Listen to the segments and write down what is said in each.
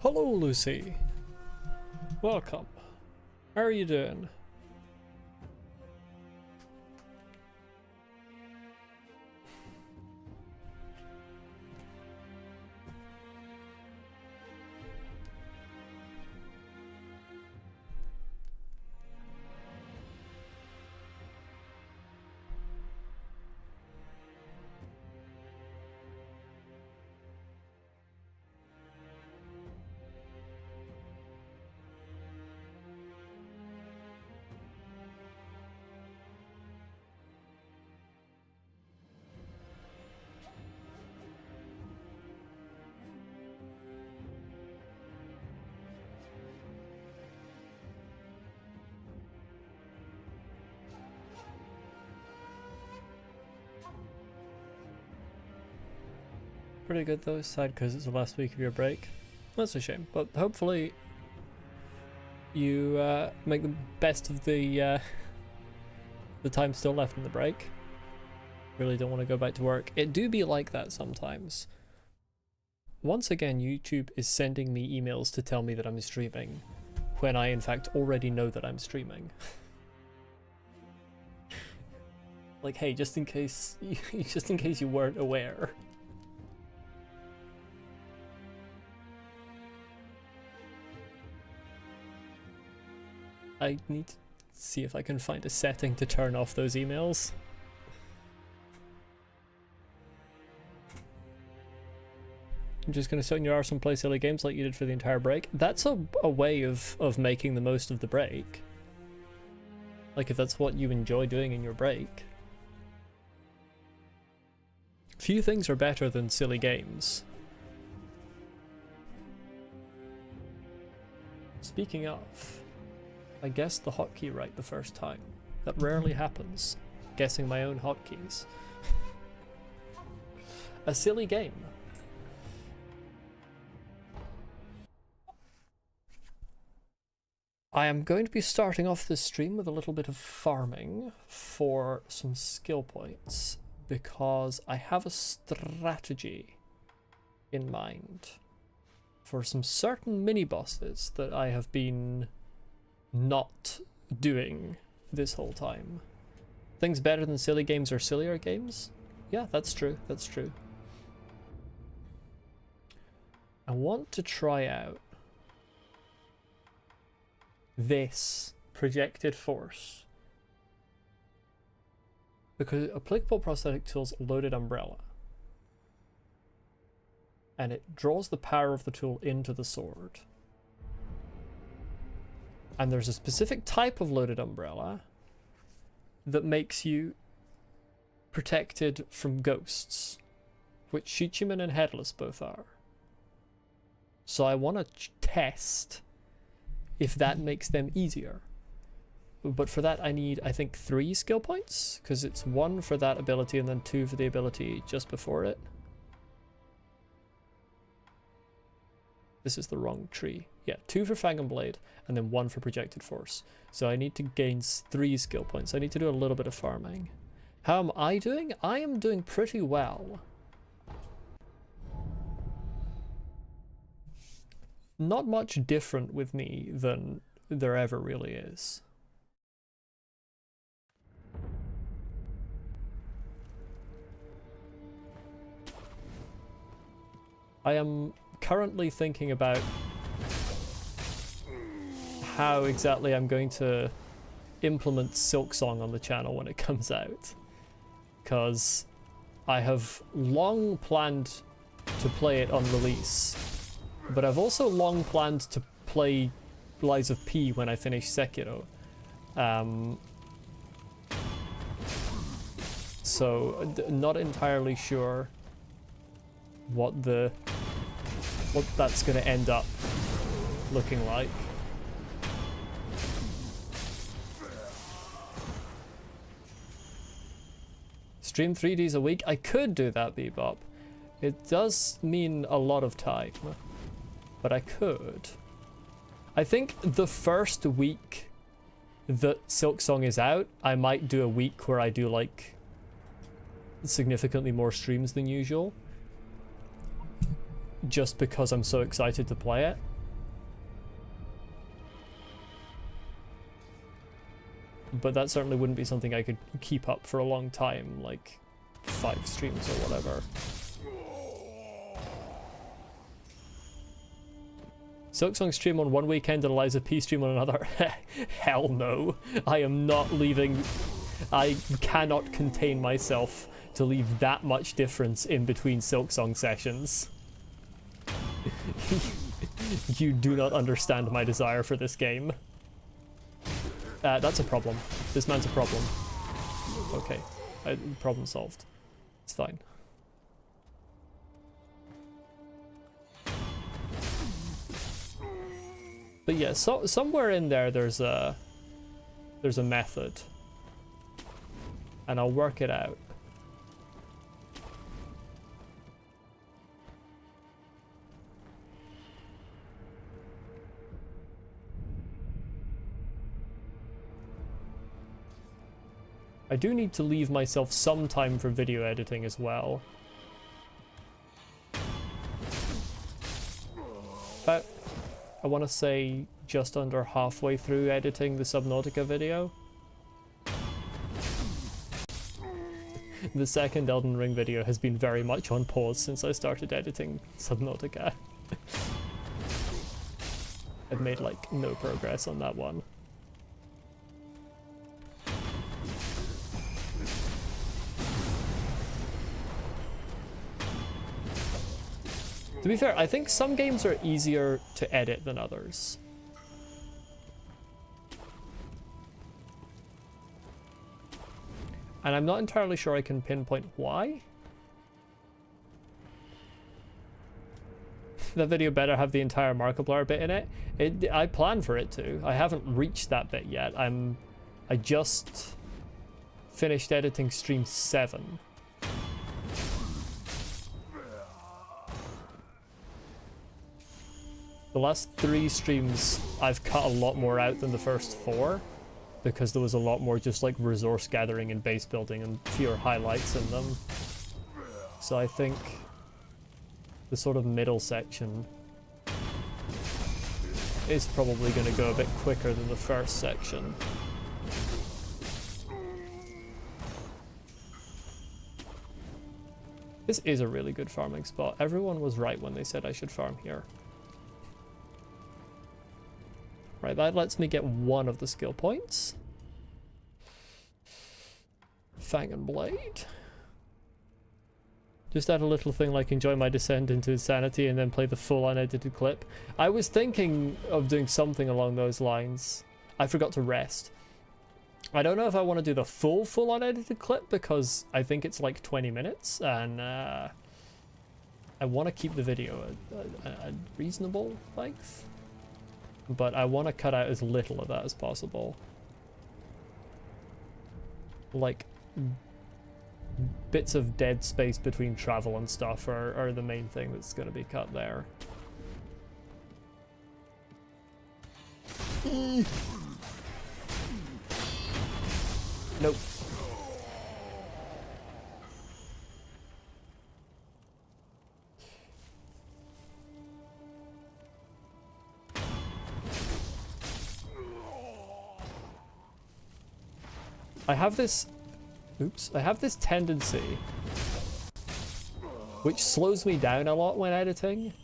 Hello, Lucy. Welcome. How are you doing? Pretty good though, sad because it's the last week of your break. That's a shame, but hopefully you make the best of the time still left in the break. Really don't want to go back to work. It do be like that sometimes. Once again, YouTube is sending me emails to tell me that I'm streaming, when I in fact already know that I'm streaming. Like, hey, just in case you weren't aware. I need to see if I can find a setting to turn off those emails. I'm just going to sit in your arse and play silly games like you did for the entire break. That's a way of making the most of the break. Like, if that's what you enjoy doing in your break. Few things are better than silly games. Speaking of, I guessed the hotkey right the first time. That rarely happens. Guessing my own hotkeys. A silly game. I am going to be starting off this stream with a little bit of farming for some skill points, because I have a strategy in mind for some certain mini-bosses that I have been not doing this whole time. Things better than silly games or sillier games? Yeah, that's true, that's true. I want to try out this projected force, because applicable prosthetic tools loaded umbrella, and it draws the power of the tool into the sword. And there's a specific type of loaded umbrella that makes you protected from ghosts, which Shichiman and Headless both are. So I want to test if that makes them easier. But for that I need, I think, 3 skill points, because it's 1 for that ability and then 2 for the ability just before it. This is the wrong tree. Yeah, 2 for Fang and Blade, and then 1 for Projected Force. So I need to gain 3 skill points. I need to do a little bit of farming. How am I doing? I am doing pretty well. Not much different with me than there ever really is. I am currently thinking about how exactly I'm going to implement Silksong on the channel when it comes out, because I have long planned to play it on release, but I've also long planned to play Lies of P when I finish Sekiro. So not entirely sure what that's going to end up looking like. Stream 3Ds a week? I could do that, Bebop. It does mean a lot of time, but I could. I think the first week that Silksong is out, I might do a week where I do like significantly more streams than usual, just because I'm so excited to play it. but that certainly wouldn't be something I could keep up for a long time, like 5 streams or whatever. Silksong stream on one weekend and Eliza P stream on another? Hell no. I am not leaving. I cannot contain myself to leave that much difference in between Silksong sessions. You do not understand my desire for this game. That's a problem. This man's a problem. Okay. Problem solved. It's fine. But yeah, so somewhere in there there's a method. And I'll work it out. I do need to leave myself some time for video editing as well. But I want to say just under halfway through editing the Subnautica video. The second Elden Ring video has been very much on pause since I started editing Subnautica. I've made like no progress on that one. To be fair, I think some games are easier to edit than others. And I'm not entirely sure I can pinpoint why. The video better have the entire Markiplier bit in it. I plan for it to. I haven't reached that bit yet. I just finished editing stream 7. The last 3 streams, I've cut a lot more out than the first 4, because there was a lot more just like resource gathering and base building and fewer highlights in them. So I think the sort of middle section is probably going to go a bit quicker than the first section. This is a really good farming spot. Everyone was right when they said I should farm here. Right, that lets me get 1 of the skill points. Fang and Blade. Just add a little thing like enjoy my descent into insanity and then play the full unedited clip. I was thinking of doing something along those lines. I forgot to rest. I don't know if I want to do the full unedited clip because I think it's like 20 minutes and I want to keep the video a reasonable length. But I want to cut out as little of that as possible. Like, bits of dead space between travel and stuff are the main thing that's going to be cut there. Nope. I have this tendency, which slows me down a lot when editing,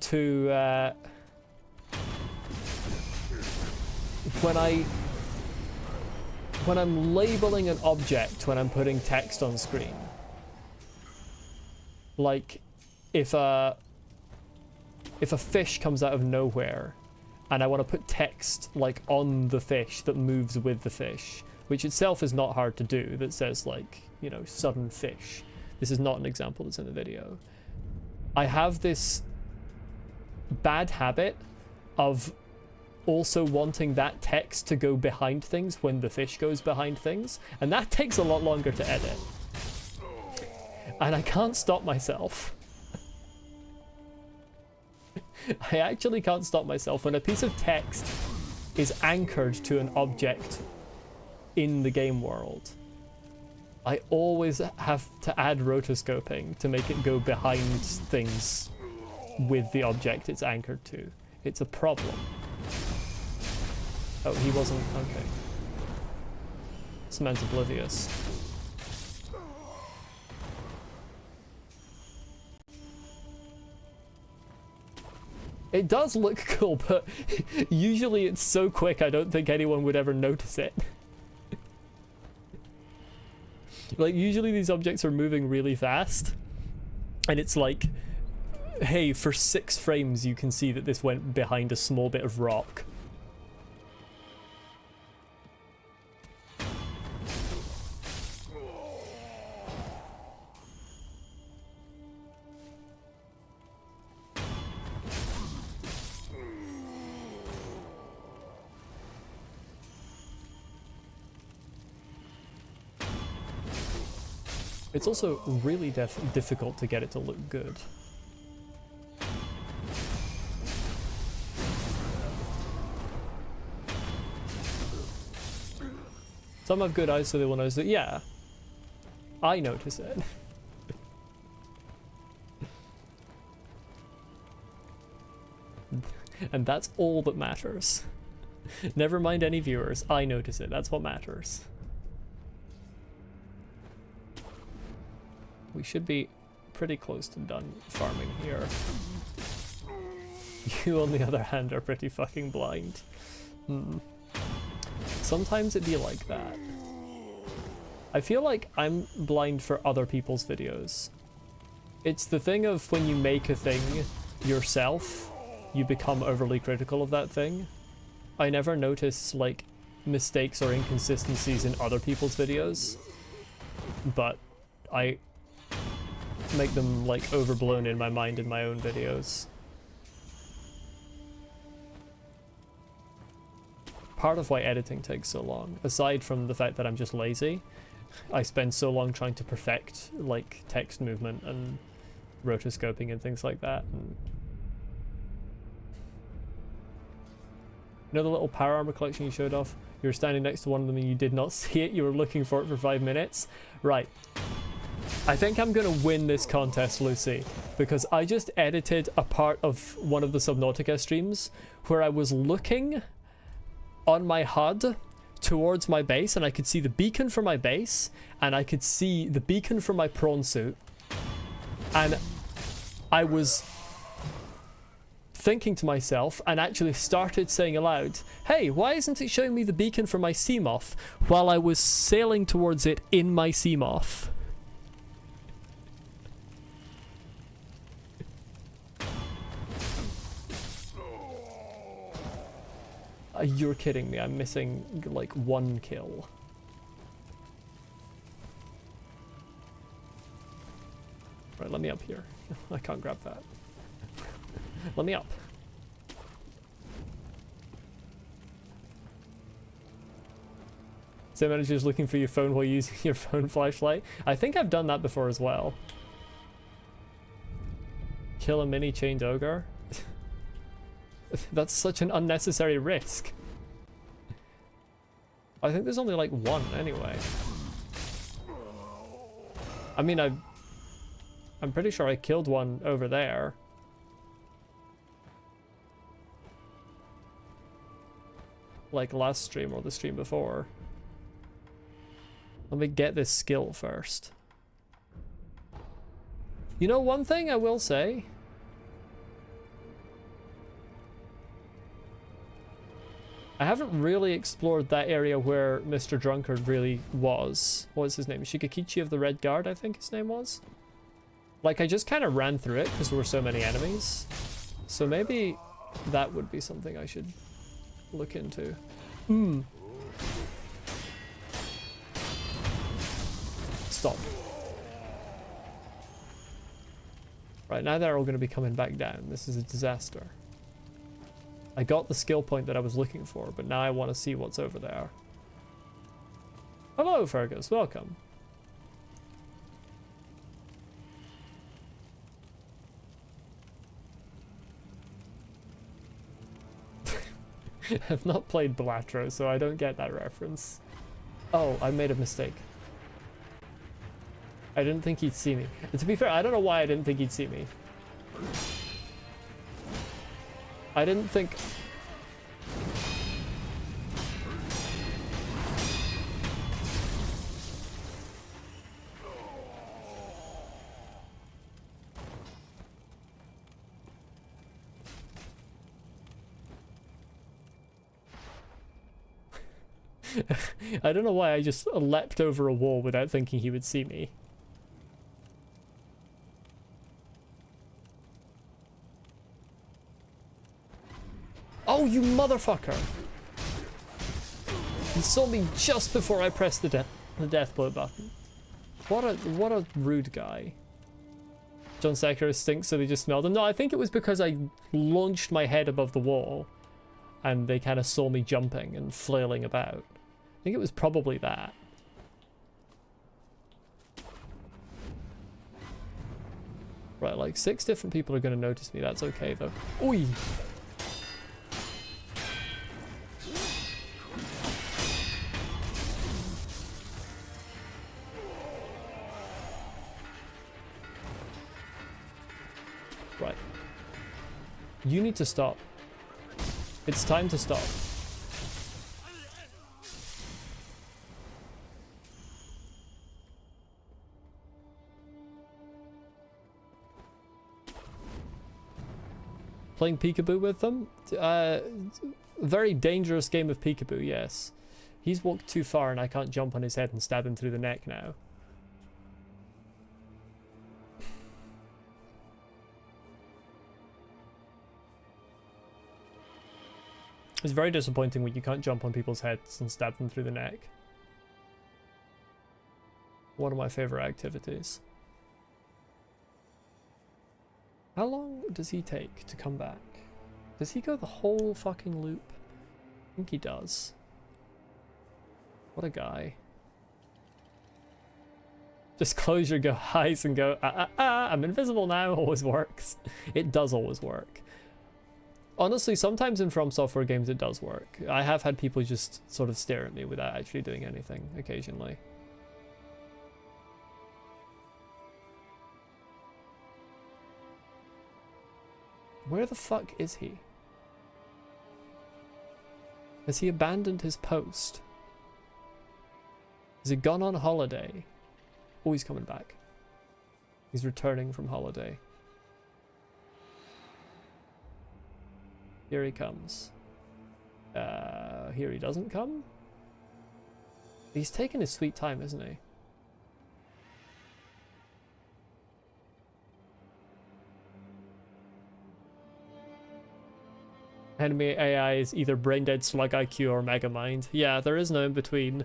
to when I'm labeling an object when I'm putting text on screen. Like if a fish comes out of nowhere and I want to put text like on the fish that moves with the fish, which itself is not hard to do, that says like, you know, sudden fish. This is not an example that's in the video. I have this bad habit of also wanting that text to go behind things when the fish goes behind things, and that takes a lot longer to edit. And I can't stop myself. I actually can't stop myself when a piece of text is anchored to an object in the game world. I always have to add rotoscoping to make it go behind things with the object it's anchored to. It's a problem. Oh, he wasn't... okay. This man's oblivious. It does look cool, but usually it's so quick I don't think anyone would ever notice it. Like, usually these objects are moving really fast, and it's like, hey, for 6 frames you can see that this went behind a small bit of rock. It's also really difficult to get it to look good. Some have good eyes, so they will notice it. Yeah, I notice it. And that's all that matters. Never mind any viewers, I notice it. That's what matters. We should be pretty close to done farming here. You, on the other hand, are pretty fucking blind. Sometimes it'd be like that. I feel like I'm blind for other people's videos. It's the thing of when you make a thing yourself, you become overly critical of that thing. I never notice, like, mistakes or inconsistencies in other people's videos, but I make them, like, overblown in my mind in my own videos. Part of why editing takes so long, aside from the fact that I'm just lazy, I spend so long trying to perfect, like, text movement and rotoscoping and things like that. And you know the little power armor collection you showed off? You were standing next to one of them and you did not see it, you were looking for it for 5 minutes? Right. I think I'm gonna win this contest, Lucy, because I just edited a part of one of the Subnautica streams where I was looking on my HUD towards my base, and I could see the beacon for my base, and I could see the beacon for my prawn suit, and I was thinking to myself and actually started saying aloud, hey, why isn't it showing me the beacon for my Seamoth while I was sailing towards it in my Seamoth? You're kidding me, I'm missing like 1 kill. Right, let me up here. I can't grab that. Let me up. So manager's looking for your phone while using your phone flashlight. I think I've done that before as well. Kill a mini chained ogre? That's such an unnecessary risk. I think there's only like 1 anyway. I mean, I'm pretty sure I killed one over there. Like last stream or the stream before. Let me get this skill first. You know, one thing I will say. I haven't really explored that area where Mr. Drunkard really was. What was his name? Shikakichi of the Red Guard, I think his name was. Like, I just kind of ran through it because there were so many enemies. So maybe that would be something I should look into. Stop. Right, now they're all going to be coming back down. This is a disaster. I got the skill point that I was looking for, but now I want to see what's over there. Hello, Fergus. Welcome. I've not played Blatro, so I don't get that reference. Oh, I made a mistake. I didn't think he'd see me. And to be fair, I don't know why I didn't think he'd see me. I didn't think... I don't know why I just leapt over a wall without thinking he would see me. Oh, you motherfucker! He saw me just before I pressed the death blow button. What a rude guy. John Sekiro stinks, so they just smelled him. No, I think it was because I launched my head above the wall and they kind of saw me jumping and flailing about. I think it was probably that. Right, like 6 different people are going to notice me. That's okay, though. Oi! Right. You need to stop. It's time to stop. Playing peekaboo with them? Very dangerous game of peekaboo, yes. He's walked too far and I can't jump on his head and stab him through the neck now. It's very disappointing when you can't jump on people's heads and stab them through the neck. One of my favorite activities. How long does he take to come back? Does he go the whole fucking loop? I think he does. What a guy. Just close your eyes and go, I'm invisible now, always works. It does always work. Honestly, sometimes in From Software games it does work. I have had people just sort of stare at me without actually doing anything occasionally. Where the fuck is he? Has he abandoned his post? Has he gone on holiday? Oh, he's coming back. He's returning from holiday. Here he comes. Here he doesn't come? He's taking his sweet time, isn't he? Enemy AI is either brain dead slug IQ or mega mind. Yeah, there is no in between.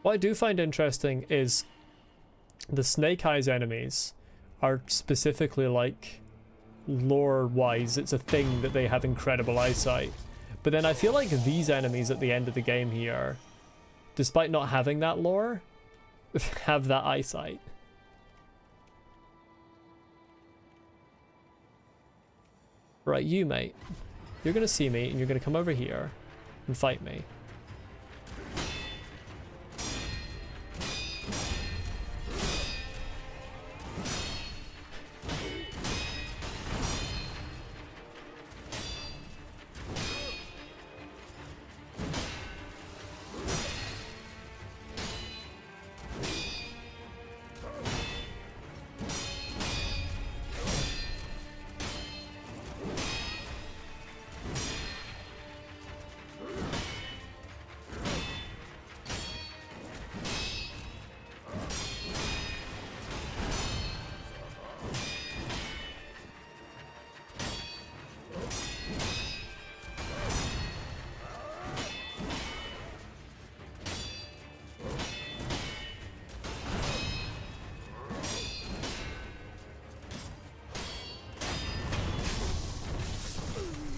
What I do find interesting is the Snake Eyes enemies are specifically like lore-wise, it's a thing that they have incredible eyesight. But then I feel like these enemies at the end of the game here, despite not having that lore, have that eyesight. Right, you mate. You're gonna see me and you're gonna come over here and fight me.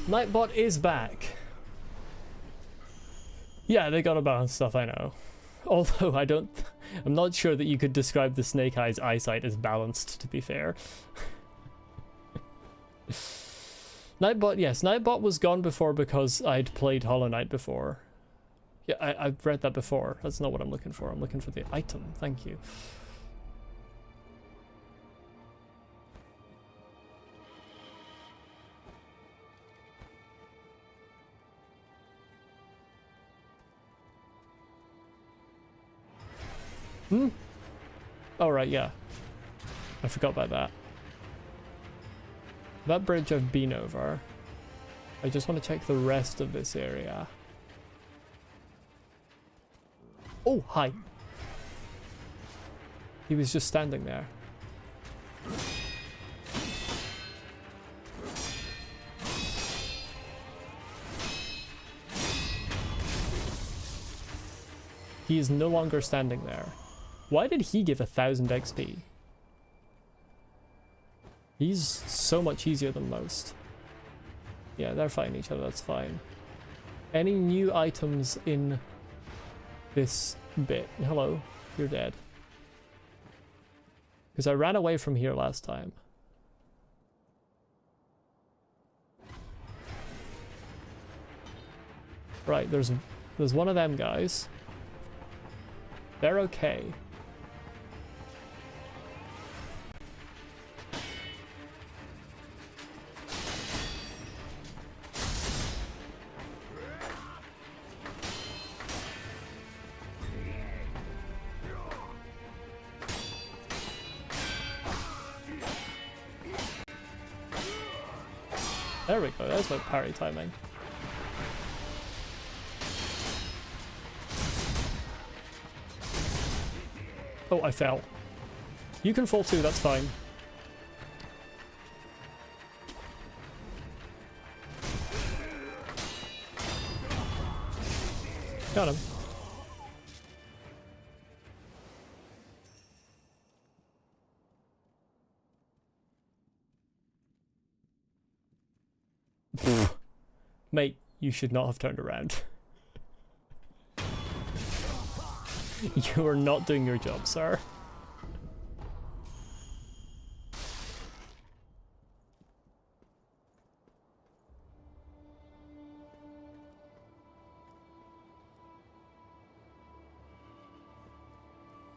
Nightbot is back. Yeah, they gotta balance stuff, I know. Although I'm not sure that you could describe the Snake Eyes eyesight as balanced, to be fair. Nightbot, yes, Nightbot was gone before because I'd played Hollow Knight before. Yeah, I've read that before. That's not what I'm looking for. I'm looking for the item. Thank you. Hmm? Oh, right, yeah. I forgot about that. That bridge I've been over. I just want to check the rest of this area. Oh, hi. He was just standing there. He is no longer standing there. Why did he give 1000 XP? He's so much easier than most. Yeah, they're fighting each other, that's fine. Any new items in this bit? Hello, you're dead. Because I ran away from here last time. Right, there's one of them guys. They're okay. There we go, that's my parry timing. Oh, I fell. You can fall too, that's fine. Got him. Mate, you should not have turned around. You are not doing your job, sir.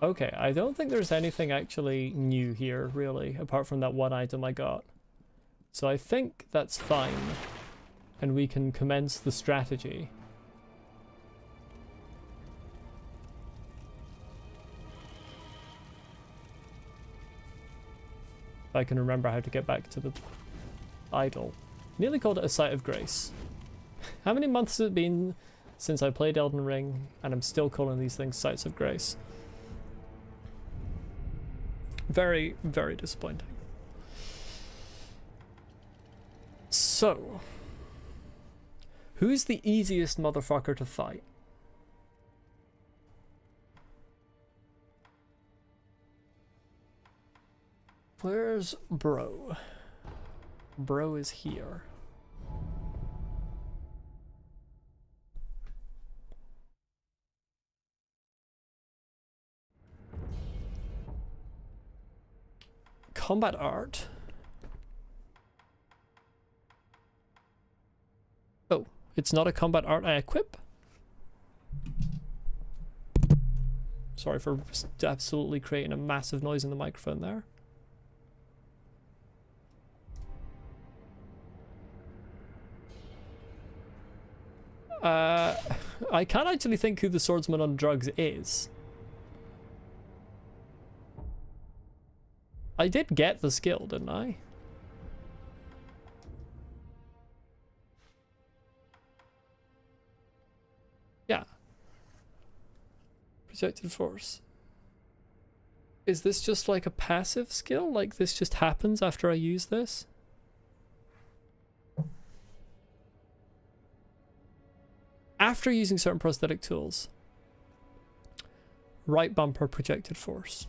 Okay, I don't think there's anything actually new here, really, apart from that one item I got. So I think that's fine, and we can commence the strategy. If I can remember how to get back to the idol. Nearly called it a site of grace. How many months has it been since I played Elden Ring, and I'm still calling these things sites of grace? Very, very disappointing. So, who's the easiest motherfucker to fight? Where's Bro? Bro is here. Combat art. Oh, it's not a combat art I equip? Sorry for absolutely creating a massive noise in the microphone there. I can't actually think who the swordsman on drugs is. I did get the skill, didn't I? Yeah. Projected force. Is this just like a passive skill? Like this just happens after I use this? After using certain prosthetic tools. Right bumper projected force.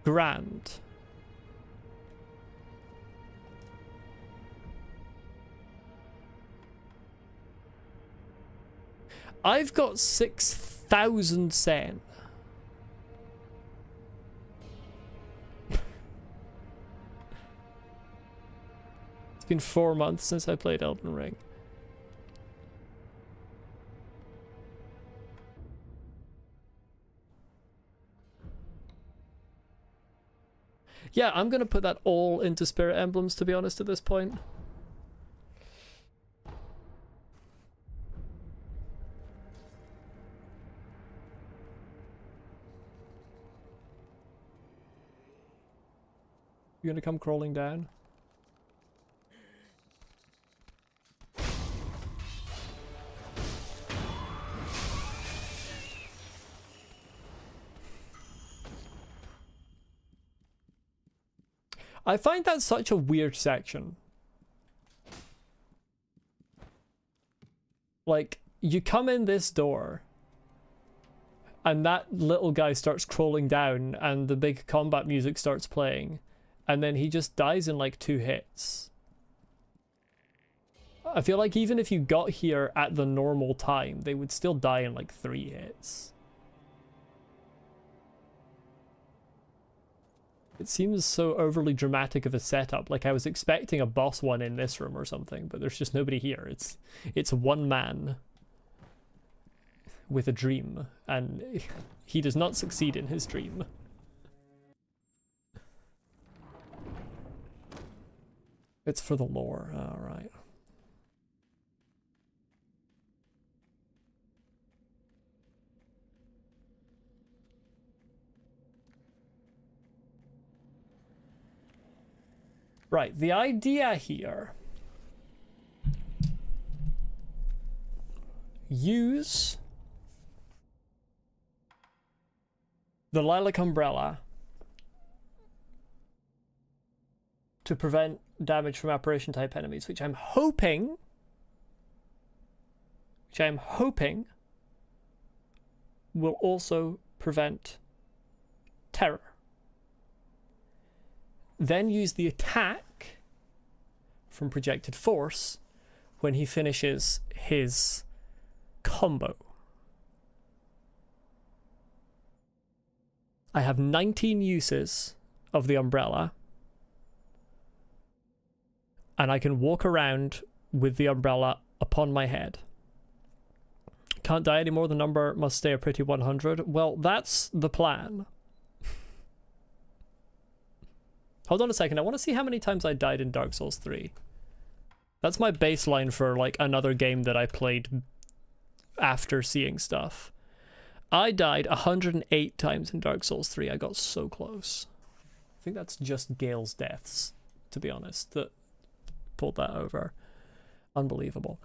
Grand. I've got 6,000 sen. It's been 4 months since I played Elden Ring. Yeah, I'm gonna put that all into Spirit Emblems, to be honest, at this point. You're gonna come crawling down? I find that such a weird section. Like, you come in this door, and that little guy starts crawling down, and the big combat music starts playing, and then he just dies in like 2 hits. I feel like even if you got here at the normal time, they would still die in like 3 hits. It seems so overly dramatic of a setup. Like I was expecting a boss one in this room or something, but there's just nobody here. It's one man with a dream, and he does not succeed in his dream. It's for the lore. All right. Right, the idea here. Use the Lilac Umbrella to prevent damage from apparition type enemies, which I'm hoping will also prevent terror. Then use the attack from projected force when he finishes his combo. I have 19 uses of the umbrella, and I can walk around with the umbrella upon my head. Can't die anymore, the number must stay a pretty 100. Well, that's the plan. Hold on a second, I want to see how many times I died in Dark Souls 3. That's my baseline for like another game that I played after seeing stuff. I died 108 times in Dark Souls 3. I got so close. I think that's just Gale's deaths, to be honest, that pulled that over. Unbelievable.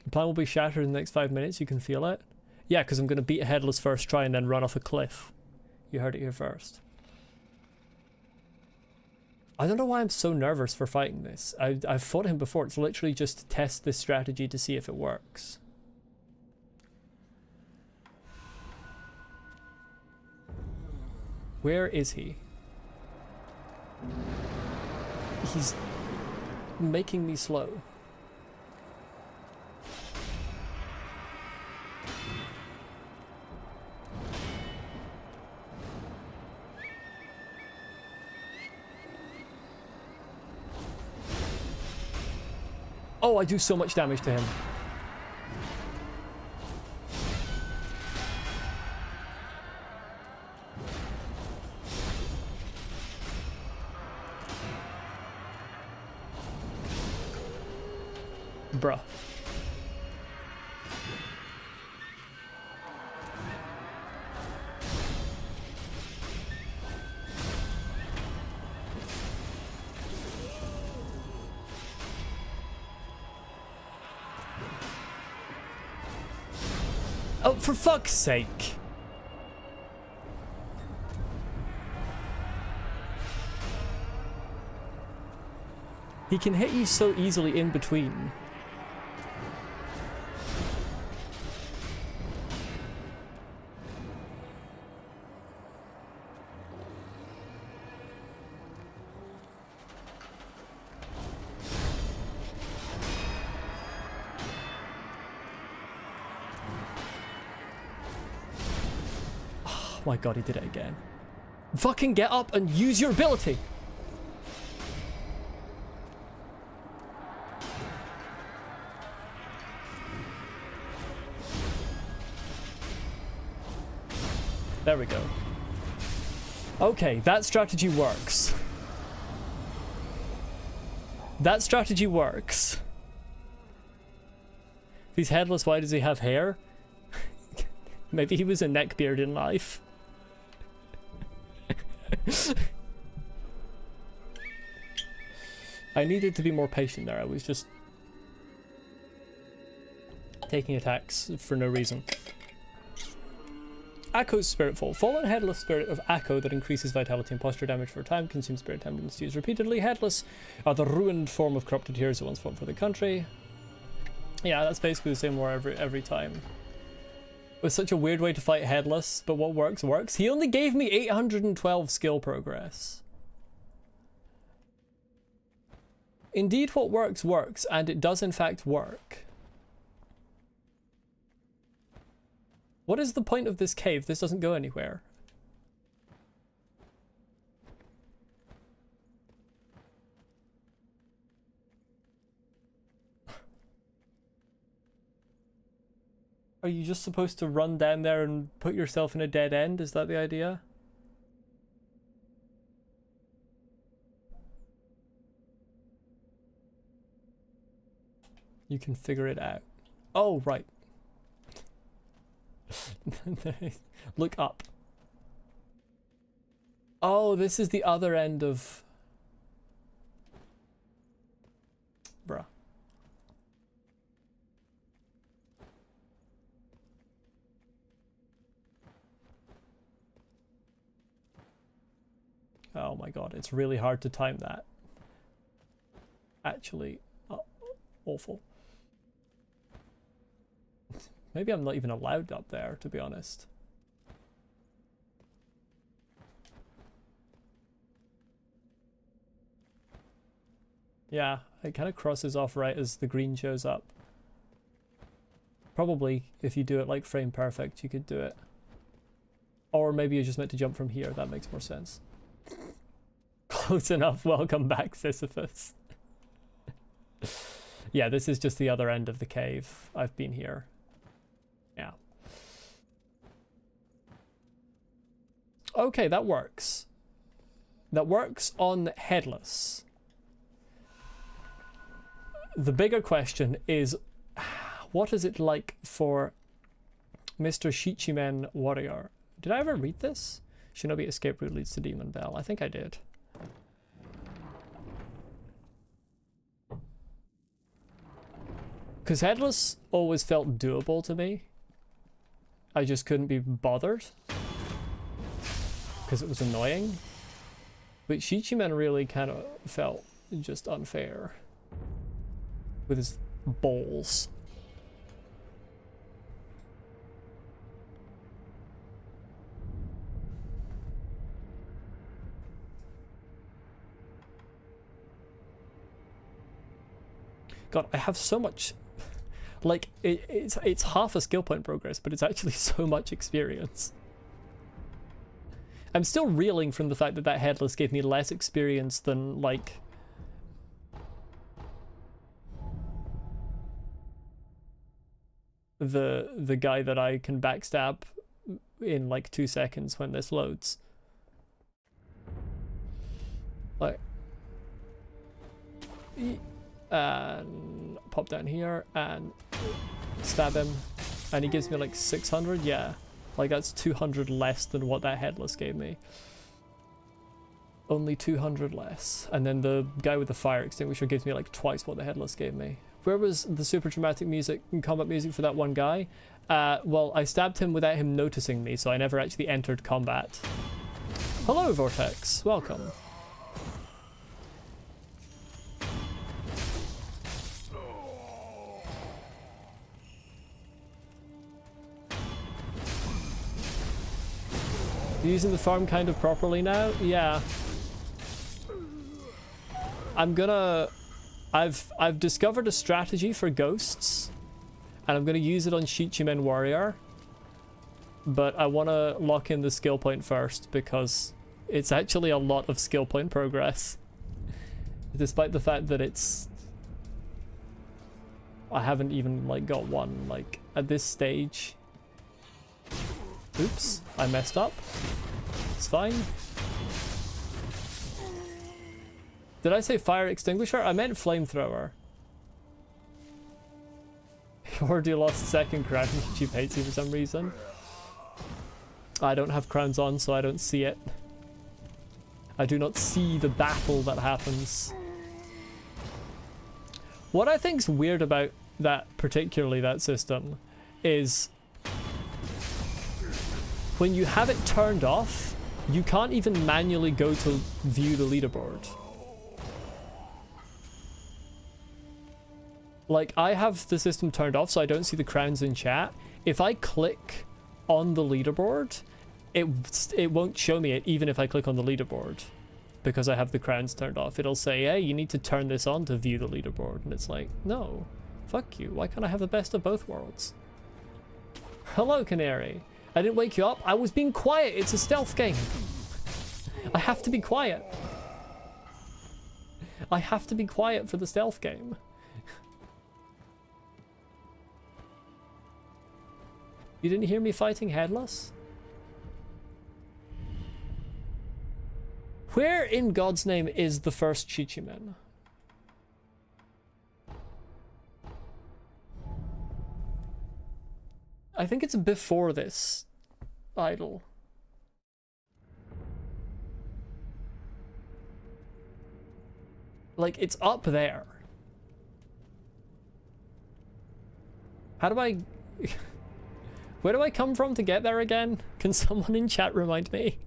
The plan will be shattered in the next 5 minutes. You can feel it. Yeah, because I'm going to beat a headless first try and then run off a cliff. You heard it here first. I don't know why I'm so nervous for fighting this. I've fought him before. It's literally just to test this strategy to see if it works. Where is he? He's making me slow. Oh, I do so much damage to him. Bruh. Oh, for fuck's sake. He can hit you so easily in between. Oh my god, he did it again. Fucking get up and use your ability! There we go. Okay, that strategy works. That strategy works. If he's headless, why does he have hair? Maybe he was a neckbeard in life. I needed to be more patient there. I was just taking attacks for no reason. Akko's Spiritfall. Fallen headless spirit of Akko that increases vitality and posture damage for a time. Consumes spirit temperance used repeatedly. Headless are the ruined form of corrupted heroes that once fought for the country. Yeah, that's basically the same war every time. It was such a weird way to fight headless, but what works, works. He only gave me 812 skill progress. Indeed, what works, works, and it does in fact work. What is the point of this cave? This doesn't go anywhere. Are you just supposed to run down there and put yourself in a dead end? Is that the idea? You can figure it out. Oh, right. Look up. Oh, this is the other end of... Bruh. Oh my god, it's really hard to time that. Actually, awful. Maybe I'm not even allowed up there, to be honest. Yeah, it kind of crosses off right as the green shows up. Probably, if you do it like frame perfect, you could do it. Or maybe you're just meant to jump from here. That makes more sense. Close enough. Welcome back, Sisyphus. Yeah, this is just the other end of the cave. I've been here. Yeah. Okay, that works. That works on headless. The bigger question is, what is it like for Mr. Shichimen Warrior? Did I ever read this? Shinobi escape route leads to Demon Bell. I think I did. Because headless always felt doable to me. I just couldn't be bothered. Because it was annoying. But Shichimen really kind of felt just unfair. With his balls. God, I have so much, like, it's half a skill point progress, but it's actually so much experience. I'm still reeling from the fact that that headless gave me less experience than, like, the guy that I can backstab in like 2 seconds when this loads. Like, and pop down here and stab him, and he gives me like 600. Yeah, like that's 200 less than what that headless gave me. Only 200 less. And then the guy with the fire extinguisher gives me like twice what the headless gave me. Where was the super dramatic music and combat music for that one guy? Well, I stabbed him without him noticing me, so I never actually entered combat. Hello, Vortex. Welcome. Using the farm kind of properly now? Yeah. I've discovered a strategy for ghosts, and I'm gonna use it on Shichimen Warrior, but I want to lock in the skill point first because it's actually a lot of skill point progress, despite the fact that I haven't even like got one like at this stage. Oops, I messed up. It's fine. Did I say fire extinguisher? I meant flamethrower. Or do you lost a second crown? YouTube hates you for some reason. I don't have crowns on, so I don't see it. I do not see the battle that happens. What I think's weird about that, particularly that system, is when you have it turned off, you can't even manually go to view the leaderboard. Like, I have the system turned off so I don't see the crowns in chat. If I click on the leaderboard, it won't show me it even if I click on the leaderboard, because I have the crowns turned off. It'll say, hey, you need to turn this on to view the leaderboard. And it's like, no, fuck you. Why can't I have the best of both worlds? Hello, Canary. I didn't wake you up. I was being quiet. It's a stealth game. I have to be quiet. I have to be quiet for the stealth game. You didn't hear me fighting Headless? Where in God's name is the first Chichimen? I think it's before this idol. Like, it's up there. How do I... Where do I come from to get there again? Can someone in chat remind me?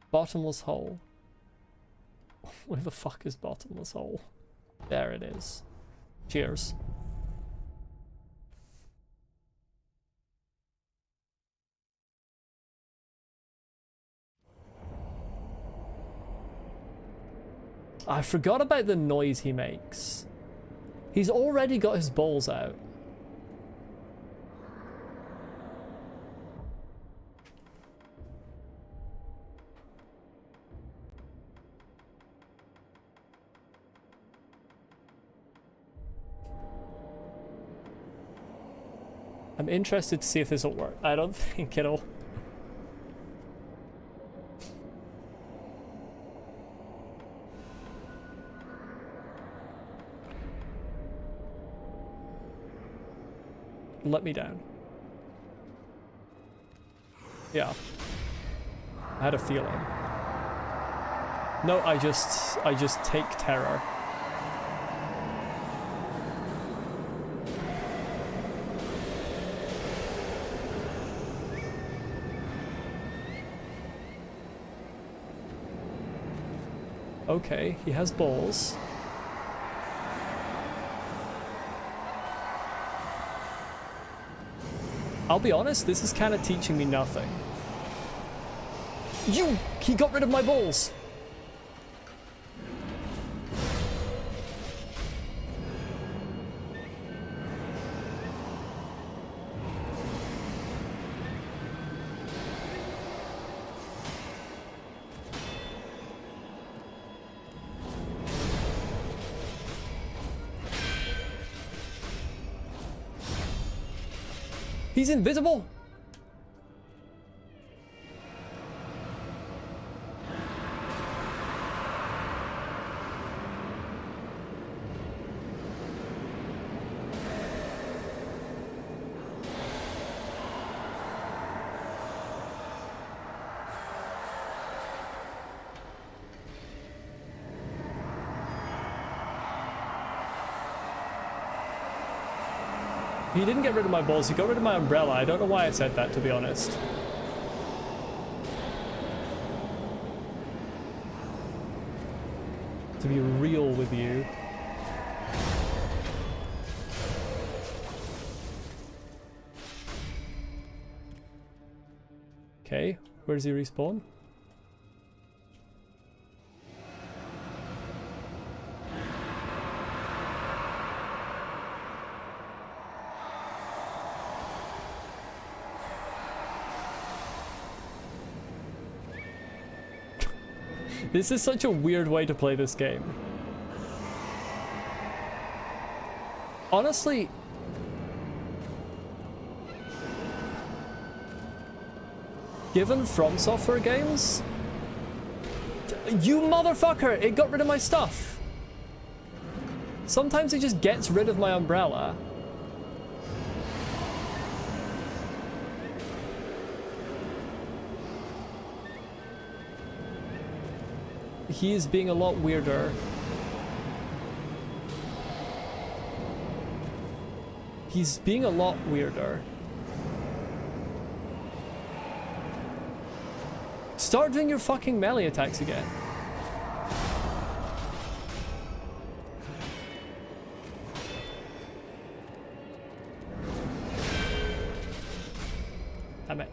Bottomless hole. Where the fuck is bottomless hole? There it is. Cheers. I forgot about the noise he makes. He's already got his balls out. I'm interested to see if this will work. I don't think it'll. Let me down. Yeah. I had a feeling. No, I just take terror. Okay, he has balls. I'll be honest, this is kind of teaching me nothing. He got rid of my balls! He's invisible! He didn't get rid of my balls, he got rid of my umbrella. I don't know why I said that, to be honest. To be real with you. Okay, where does he respawn? This is such a weird way to play this game. Honestly, given From Software games, you motherfucker, it got rid of my stuff. Sometimes it just gets rid of my umbrella. He is being a lot weirder. He's being a lot weirder. Start doing your fucking melee attacks again. Damn it.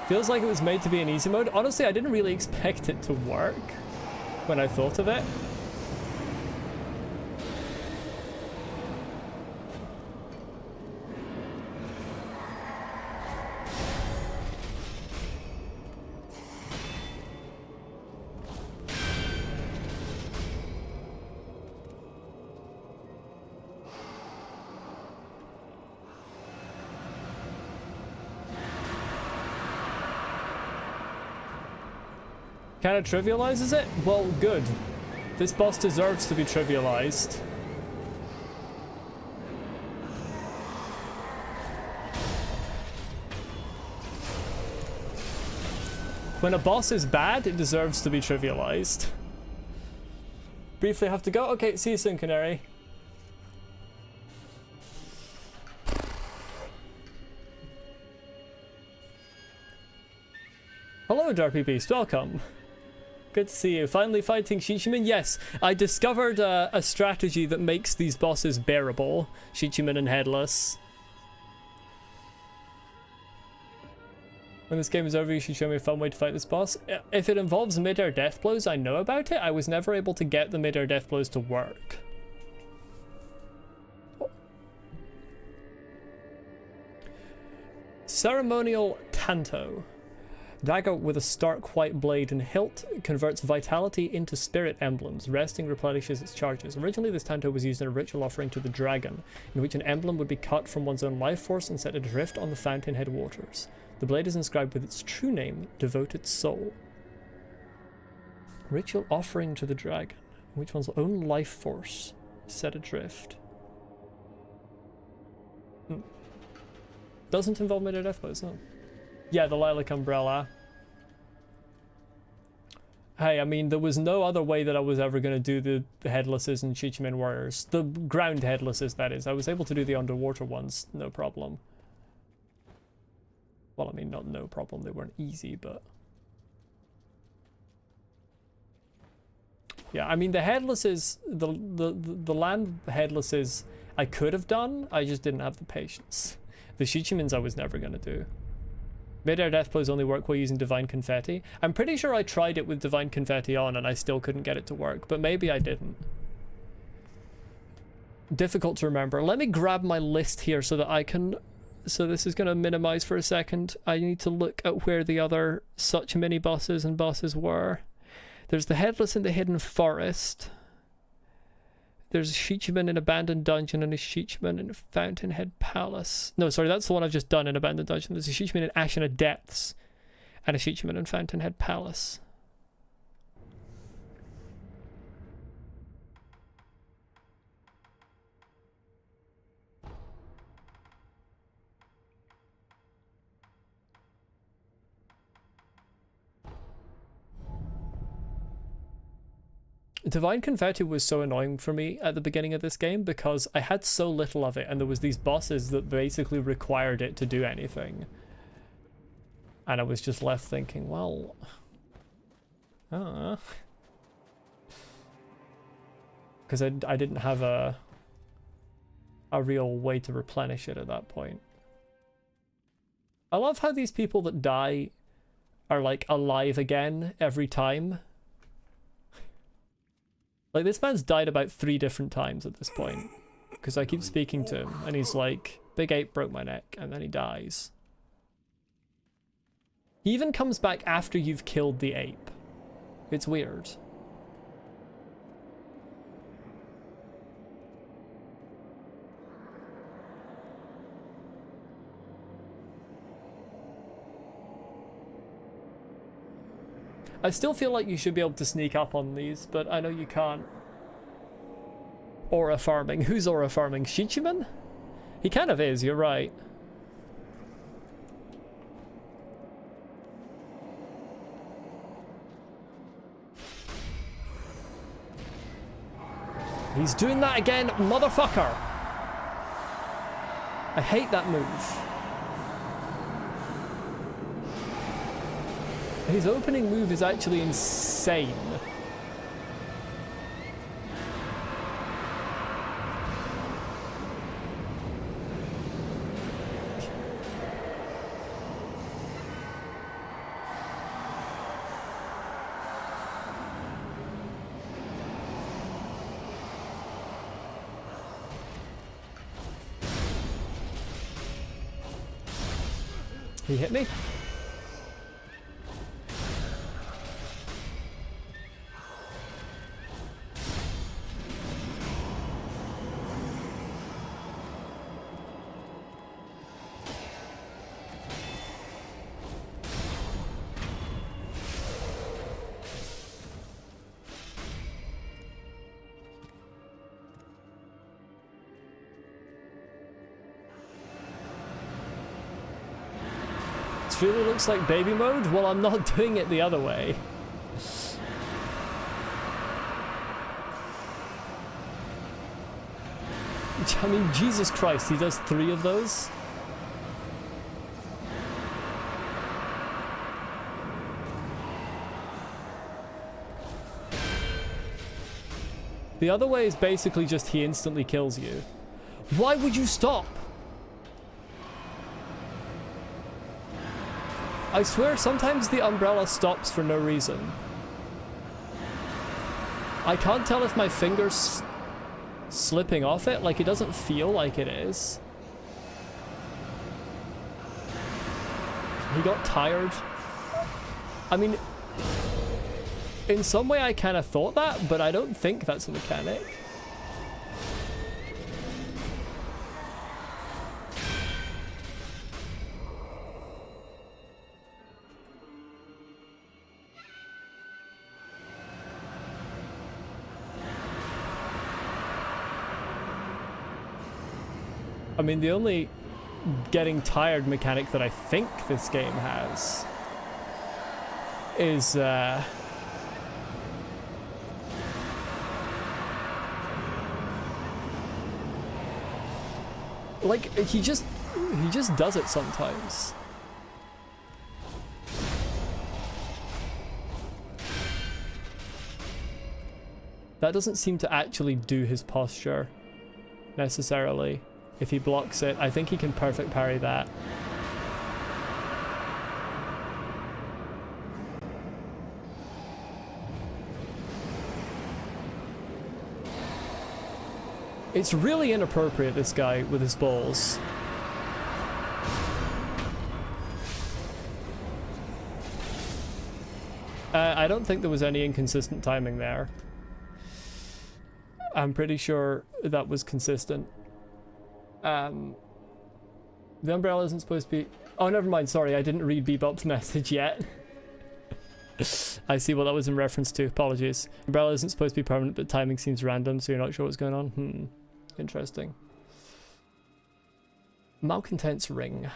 Feels like it was made to be an easy mode. Honestly, I didn't really expect it to work when I thought of it. Kind of trivializes it? Well, good. This boss deserves to be trivialized. When a boss is bad, it deserves to be trivialized. Briefly have to go. Okay, see you soon, Canary. Hello, Derpy Beast. Welcome. Good to see you. Finally fighting Shichiman? Yes, I discovered a strategy that makes these bosses bearable. Shichiman and Headless. When this game is over, you should show me a fun way to fight this boss. If it involves mid-air death blows, I know about it. I was never able to get the mid-air death blows to work. Ceremonial Tanto. Dagger with a stark white blade and hilt converts vitality into spirit emblems. Resting replenishes its charges. Originally, this tanto was used in a ritual offering to the dragon, in which an emblem would be cut from one's own life force and set adrift on the fountainhead waters. The blade is inscribed with its true name, Devoted Soul. Ritual offering to the dragon, in which one's own life force is set adrift. Doesn't involve mid-air death blows, no. Yeah, the Lilac Umbrella. Hey, I mean, there was no other way that I was ever going to do the Headlesses and Shichiman Warriors. The ground Headlesses, that is. I was able to do the underwater ones, no problem. Well, I mean, not no problem. They weren't easy, but... Yeah, I mean, the Headlesses, the land Headlesses I could have done, I just didn't have the patience. The Shichimans I was never going to do. Mid-air death blows only work while using Divine Confetti. I'm pretty sure I tried it with Divine Confetti on and I still couldn't get it to work, but maybe I didn't. Difficult to remember. Let me grab my list here so that I can... So this is going to minimize for a second. I need to look at where the other such mini-bosses and bosses were. There's the Headless in the Hidden Forest. There's a Shichiman in Abandoned Dungeon and a Shichiman in Fountainhead Palace. No, sorry, that's the one I've just done in Abandoned Dungeon. There's a Shichiman in Ashina Depths and a Shichiman in Fountainhead Palace. Divine Confetti was so annoying for me at the beginning of this game because I had so little of it and there was these bosses that basically required it to do anything. And I was just left thinking, well... Because I didn't have a real way to replenish it at that point. I love how these people that die are like alive again every time. Like, this man's died about 3 different times at this point. Because I keep speaking to him, and he's like, big ape broke my neck, and then he dies. He even comes back after you've killed the ape. It's weird. I still feel like you should be able to sneak up on these, but I know you can't. Aura farming. Who's aura farming? Shichiman? He kind of is, you're right. He's doing that again, motherfucker! I hate that move. His opening move is actually insane. He hit me? Really looks like baby mode? Well, I'm not doing it the other way. I mean, Jesus Christ, he does 3 of those? The other way is basically just he instantly kills you. Why would you stop? I swear, sometimes the umbrella stops for no reason. I can't tell if my finger's slipping off it, like it doesn't feel like it is. He got tired. I mean, in some way I kind of thought that, but I don't think that's a mechanic. I mean, the only getting tired mechanic that I think this game has is like he just does it sometimes. That doesn't seem to actually do his posture necessarily. If he blocks it, I think he can perfect parry that. It's really inappropriate, this guy with his balls. I don't think there was any inconsistent timing there. I'm pretty sure that was consistent. The umbrella isn't supposed to be... Oh, never mind, sorry, I didn't read Bebop's message yet. I see what that was in reference to, apologies. Umbrella isn't supposed to be permanent, but timing seems random, so you're not sure what's going on? Interesting. Malcontent's ring.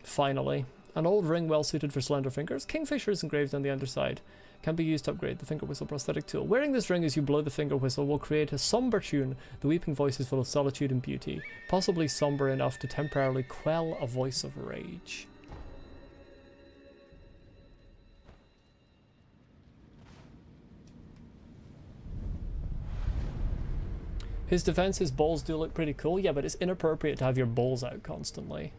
Finally. An old ring well suited for slender fingers. Kingfisher is engraved on the underside. Can be used to upgrade the finger whistle prosthetic tool. Wearing this ring as you blow the finger whistle will create a somber tune. The weeping voice is full of solitude and beauty, possibly somber enough to temporarily quell a voice of rage. His defense, his balls do look pretty cool. Yeah, but it's inappropriate to have your balls out constantly.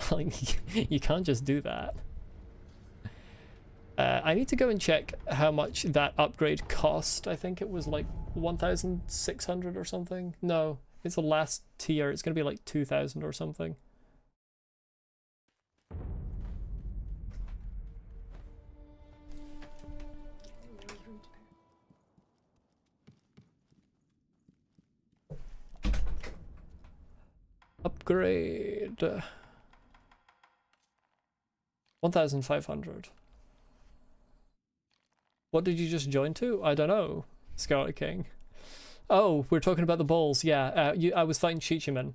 Like, you can't just do that. I need to go and check how much that upgrade cost. I think it was like 1,600 or something. No, it's the last tier. It's going to be like 2,000 or something. Upgrade. 1,500. What did you just join to? I don't know. Scarlet King. Oh, we're talking about the balls. Yeah, I was fighting Shichiman.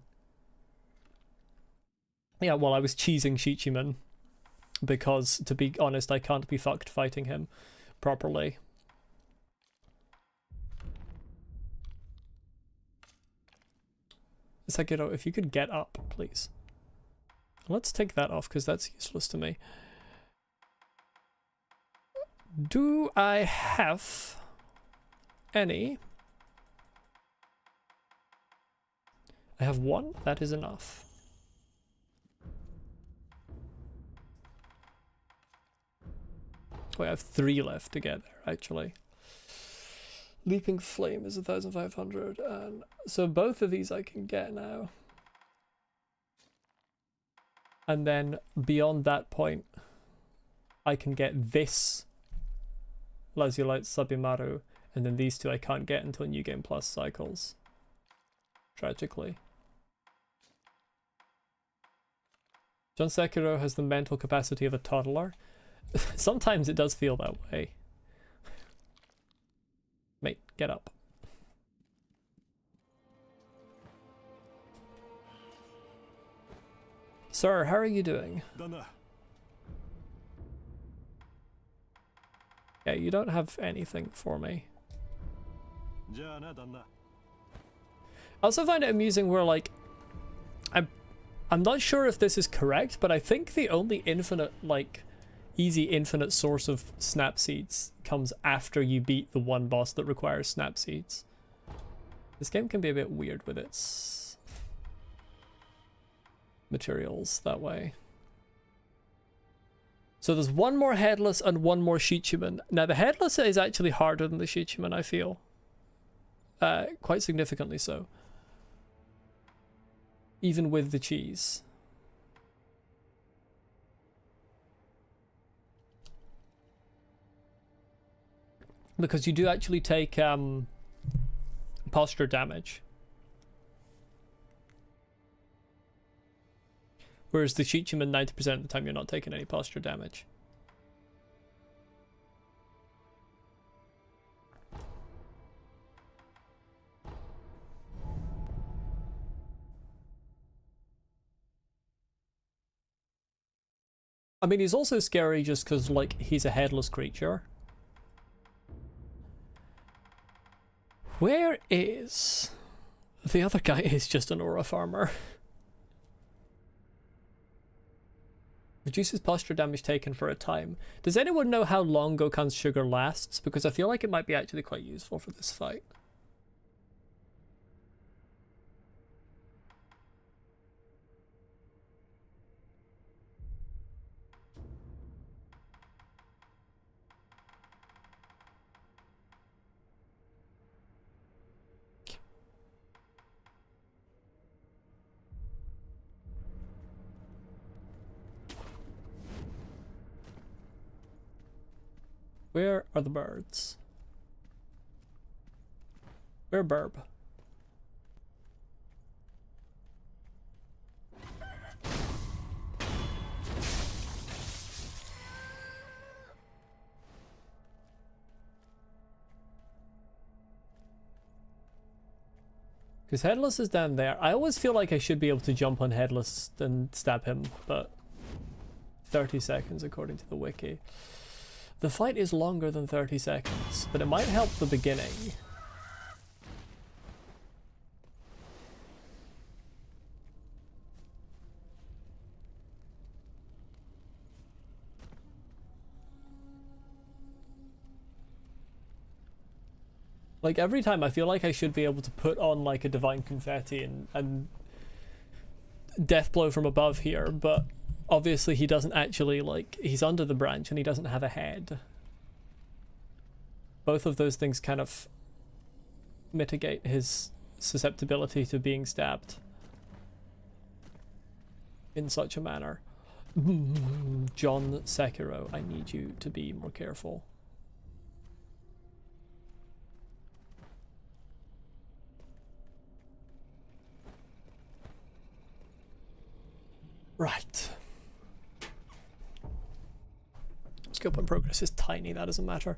Yeah, well, I was cheesing Shichiman. Because, to be honest, I can't be fucked fighting him properly. Sekiro, if you could get up, please. Let's take that off, because that's useless to me. Do I have any? I have one. That is enough. Oh, I have 3 left to get there, actually. Leaping Flame is 1,500, and so both of these I can get now. And then beyond that point, I can get this Lazulite Sabimaru, and then these two I can't get until New Game Plus cycles. Tragically. John Sekiro has the mental capacity of a toddler. Sometimes it does feel that way. Mate, get up. Sir, how are you doing? Yeah, you don't have anything for me. I also find it amusing where, like, I'm not sure if this is correct, but I think the only infinite, like, easy infinite source of snap seeds comes after you beat the one boss that requires snap seeds. This game can be a bit weird with its materials that way. So there's one more Headless and one more Shichiman. Now the Headless is actually harder than the Shichiman, I feel. Quite significantly so. Even with the cheese. Because you do actually take posture damage. Whereas the Shichiman, 90% of the time you're not taking any posture damage. I mean, he's also scary just because, like, he's a headless creature. Where is... The other guy is just an aura farmer. Reduces posture damage taken for a time. Does anyone know how long Gokhan's sugar lasts? Because I feel like it might be actually quite useful for this fight. Where are the birds? Where burb? Because Headless is down there. I always feel like I should be able to jump on Headless and stab him, but 30 seconds according to the wiki. The fight is longer than 30 seconds, but it might help the beginning. Like, every time I feel like I should be able to put on, like, a Divine Confetti and Death Blow from above here, but obviously he doesn't actually, like, he's under the branch and he doesn't have a head. Both of those things kind of mitigate his susceptibility to being stabbed in such a manner. John Sekiro, I need you to be more careful. Right. Scope and progress is tiny, that doesn't matter.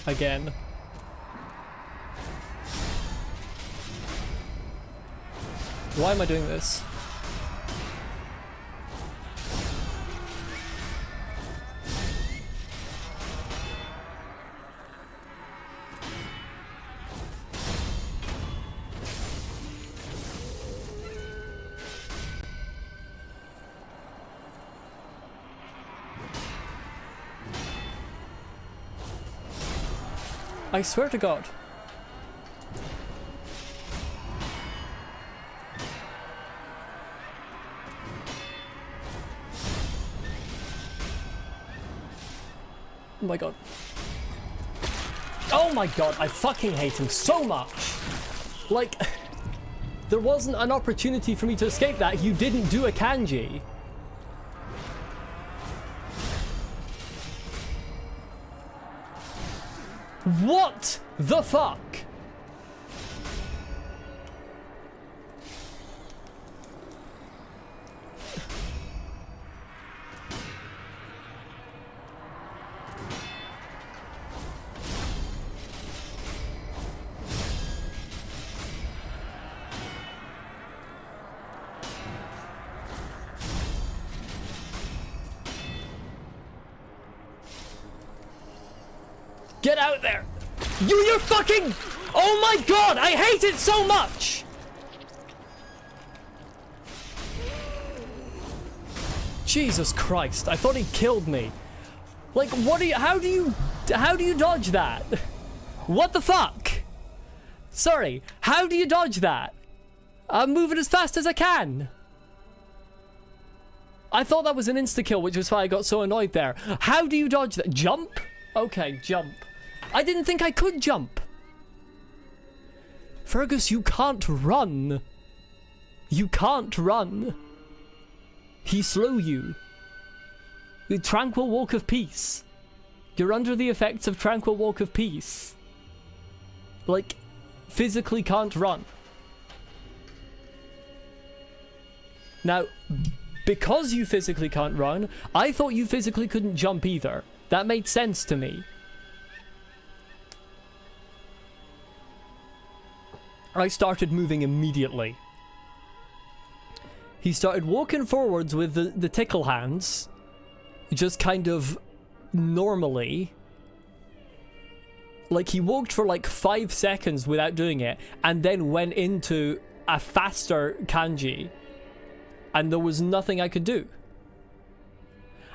Again. Why am I doing this? I swear to God. Oh my God. Oh my God, I fucking hate him so much. Like, there wasn't an opportunity for me to escape that. You didn't do a kanji. What the fuck? Get out there! You're fucking... Oh my God! I hate it so much! Jesus Christ, I thought he killed me. Like, what do you... How do you dodge that? What the fuck? Sorry, how do you dodge that? I'm moving as fast as I can. I thought that was an insta-kill, which was why I got so annoyed there. How do you dodge that? Jump? Okay, jump. I didn't think I could jump. Fergus, you can't run. You can't run. He slew you. The tranquil walk of peace. You're under the effects of tranquil walk of peace. Like, physically can't run. Now, because you physically can't run, I thought you physically couldn't jump either. That made sense to me. I started moving immediately. He started walking forwards with the tickle hands, just kind of normally. Like, he walked for like 5 seconds without doing it, and then went into a faster kanji, and there was nothing I could do.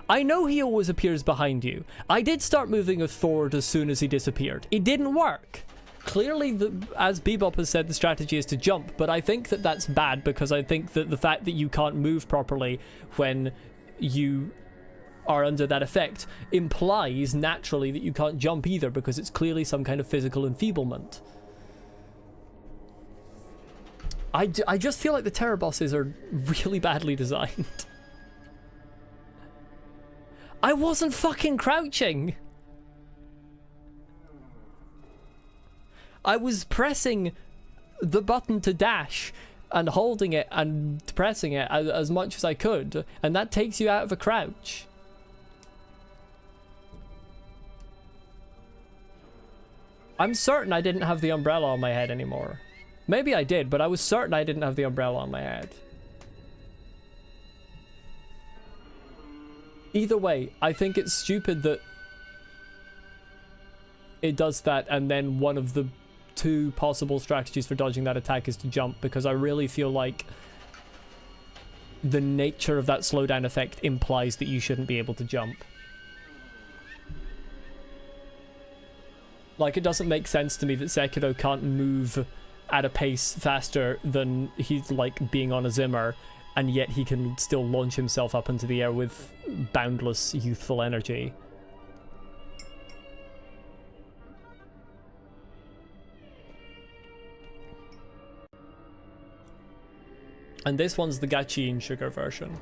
I know he always appears behind you. I did start moving forward as soon as he disappeared. It didn't work. Clearly, as Bebop has said, the strategy is to jump, but I think that that's bad because I think that the fact that you can't move properly when you are under that effect implies naturally that you can't jump either, because it's clearly some kind of physical enfeeblement. I just feel like the terror bosses are really badly designed. I wasn't fucking crouching! I was pressing the button to dash and holding it and pressing it as much as I could, and that takes you out of a crouch. I'm certain I didn't have the umbrella on my head anymore. Maybe I did, but I was certain I didn't have the umbrella on my head. Either way, I think it's stupid that it does that and then one of the two possible strategies for dodging that attack is to jump, because I really feel like the nature of that slowdown effect implies that you shouldn't be able to jump. Like, it doesn't make sense to me that Sekiro can't move at a pace faster than he's like being on a Zimmer, and yet he can still launch himself up into the air with boundless youthful energy. And this one's the gachi and sugar version.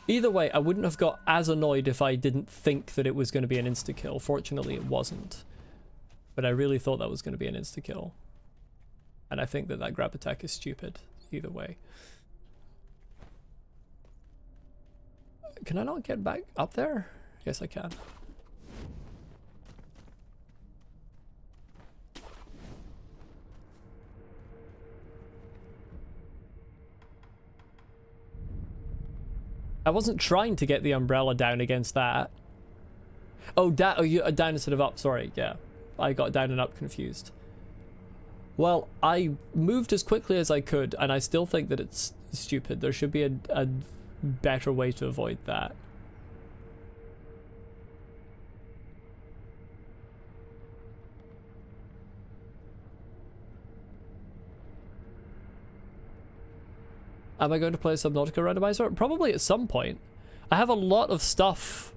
Either way, I wouldn't have got as annoyed if I didn't think that it was going to be an insta-kill. Fortunately, it wasn't. But I really thought that was going to be an insta-kill. And I think that that grab attack is stupid, either way. Can I not get back up there? Yes, I can. I wasn't trying to get the umbrella down against that. Oh, down instead of up, sorry, yeah. I got down and up confused. Well, I moved as quickly as I could, and I still think that it's stupid. There should be a better way to avoid that. Am I going to play Subnautica randomizer? Probably at some point. I have a lot of stuff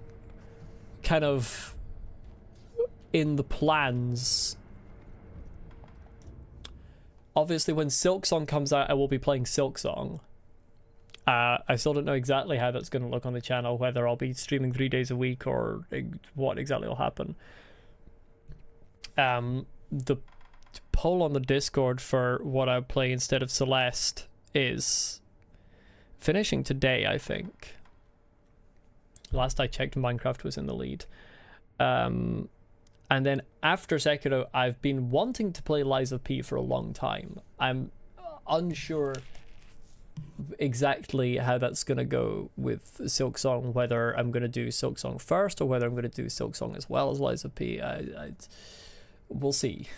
kind of in the plans. Obviously, when Silksong comes out, I will be playing Silksong. I still don't know exactly how that's going to look on the channel, whether I'll be streaming 3 days a week or what exactly will happen. The poll on the Discord for what I play instead of Celeste is finishing today, I think. Last I checked, Minecraft was in the lead. And then after Sekiro, I've been wanting to play Lies of P for a long time. I'm unsure exactly how that's going to go with Silksong, whether I'm going to do Silksong first or whether I'm going to do Silksong as well as Lies of P. We'll see.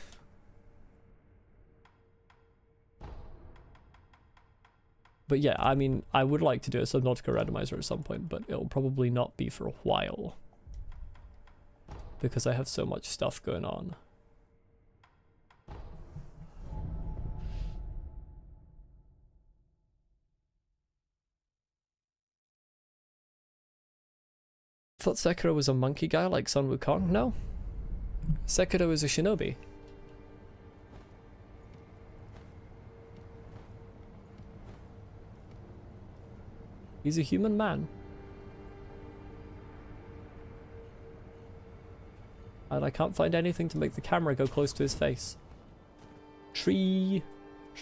But yeah, I mean, I would like to do a Subnautica randomizer at some point, but it'll probably not be for a while. Because I have so much stuff going on. Thought Sekiro was a monkey guy like Sun Wukong? No. Sekiro is a shinobi. He's a human man. And I can't find anything to make the camera go close to his face. Tree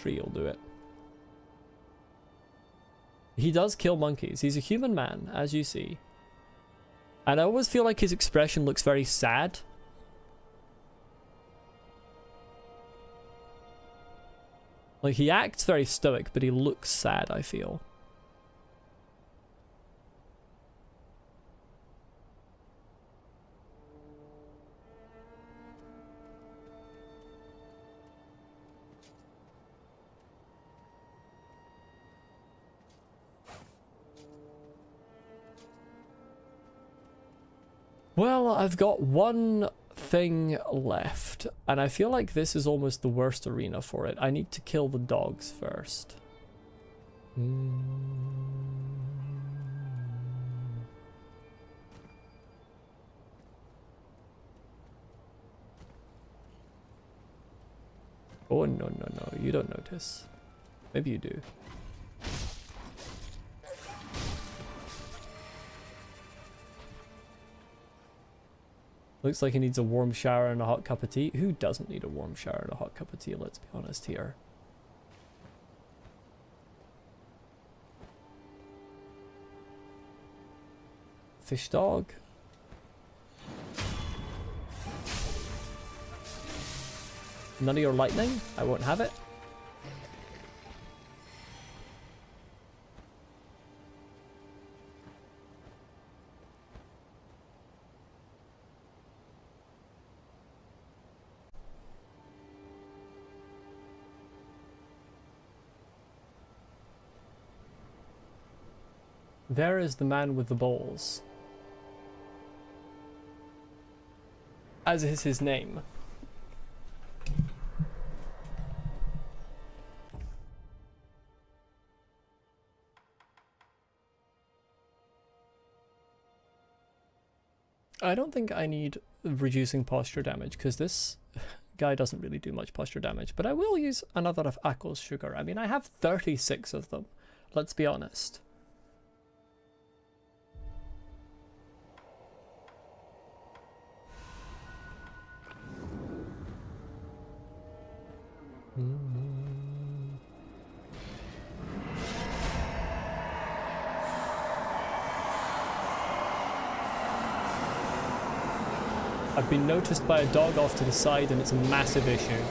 will do it. He does kill monkeys. He's a human man, as you see. And I always feel like his expression looks very sad. Like, he acts very stoic, but he looks sad, I feel. Well, I've got one thing left, and I feel like this is almost the worst arena for it. I need to kill the dogs first. Oh, no, you don't notice. Maybe you do. Looks like he needs a warm shower and a hot cup of tea. Who doesn't need a warm shower and a hot cup of tea? Let's be honest here. Fish dog. None of your lightning? I won't have it. There is the man with the balls. As is his name. I don't think I need reducing posture damage, because this guy doesn't really do much posture damage, but I will use another of Akko's sugar. I mean, I have 36 of them, let's be honest. I've been noticed by a dog off to the side and it's a massive issue.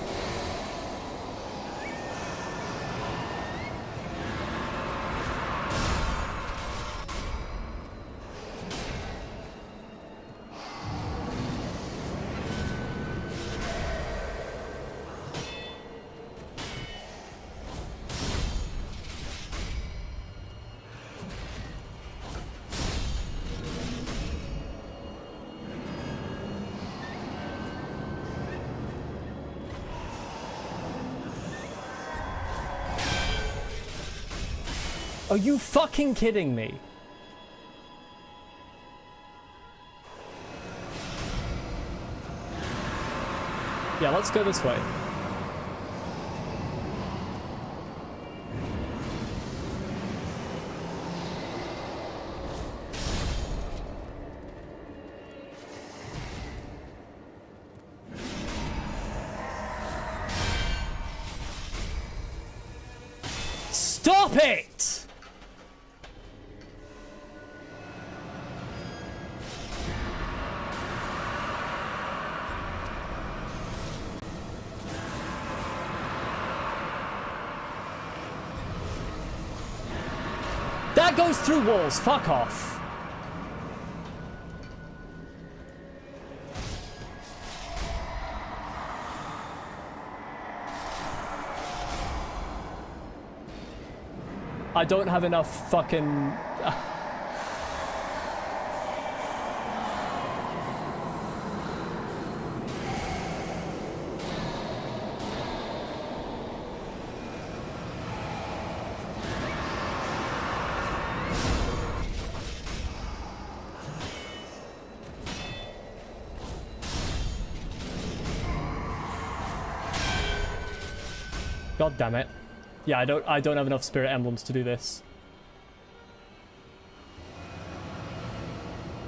Are you fucking kidding me? Yeah, let's go this way. Stop it! That goes through walls, fuck off. I don't have enough fucking... God damn it. Yeah, I don't have enough spirit emblems to do this.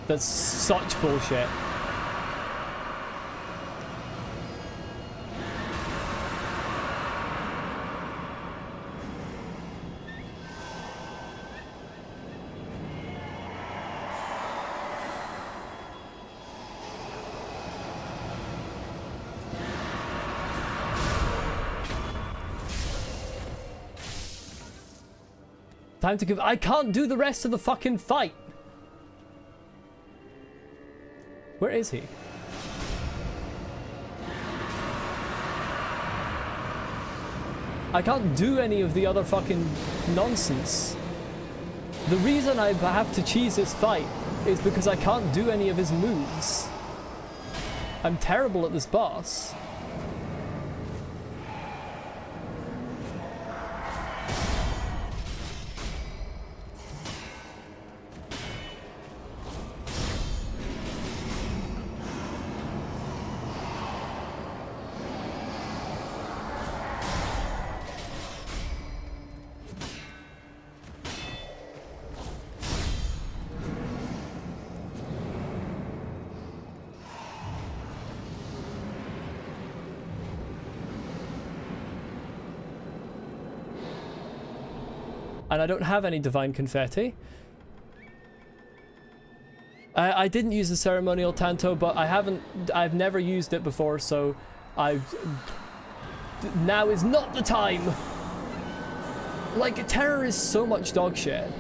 That's such bullshit. Time to give. I can't do the rest of the fucking fight. Where is he? I can't do any of the other fucking nonsense. The reason I have to cheese this fight is because I can't do any of his moves. I'm terrible at this boss. And I don't have any divine confetti. I didn't use the ceremonial tanto, but I've never used it before, so now is not the time. Like, terror is so much dog shit.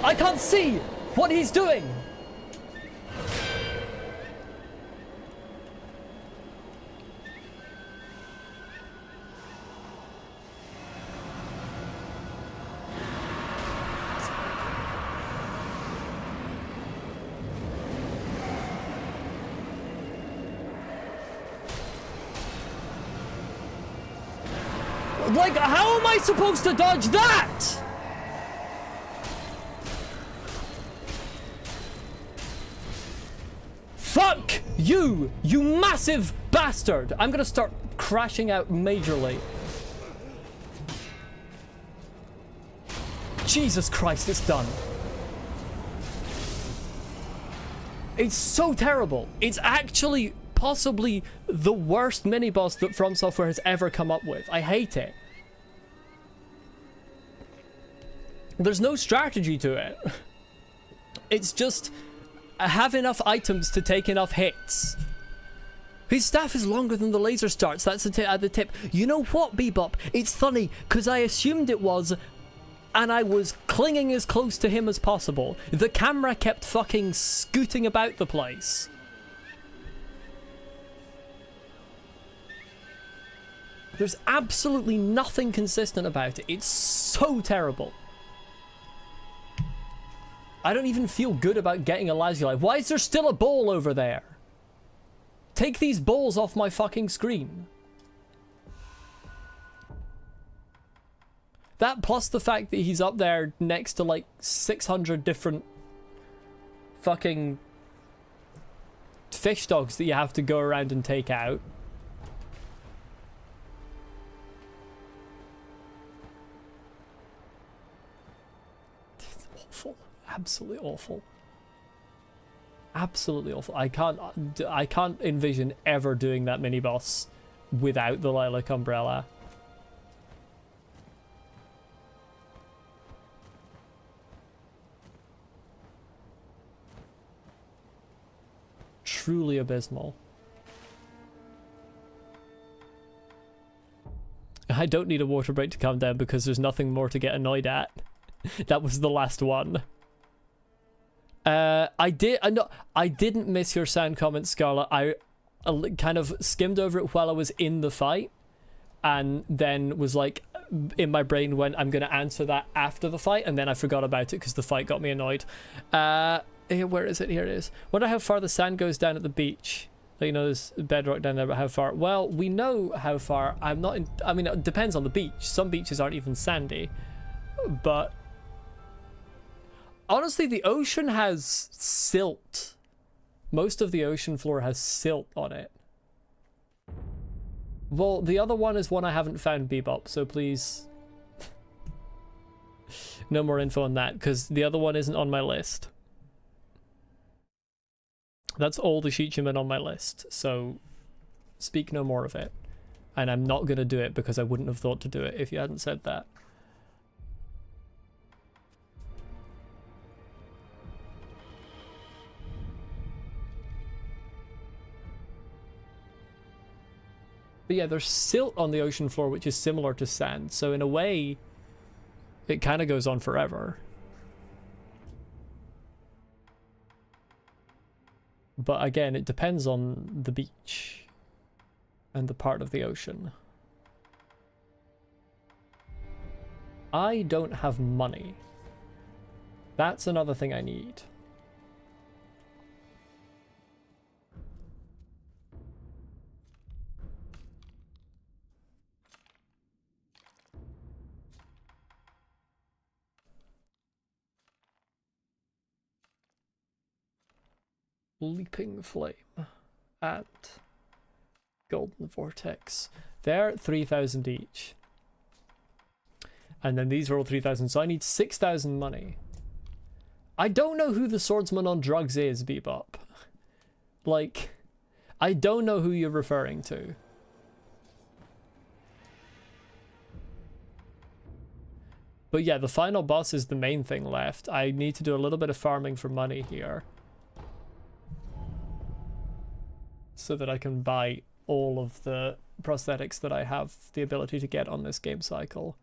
I can't see what he's doing. Like, how am I supposed to dodge that? Fuck you, you massive bastard! I'm gonna start crashing out majorly. Jesus Christ, it's done. It's so terrible. It's actually possibly the worst mini-boss that From Software has ever come up with. I hate it. There's no strategy to it. It's just have enough items to take enough hits. His staff is longer than the laser starts. That's at the tip. You know what, Bebop? It's funny, because I assumed it was, and I was clinging as close to him as possible. The camera kept fucking scooting about the place. There's absolutely nothing consistent about it. It's so terrible. I don't even feel good about getting a Lazuli. Why is there still a bowl over there? Take these bowls off my fucking screen. That plus the fact that he's up there next to like 600 different fucking fish dogs that you have to go around and take out. It's awful. Absolutely awful. Absolutely awful. I can't envision ever doing that mini boss without the lilac umbrella. Truly abysmal. I don't need a water break to calm down because there's nothing more to get annoyed at. That was the last one. I didn't miss your sound comment, Scarlet. I kind of skimmed over it while I was in the fight, and then was like, in my brain went, I'm gonna answer that after the fight, and then I forgot about it because the fight got me annoyed. Where is it? Here it is. Wonder how far the sand goes down at the beach. Like, you know, there's bedrock down there, but how far? Well, we know how far. I mean, it depends on the beach. Some beaches aren't even sandy, but honestly, the ocean has silt. Most of the ocean floor has silt on it. Well, the other one is one I haven't found, Bebop, so please no more info on that, because the other one isn't on my list. That's all the Shichiman on my list, so speak no more of it. And I'm not going to do it because I wouldn't have thought to do it if you hadn't said that. But yeah, there's silt on the ocean floor, which is similar to sand. So in a way, it kind of goes on forever. But again, it depends on the beach and the part of the ocean. I don't have money. That's another thing I need. Leaping Flame and Golden Vortex. They're 3,000 each. And then these are all 3,000, so I need 6,000 money. I don't know who the swordsman on drugs is, Bebop. Like, I don't know who you're referring to. But yeah, the final boss is the main thing left. I need to do a little bit of farming for money here, so that I can buy all of the prosthetics that I have the ability to get on this game cycle.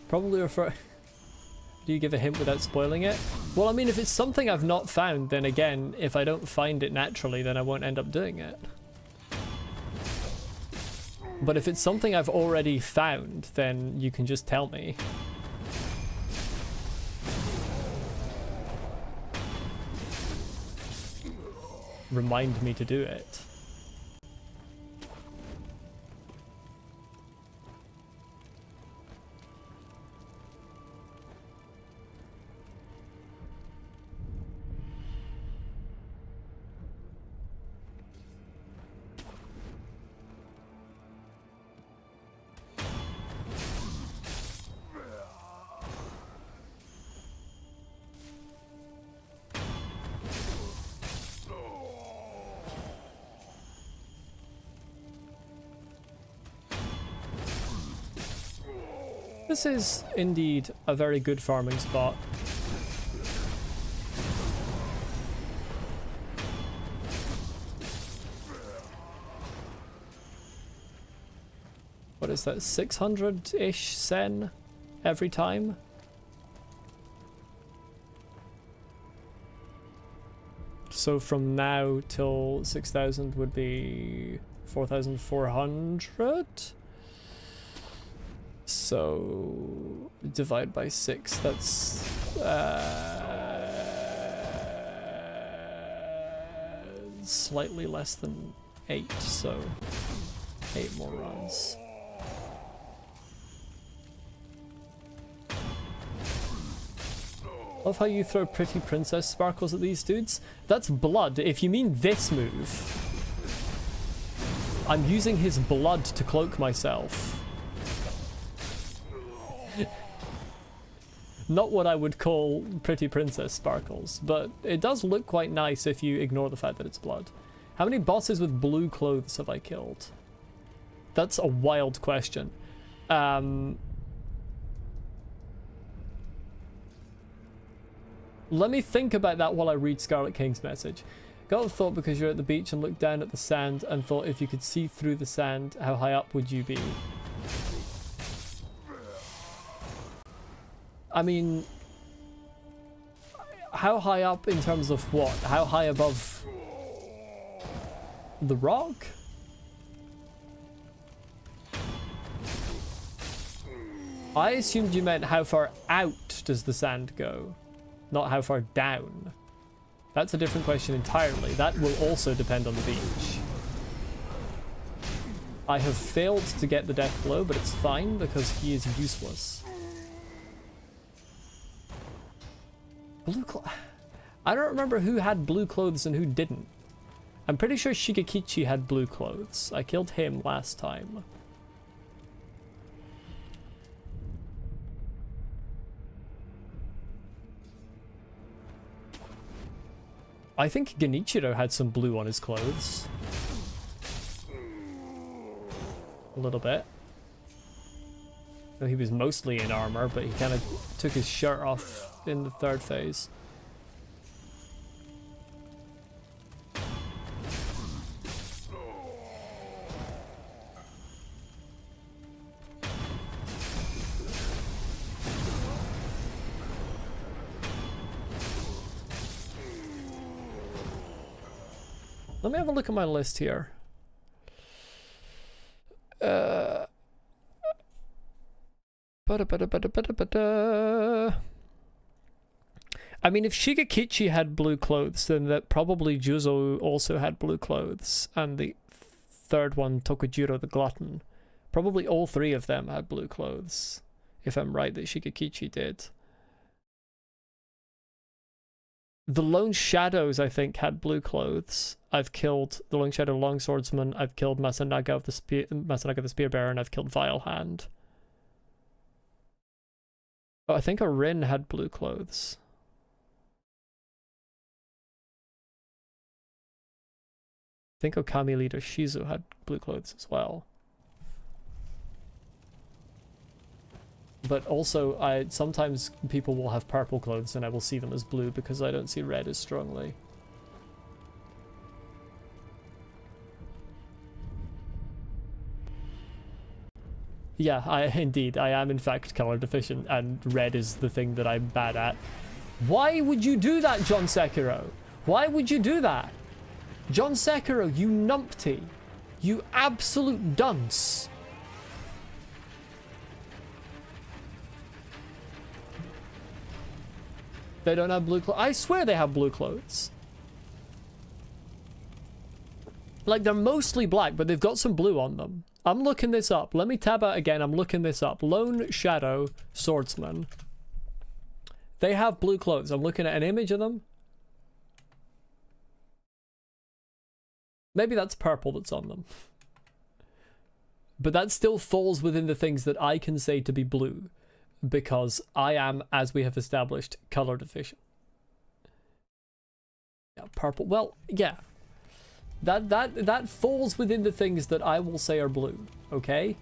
Probably refer... Do you give a hint without spoiling it? Well, I mean, if it's something I've not found, then again, if I don't find it naturally, then I won't end up doing it. But if it's something I've already found, then you can just tell me. remind me to do it. This is indeed a very good farming spot. What is that, 600-ish sen every time? So from now till 6,000 would be 4,400? So divide by 6, that's slightly less than 8, so 8 more runs. Love how you throw pretty princess sparkles at these dudes. That's blood. If you mean this move, I'm using his blood to cloak myself. Not what I would call pretty princess sparkles, but it does look quite nice if you ignore the fact that it's blood. How many bosses with blue clothes have I killed? That's a wild question. Let me think about that while I read Scarlet King's message. Got a thought because you're at the beach and looked down at the sand and thought if you could see through the sand, how high up would you be? I mean, how high up in terms of what? How high above the rock? I assumed you meant how far out does the sand go, not how far down. That's a different question entirely. That will also depend on the beach. I have failed to get the death blow, but it's fine because he is useless. Blue I don't remember who had blue clothes and who didn't. I'm pretty sure Shigekichi had blue clothes. I killed him last time. I think Genichiro had some blue on his clothes. A little bit. He was mostly in armor, but he kind of took his shirt off in the third phase. Let me have a look at my list here. I mean, if Shigekichi had blue clothes, then that probably Juzo also had blue clothes, and the third one, Tokujiro the Glutton. Probably all three of them had blue clothes, if I'm right that Shigekichi did. The Lone Shadows, I think, had blue clothes. I've killed the Lone Shadow Longswordsman, I've killed Masanaga the Spear Bearer, and I've killed Vile Hand. Oh, I think Rin had blue clothes. I think Okami leader Shizu had blue clothes as well. But also, sometimes people will have purple clothes and I will see them as blue because I don't see red as strongly. Yeah, indeed, I am in fact color deficient, and red is the thing that I'm bad at. Why would you do that, John Sekiro? Why would you do that? John Sekiro, you numpty. You absolute dunce. They don't have blue clothes. I swear they have blue clothes. Like, they're mostly black, but they've got some blue on them. I'm looking this up. Let me tab out again. I'm looking this up. Lone Shadow Swordsman. They have blue clothes. I'm looking at an image of them. Maybe that's purple that's on them. But that still falls within the things that I can say to be blue, because I am, as we have established, color deficient. Yeah, purple. Well, yeah. That falls within the things that I will say are blue, okay?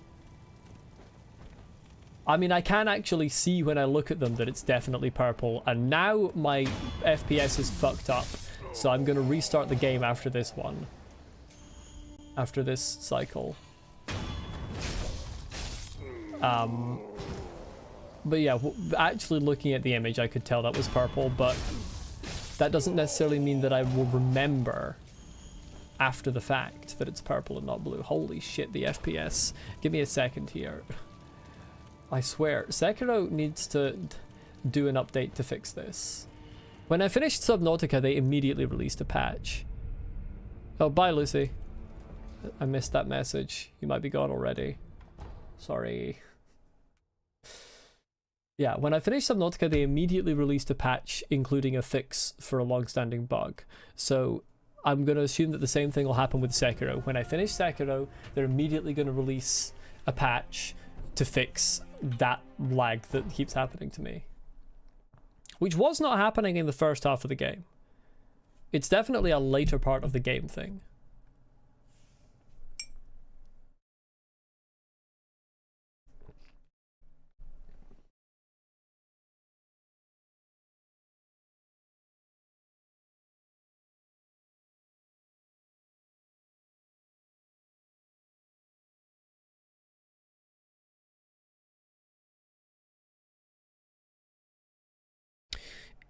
I mean, I can actually see when I look at them that it's definitely purple, and now my FPS is fucked up, so I'm gonna restart the game after this one. After this cycle. But yeah, actually looking at the image, I could tell that was purple, but that doesn't necessarily mean that I will remember after the fact that it's purple and not blue. Holy shit, the FPS. Give me a second here. I swear, Sekiro needs to do an update to fix this. When I finished Subnautica, they immediately released a patch. Oh, bye, Lucy. I missed that message. You might be gone already. Sorry. Yeah, when I finished Subnautica, they immediately released a patch including a fix for a long-standing bug. So I'm going to assume that the same thing will happen with Sekiro. When I finish Sekiro, they're immediately going to release a patch to fix that lag that keeps happening to me. Which was not happening in the first half of the game. It's definitely a later part of the game thing.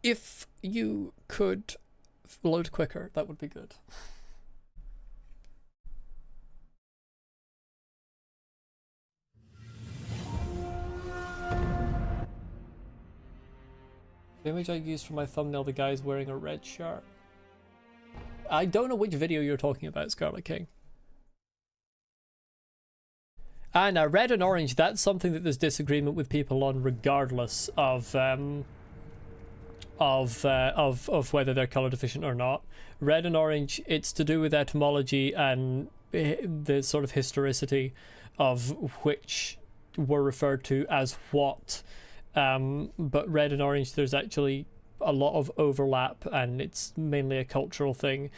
If you could load quicker, that would be good. The image I used for my thumbnail, the guy's wearing a red shirt. I don't know which video you're talking about, Scarlet King. And red and orange, that's something that there's disagreement with people on, regardless of whether they're color deficient or not. Red and orange, it's to do with etymology and the sort of historicity of which were referred to as what. But red and orange, there's actually a lot of overlap, and it's mainly a cultural thing.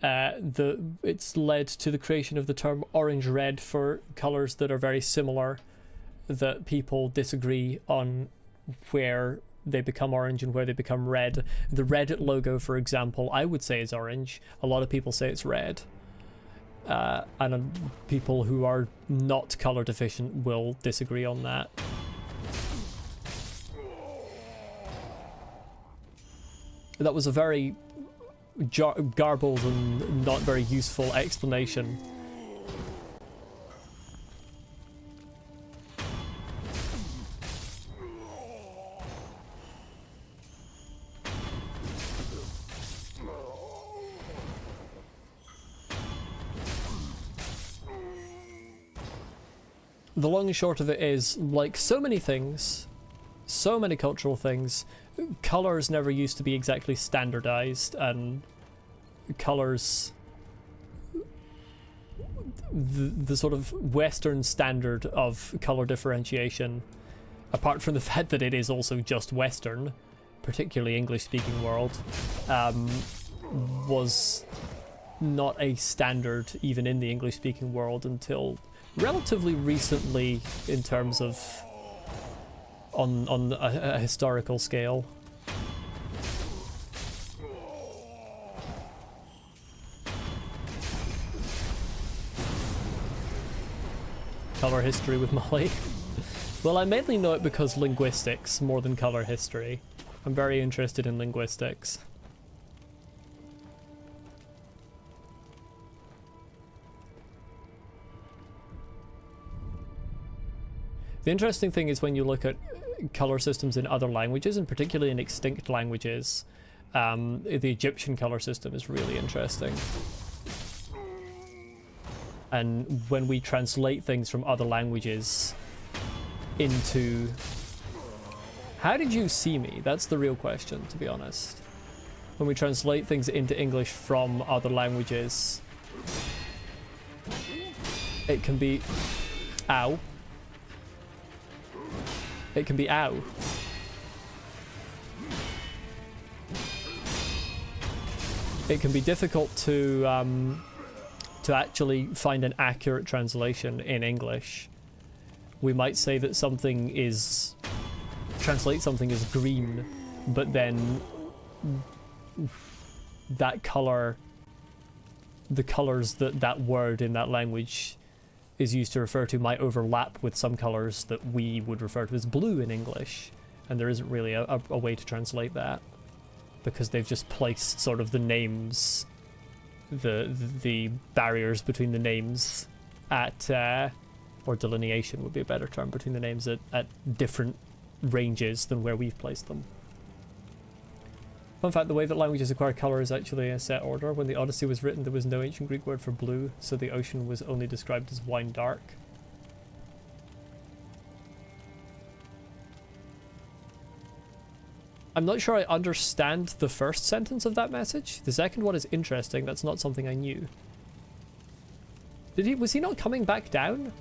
It's led to the creation of the term orange-red for colors that are very similar, that people disagree on where they become orange and where they become red. The Reddit logo, for example, I would say is orange. A lot of people say it's red. And people who are not color deficient will disagree on that. That was a very garbled and not very useful explanation. The long and short of it is, like so many things, so many cultural things, colors never used to be exactly standardized, and colors, the sort of Western standard of color differentiation, apart from the fact that it is also just Western, particularly English-speaking world, was not a standard even in the English-speaking world until relatively recently, in terms of on a historical scale. Color history with Molly. Well, I mainly know it because linguistics more than color history. I'm very interested in linguistics. The interesting thing is when you look at color systems in other languages, and particularly in extinct languages, the Egyptian color system is really interesting. And when we translate things from other languages into... How did you see me? That's the real question, to be honest. When we translate things into English from other languages, it can be... Ow. It can be ow. It can be difficult to actually find an accurate translation in English. We might say that something is... Translate something as green, but then that color... The colors that that word in that language is used to refer to might overlap with some colors that we would refer to as blue in English. And there isn't really a way to translate that, because they've just placed sort of the names, the barriers between the names at, or delineation would be a better term, between the names at different ranges than where we've placed them. Fun fact, the way that languages acquire color is actually a set order. When the Odyssey was written, there was no ancient Greek word for blue, so the ocean was only described as wine dark. I'm not sure I understand the first sentence of that message. The second one is interesting. That's not something I knew. Was he not coming back down?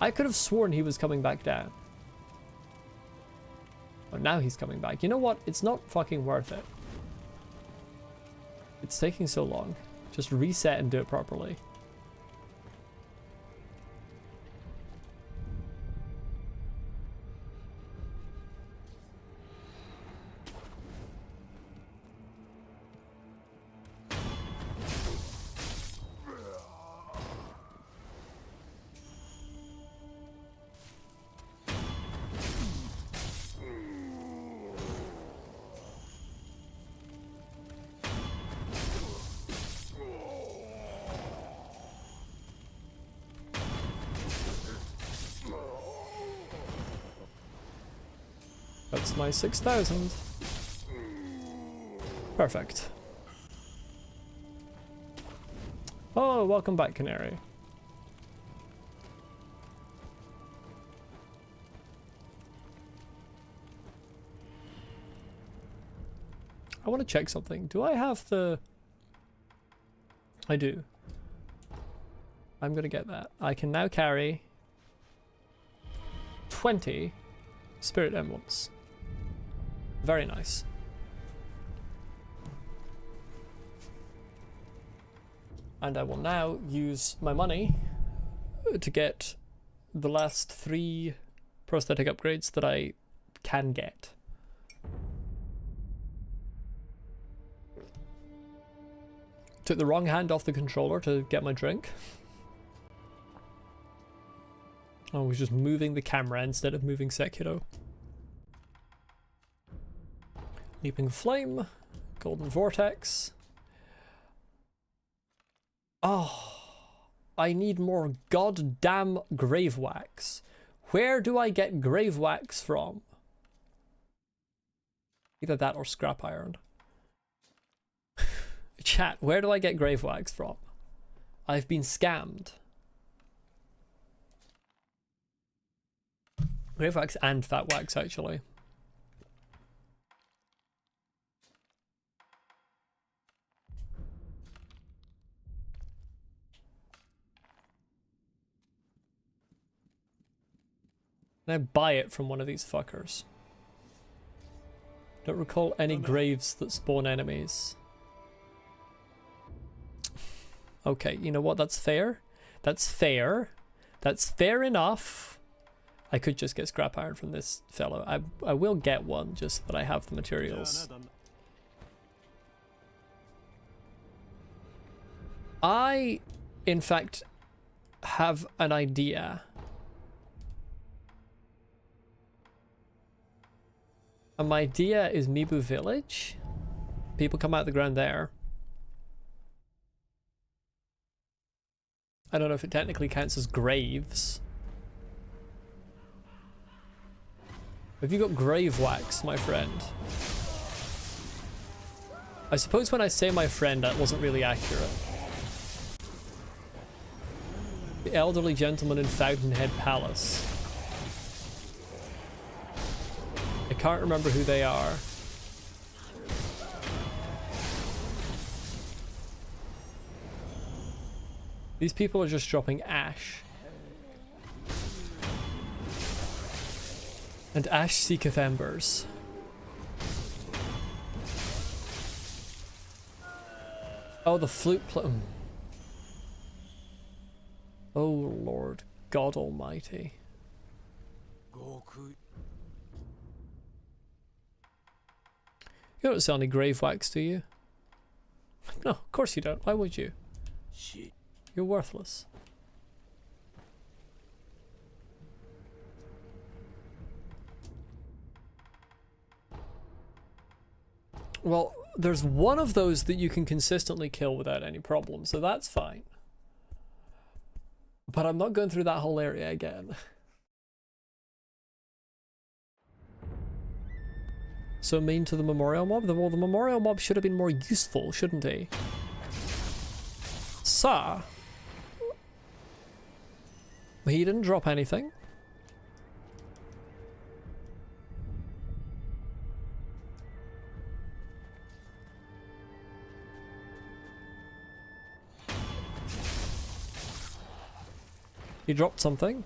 I could have sworn he was coming back down. Oh, now he's coming back. You know what? It's not fucking worth it. It's taking so long. Just reset and do it properly. That's my 6,000. Perfect. Oh, welcome back, Canary. I want to check something. Do I have the... I do. I'm going to get that. I can now carry 20 spirit emblems. Very nice. And I will now use my money to get the last 3 prosthetic upgrades that I can get. Took the wrong hand off the controller to get my drink. I was just moving the camera instead of moving Sekiro. Leaping Flame, Golden Vortex. Oh, I need more goddamn grave wax. Where do I get grave wax from? Either that or scrap iron. Chat, where do I get grave wax from? I've been scammed. Grave wax and fat wax, actually. Now buy it from one of these fuckers. Don't recall any graves that spawn enemies. Okay, you know what? That's fair. That's fair. That's fair enough. I could just get scrap iron from this fellow. I will get one just so that I have the materials. I, in fact, have an idea. And my idea is Mibu Village. People come out of the ground there. I don't know if it technically counts as graves. Have you got grave wax, my friend? I suppose when I say my friend, that wasn't really accurate. The elderly gentleman in Fountainhead Palace. I can't remember who they are. These people are just dropping ash. And ash seeketh embers. Oh, the flute Oh, Lord God Almighty. You don't sell any grave wax, do you? No, of course you don't. Why would you? Shit. You're worthless. Well, there's one of those that you can consistently kill without any problem, so that's fine. But I'm not going through that whole area again. So mean to the memorial mob? Well, the memorial mob should have been more useful, shouldn't he? Sir. He didn't drop anything. He dropped something.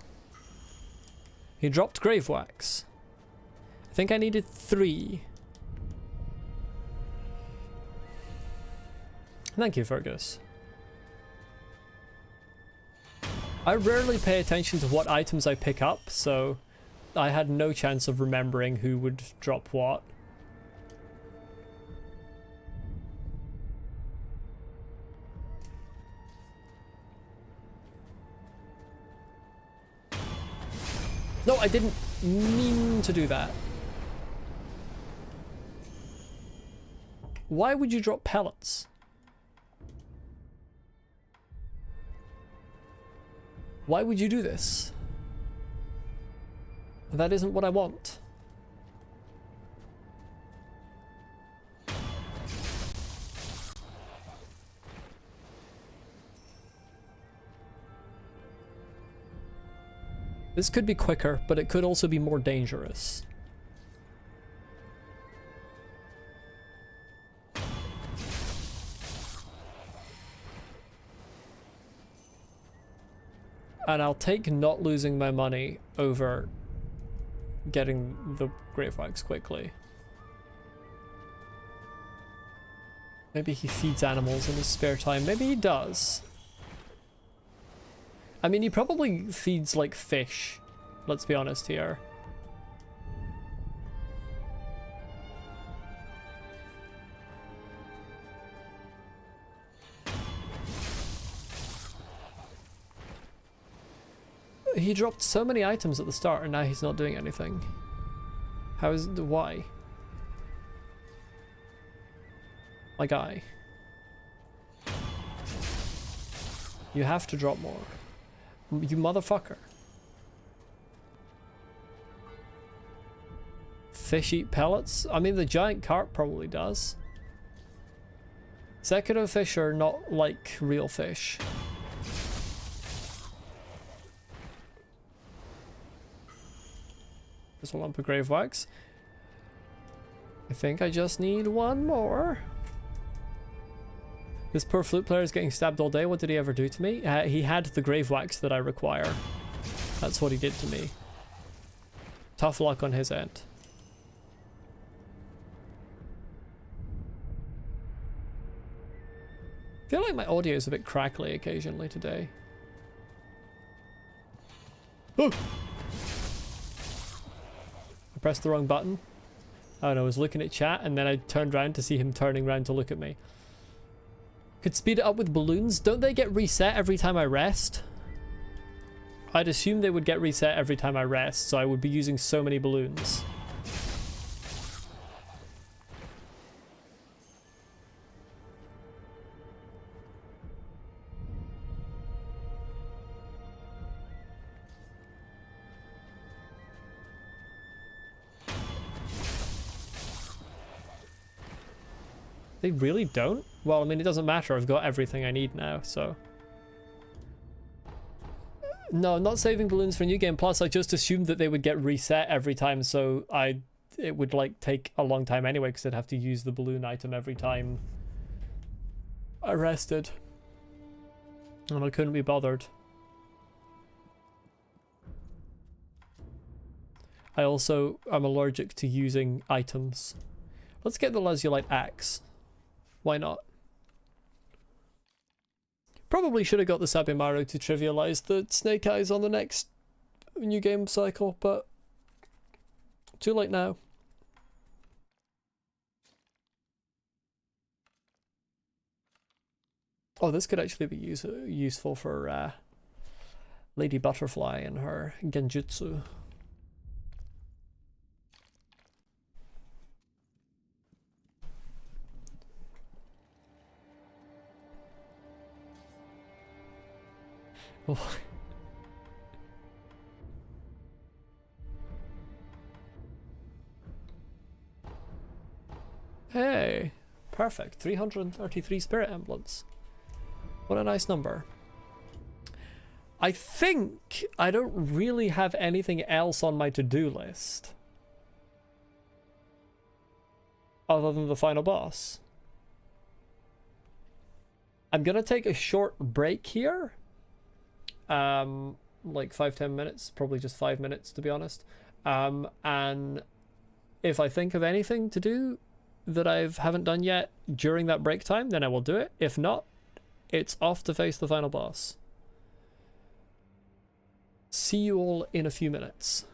He dropped grave wax. I think I needed 3. Thank you, Fergus. I rarely pay attention to what items I pick up, so I had no chance of remembering who would drop what. No, I didn't mean to do that. Why would you drop pellets? Why would you do this? That isn't what I want. This could be quicker, but it could also be more dangerous. And I'll take not losing my money over getting the grave wax quickly. Maybe he feeds animals in his spare time. Maybe he does. I mean, he probably feeds like fish. Let's be honest here. He dropped so many items at the start and now he's not doing anything. How is it? Why? My guy. You have to drop more. You motherfucker. Fish eat pellets? I mean, the giant carp probably does. Sekiro fish are not like real fish. There's a lump of grave wax. I think I just need one more. This poor flute player is getting stabbed all day. What did he ever do to me? He had the grave wax that I require. That's what he did to me. Tough luck on his end. I feel like my audio is a bit crackly occasionally today. Oh! I pressed the wrong button. I don't know, I was looking at chat and then I turned around to see him turning around to look at me. Could speed it up with balloons. Don't they get reset every time I rest? I'd assume they would get reset every time I rest, so I would be using so many balloons. They really don't? Well, I mean, it doesn't matter. I've got everything I need now, so. No, not saving balloons for a new game. Plus, I just assumed that they would get reset every time, so it would like take a long time anyway, because I'd have to use the balloon item every time I rested, and I couldn't be bothered. I also am allergic to using items. Let's get the Lazulite axe. Why not? Probably should have got the Sabimaru to trivialize the snake eyes on the next new game cycle, but too late now. Oh, this could actually be useful for Lady Butterfly and her genjutsu. Oh. Hey, perfect. 333 spirit emblems. What a nice number. I think I don't really have anything else on my to-do list other than the final boss. I'm gonna take a short break here. Like 5-10 minutes, probably just 5 minutes to be honest. And if I think of anything to do that I haven't done yet during that break time, then I will do it. If not, it's off to face the final boss. See you all in a few minutes.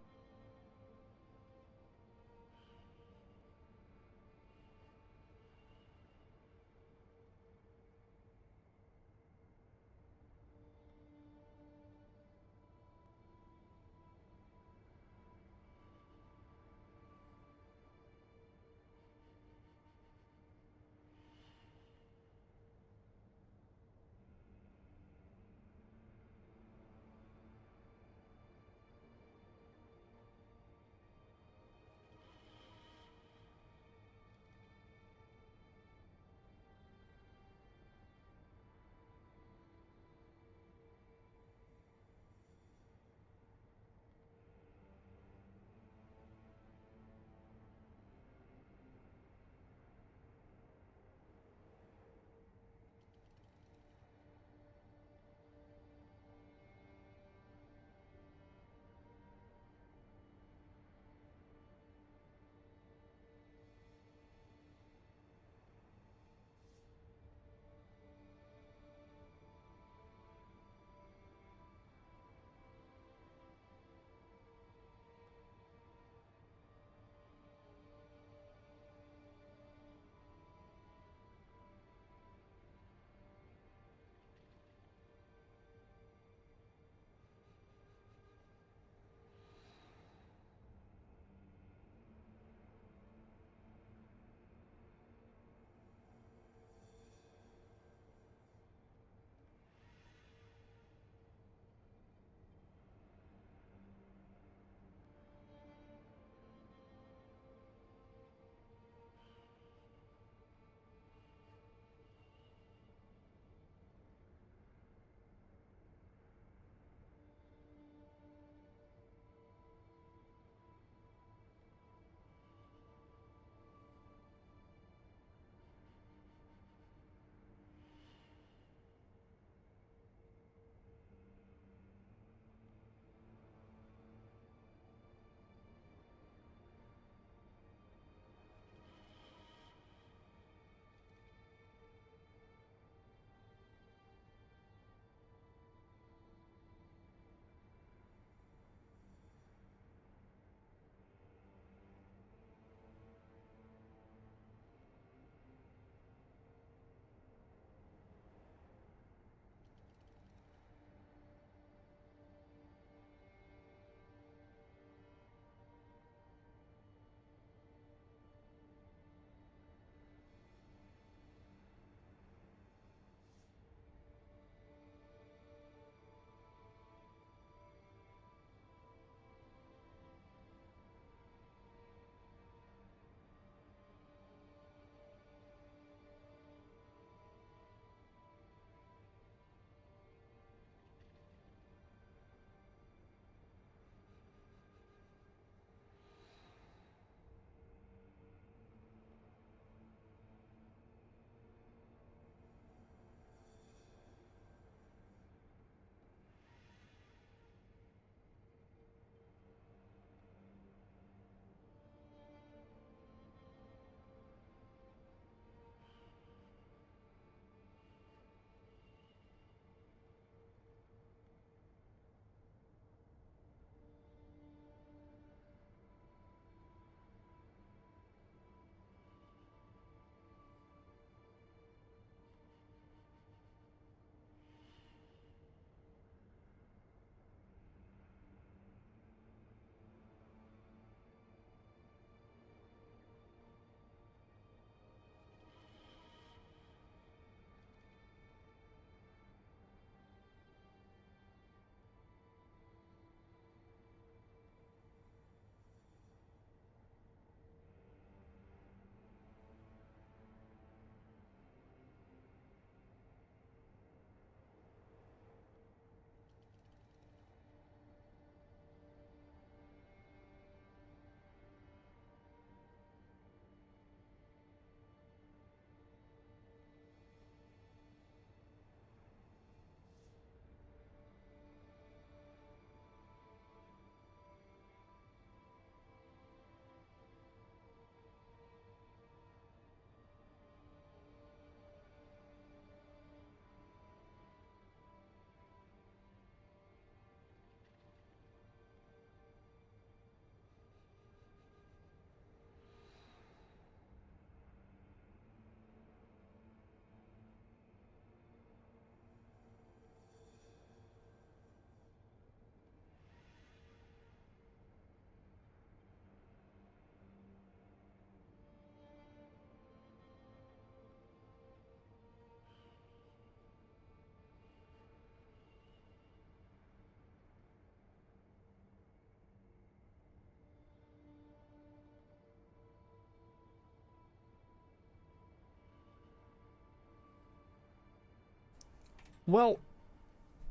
Well,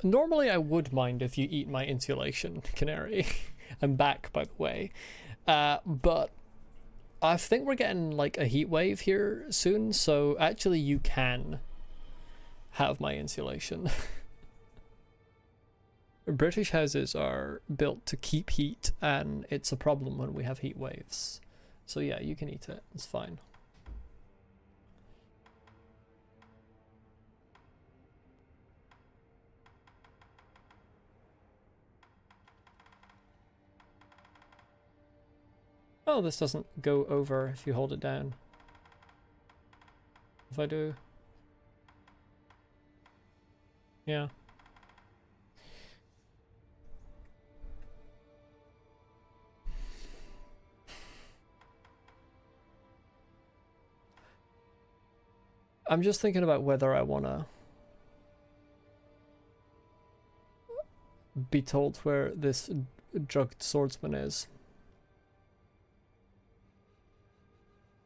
normally I would mind if you eat my insulation, Canary. I'm back, by the way. But I think we're getting like a heat wave here soon, so actually you can have my insulation. British houses are built to keep heat, and it's a problem when we have heat waves. So yeah, you can eat it. It's fine. Oh, this doesn't go over if you hold it down. If I do... Yeah. I'm just thinking about whether I want to be told where this drugged swordsman is.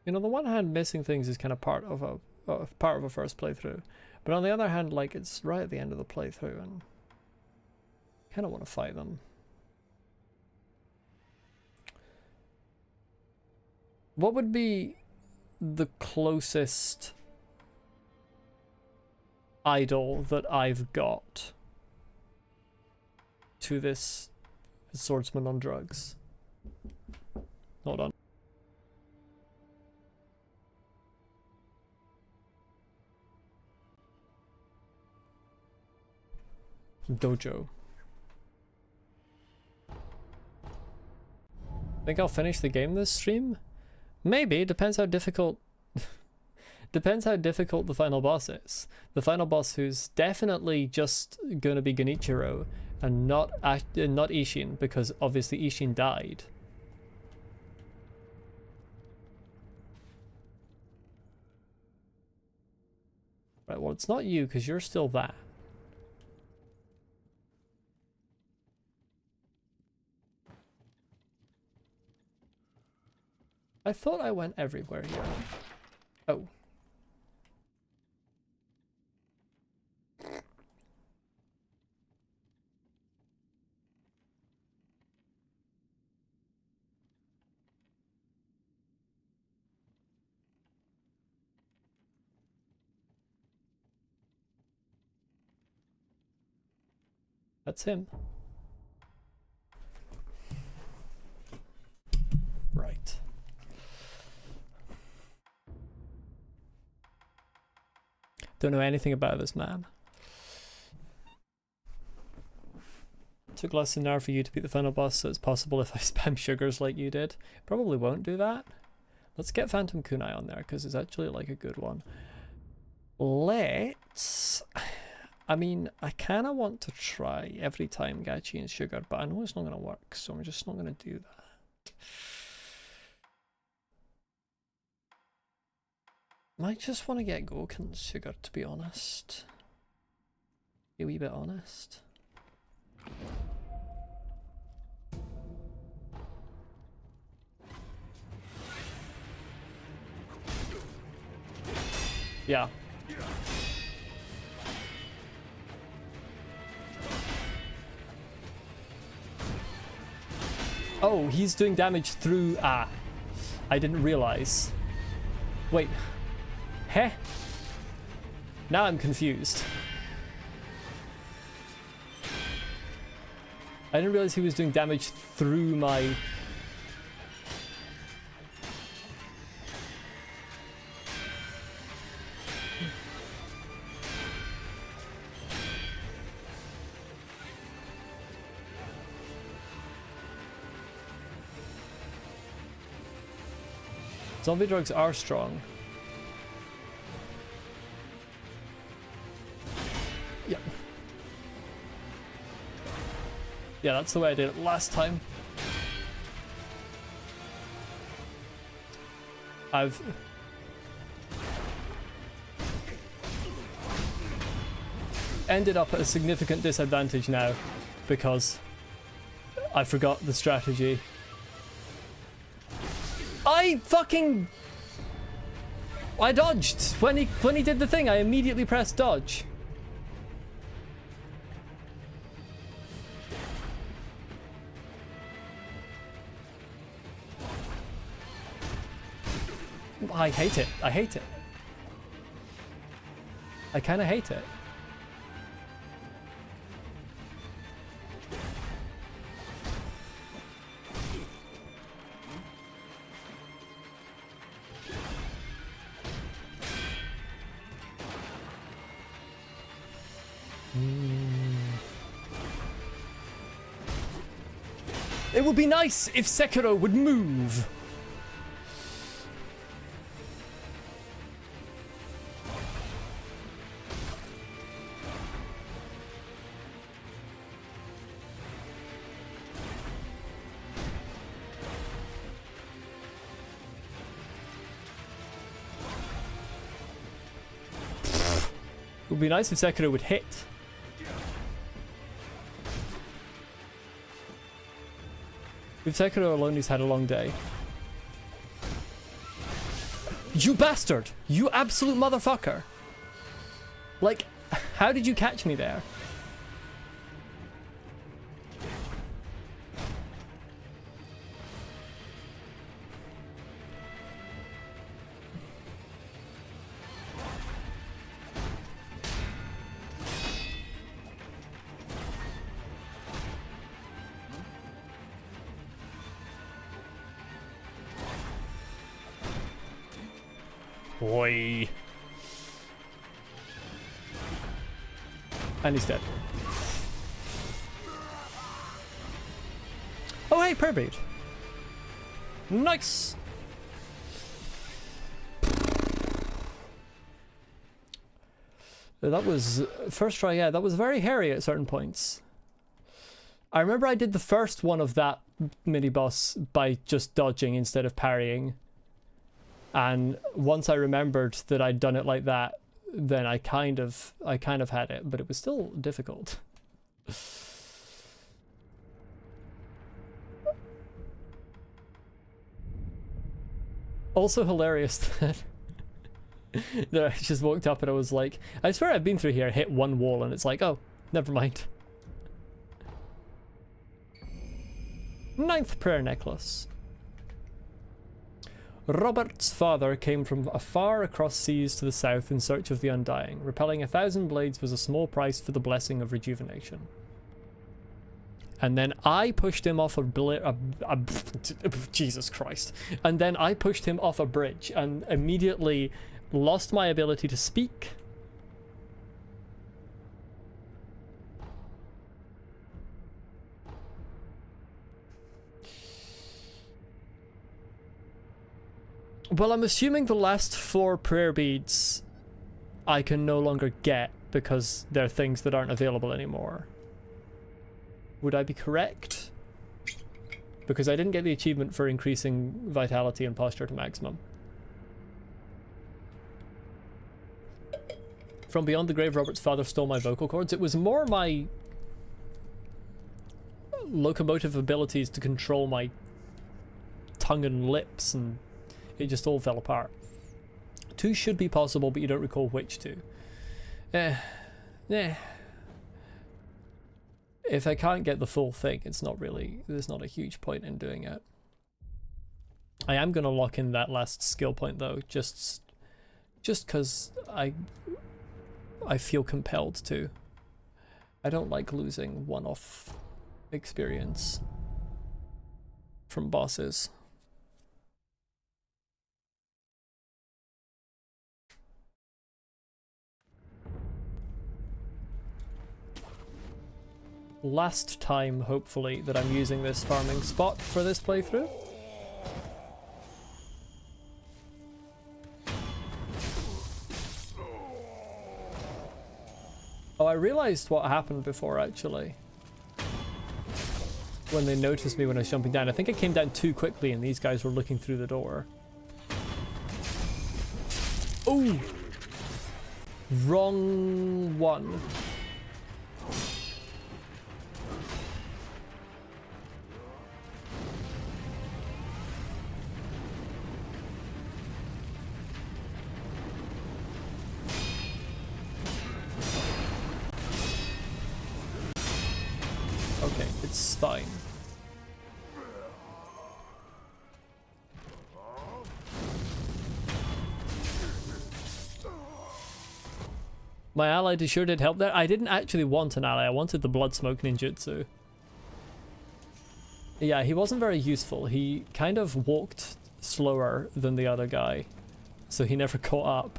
You know, on the one hand, missing things is kind of part of a first playthrough, but on the other hand, like, it's right at the end of the playthrough, and I kind of want to fight them. What would be the closest idol that I've got to this swordsman on drugs? Hold on. Dojo. Think I'll finish the game this stream? Maybe, depends how difficult depends how difficult the final boss is. The final boss, who's definitely just gonna be Genichiro and not Ishin, because obviously Ishin died. Right, well, it's not you, because you're still that. I thought I went everywhere here. Oh. That's him. Right. Don't know anything about this man. Took less than an hour for you to beat the final boss, so it's possible if I spam sugars like you did. Probably won't do that. Let's get Phantom Kunai on there, because it's actually like a good one. Let's... I mean, I kind of want to try every time Gachi and Sugar, but I know it's not going to work, so I'm just not going to do that. Might just want to get Gouken and Sugar, to be honest. Be a wee bit honest. Yeah. Oh, he's doing damage through... Ah. I didn't realize. Wait. Heh? Now I'm confused. I didn't realize he was doing damage through my... Zombie drugs are strong. Yeah. Yeah, that's the way I did it last time. I've... ended up at a significant disadvantage now because I forgot the strategy. I dodged when he did the thing. I immediately pressed dodge. I hate it. I hate it. I kind of hate it. It would be nice if Sekiro would move. It would be nice if Sekiro would hit. If Sekiro alone, he's had a long day. You bastard! You absolute motherfucker! Like, how did you catch me there? Boy. And he's dead. Oh, hey, prayer bead. Nice. That was first try. Yeah, that was very hairy at certain points. I remember I did the first one of that mini boss by just dodging instead of parrying. And once I remembered that I'd done it like that, then I kind of had it, but it was still difficult. Also hilarious that I just walked up and I was like, I swear I've been through here, hit one wall, and it's like, oh, never mind. 9th prayer necklace. Robert's father came from afar across seas to the south in search of the Undying. Repelling 1,000 blades was a small price for the blessing of rejuvenation. And then I pushed him off Jesus Christ. And then I pushed him off a bridge and immediately lost my ability to speak. Well, I'm assuming the last 4 prayer beads I can no longer get because they're things that aren't available anymore. Would I be correct? Because I didn't get the achievement for increasing vitality and posture to maximum. From beyond the grave, Robert's father stole my vocal cords. It was more my locomotive abilities to control my tongue and lips, and it just all fell apart. 2 should be possible, but you don't recall which 2. If I can't get the full thing, it's not really, there's not a huge point in doing it. I am going to lock in that last skill point though, just because I feel compelled to. I don't like losing one-off experience from bosses. Last time, hopefully, that I'm using this farming spot for this playthrough. Oh, I realized what happened before, actually. When they noticed me when I was jumping down. I think I came down too quickly and these guys were looking through the door. Oh! Wrong one. Okay, it's fine. My ally sure did help there. I didn't actually want an ally. I wanted the blood smoke ninjutsu. Yeah, he wasn't very useful. He kind of walked slower than the other guy, so he never caught up.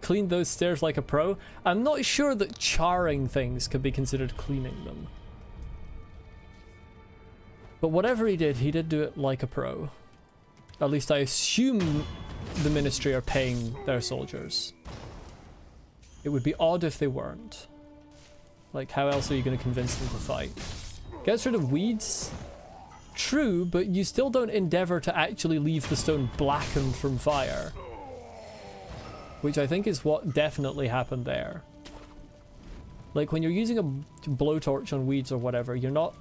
Cleaned those stairs like a pro. I'm not sure that charring things could be considered cleaning them. But whatever he did do it like a pro. At least I assume the ministry are paying their soldiers. It would be odd if they weren't. Like, how else are you going to convince them to fight? Gets rid of weeds? True, but you still don't endeavor to actually leave the stone blackened from fire. Which I think is what definitely happened there. Like, when you're using a blowtorch on weeds or whatever, you're not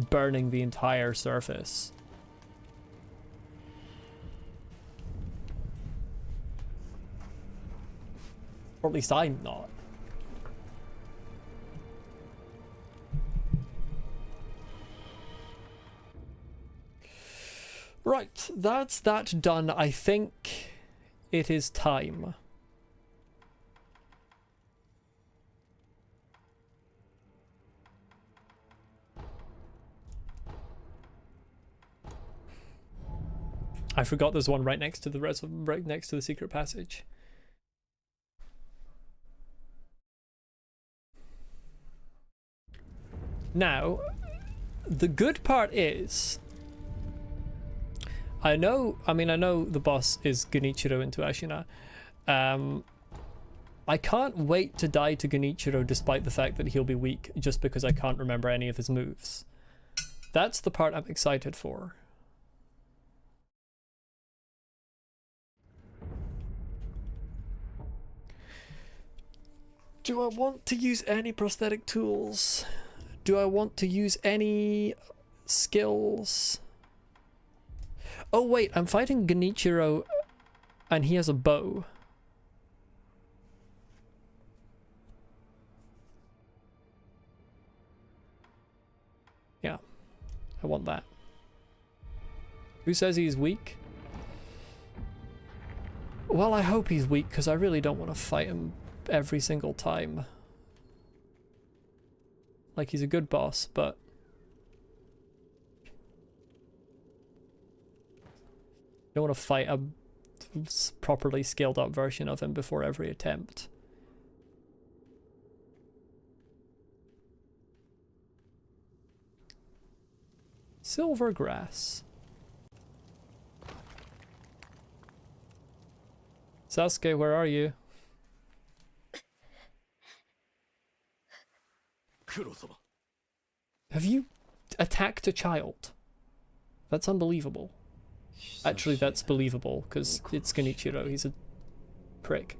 burning the entire surface. Or at least I'm not. Right, that's that done. I think it is time. I forgot there's one right next to the right next to the secret passage. Now, the good part is, I know the boss is Genichiro into Ashina. I can't wait to die to Genichiro despite the fact that he'll be weak just because I can't remember any of his moves. That's the part I'm excited for. Do I want to use any prosthetic tools? Do I want to use any skills? Oh wait, I'm fighting Genichiro and he has a bow. Yeah, I want that. Who says he's weak? Well, I hope he's weak because I really don't want to fight him every single time. Like, he's a good boss, but I don't want to fight a properly scaled up version of him before every attempt. Silver grass. Sasuke, where are you? Have you attacked a child? That's unbelievable. Actually, that's believable, because it's Genichiro. He's a prick.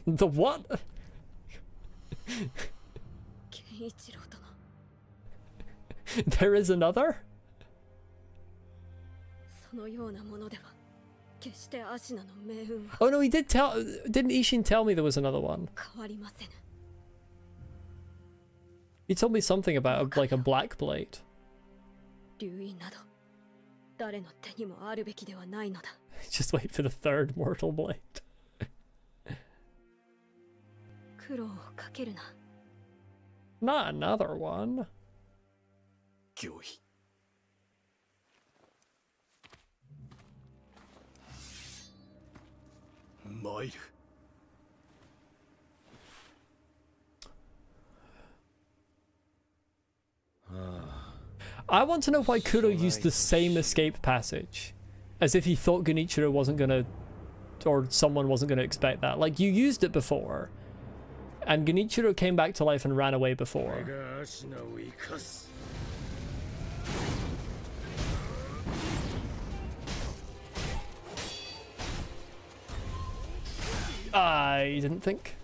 The what? There is another? Oh no, he did tell. Didn't Ishin tell me there was another one? He told me something about like a black blade. Just wait for the third mortal blade. Not another one. I want to know why Kuro used the same escape passage, as if he thought Genichiro wasn't gonna, or someone wasn't gonna expect that. Like, you used it before, and Genichiro came back to life and ran away before. I didn't think.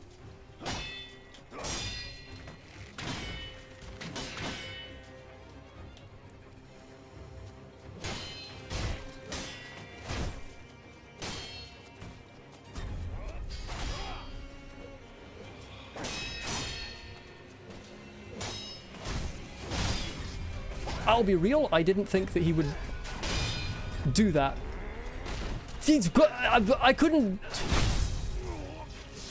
I'll be real, I didn't think that he would do that. I couldn't...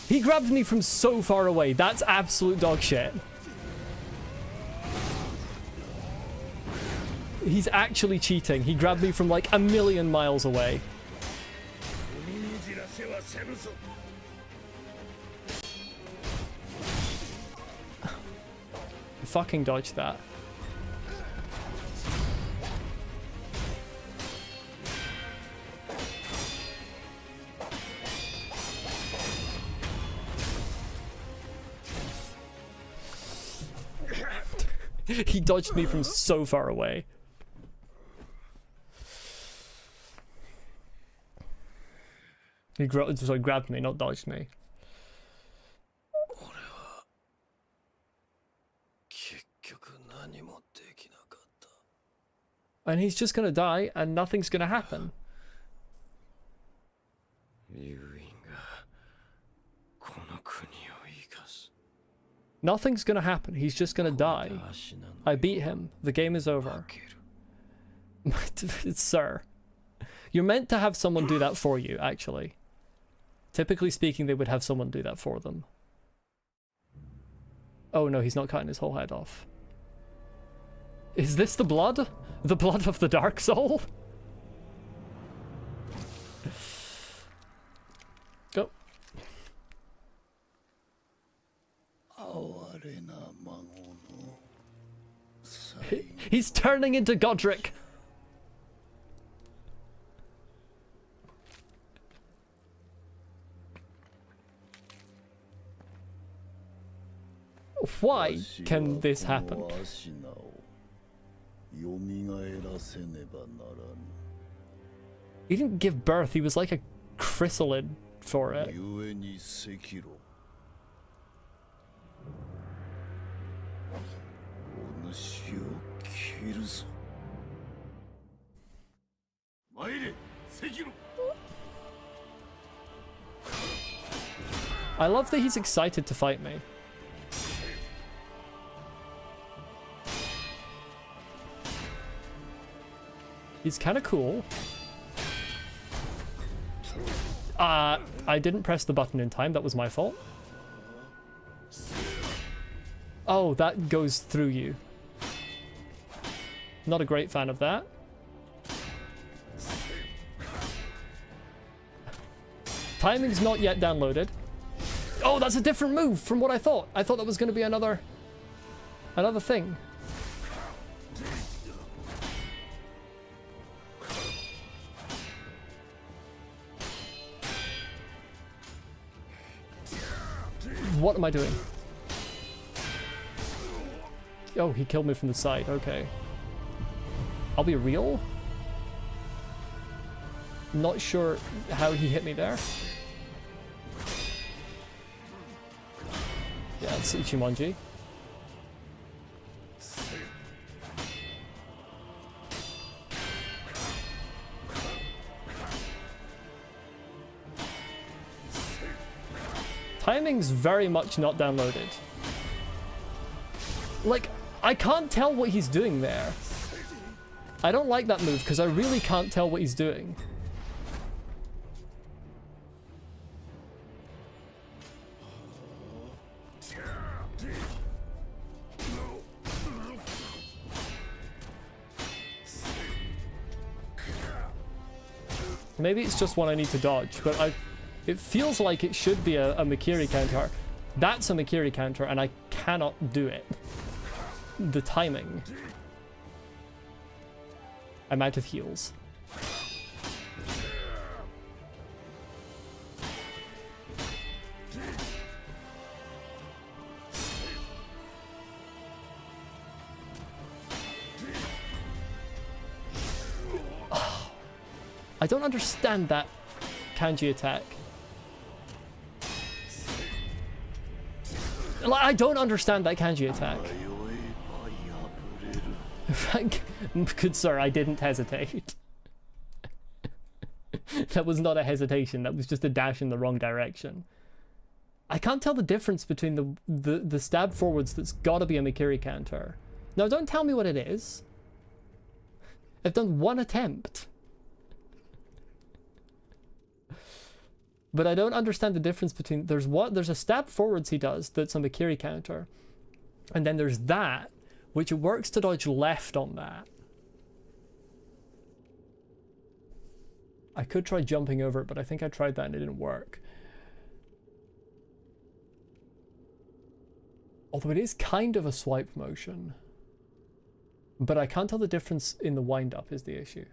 He grabbed me from so far away. That's absolute dog shit. He's actually cheating. He grabbed me from like a million miles away. I fucking dodged that. He dodged me from so far away. He grabbed me, not dodged me. And he's just gonna die, and nothing's gonna happen. Nothing's gonna happen. He's just gonna die. I beat him. The game is over. Sir. You're meant to have someone do that for you, actually. Typically speaking, they would have someone do that for them. Oh no, he's not cutting his whole head off. Is this the blood? The blood of the Dark Soul? Go. He's turning into Godric. Why can this happen? He didn't give birth, he was like a chrysalid for it. I love that he's excited to fight me. He's kind of cool. I didn't press the button in time. That was my fault. Oh, that goes through you. Not a great fan of that. Timing's not yet downloaded. Oh, that's a different move from what I thought. I thought that was going to be another thing. What am I doing? Oh, he killed me from the side. Okay. I'll be real. Not sure how he hit me there. Yeah, it's Ichimonji. Timing's very much not downloaded. Like, I can't tell what he's doing there. I don't like that move because I really can't tell what he's doing. Maybe it's just one I need to dodge, but it feels like it should be a Mikiri counter. That's a Mikiri counter, and I cannot do it. The timing. I'm out of heals. I don't understand that kanji attack. Like, I don't understand that kanji attack. Good sir, I didn't hesitate. That was not a hesitation, that was just a dash in the wrong direction. I can't tell the difference between the stab forwards that's gotta be a Mikiri counter. Now don't tell me what it is. I've done one attempt. But I don't understand the difference between... There's a stab forwards he does that's on the Kiri counter. And then there's that, which works to dodge left on that. I could try jumping over it, but I think I tried that and it didn't work. Although it is kind of a swipe motion. But I can't tell the difference in the wind-up is the issue.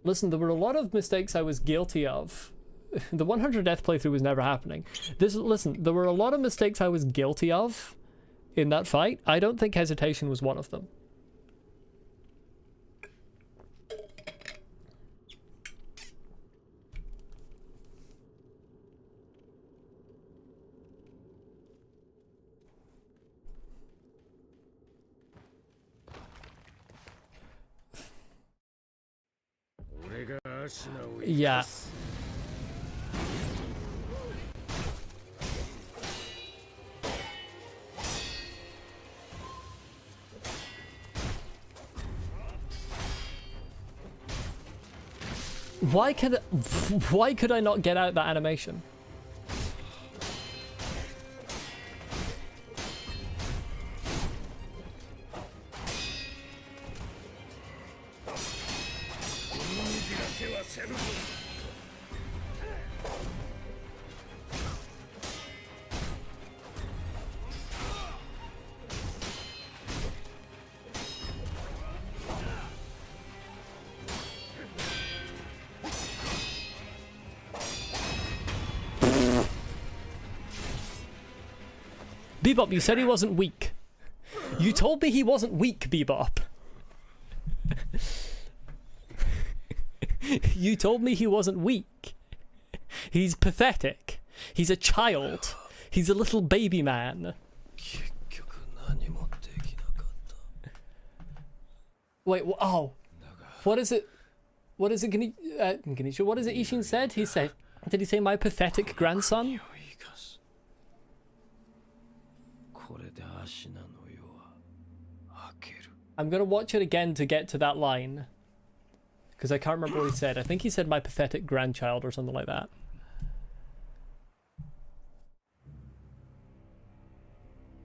Listen, there were a lot of mistakes I was guilty of. The 100 death playthrough was never happening. Listen, there were a lot of mistakes I was guilty of in that fight. I don't think hesitation was one of them. Yeah. Why could I not get out that animation? Bebop, you said he wasn't weak. You told me he wasn't weak, Bebop. You told me he wasn't weak. He's pathetic. He's a child. He's a little baby man. Wait, oh. What is it? What is it, Ganesha? What is it Ishin said? He said, did he say my pathetic grandson? I'm gonna watch it again to get to that line. Because I can't remember what he said. I think he said my pathetic grandchild or something like that.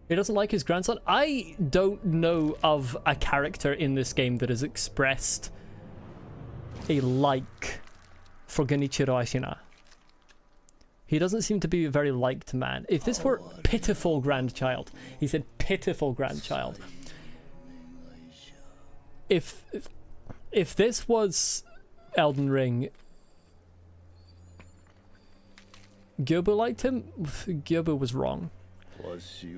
He doesn't like his grandson? I don't know of a character in this game that has expressed a like for Genichiro Ashina. He doesn't seem to be a very liked man. If this were pitiful grandchild, he said pitiful grandchild. If this was Elden Ring, Gyobu liked him? Gyobu was wrong.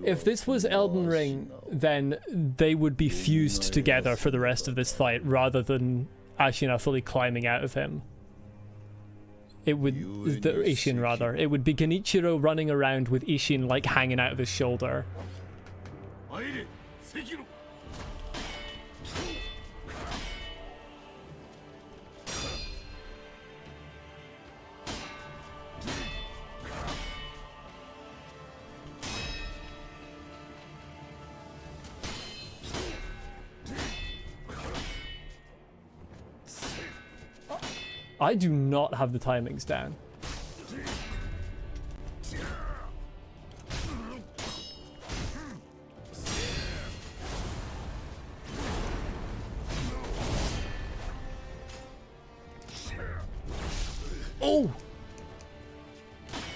If this was Elden Ring, then they would be fused together for the rest of this fight rather than Ashina fully climbing out of him. It would, Ishin rather, it would be Genichiro running around with Ishin like hanging out of his shoulder. I do not have the timings down. Oh!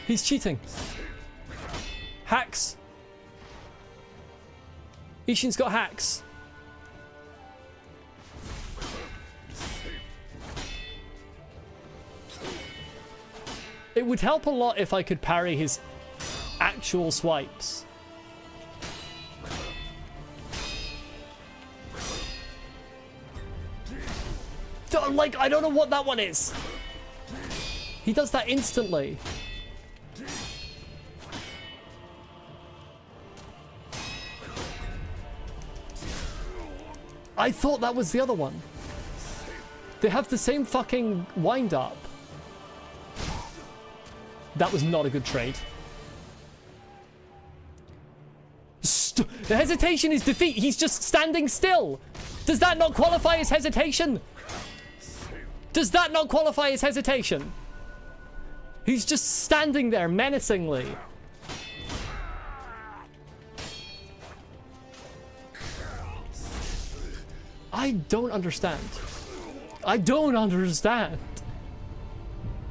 He's cheating. Hacks. Ishin's got hacks. It would help a lot if I could parry his actual swipes. Like, I don't know what that one is. He does that instantly. I thought that was the other one. They have the same fucking wind up. That was not a good trade. The hesitation is defeat. He's just standing still. Does that not qualify as hesitation? Does that not qualify as hesitation? He's just standing there menacingly. I don't understand. I don't understand.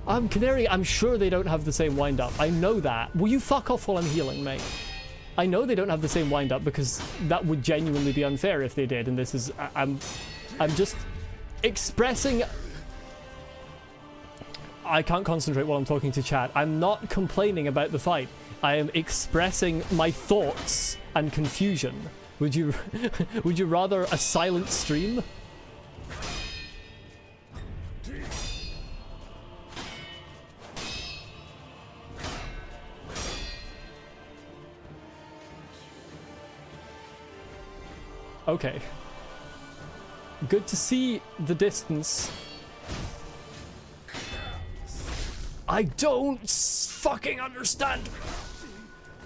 Canary, I'm sure they don't have the same wind-up. I know that. Will you fuck off while I'm healing, mate? I know they don't have the same wind-up because that would genuinely be unfair if they did, and this is... I'm just expressing... I can't concentrate while I'm talking to chat. I'm not complaining about the fight. I am expressing my thoughts and confusion. Would you would you rather a silent stream? Okay. Good to see the distance. I don't fucking understand.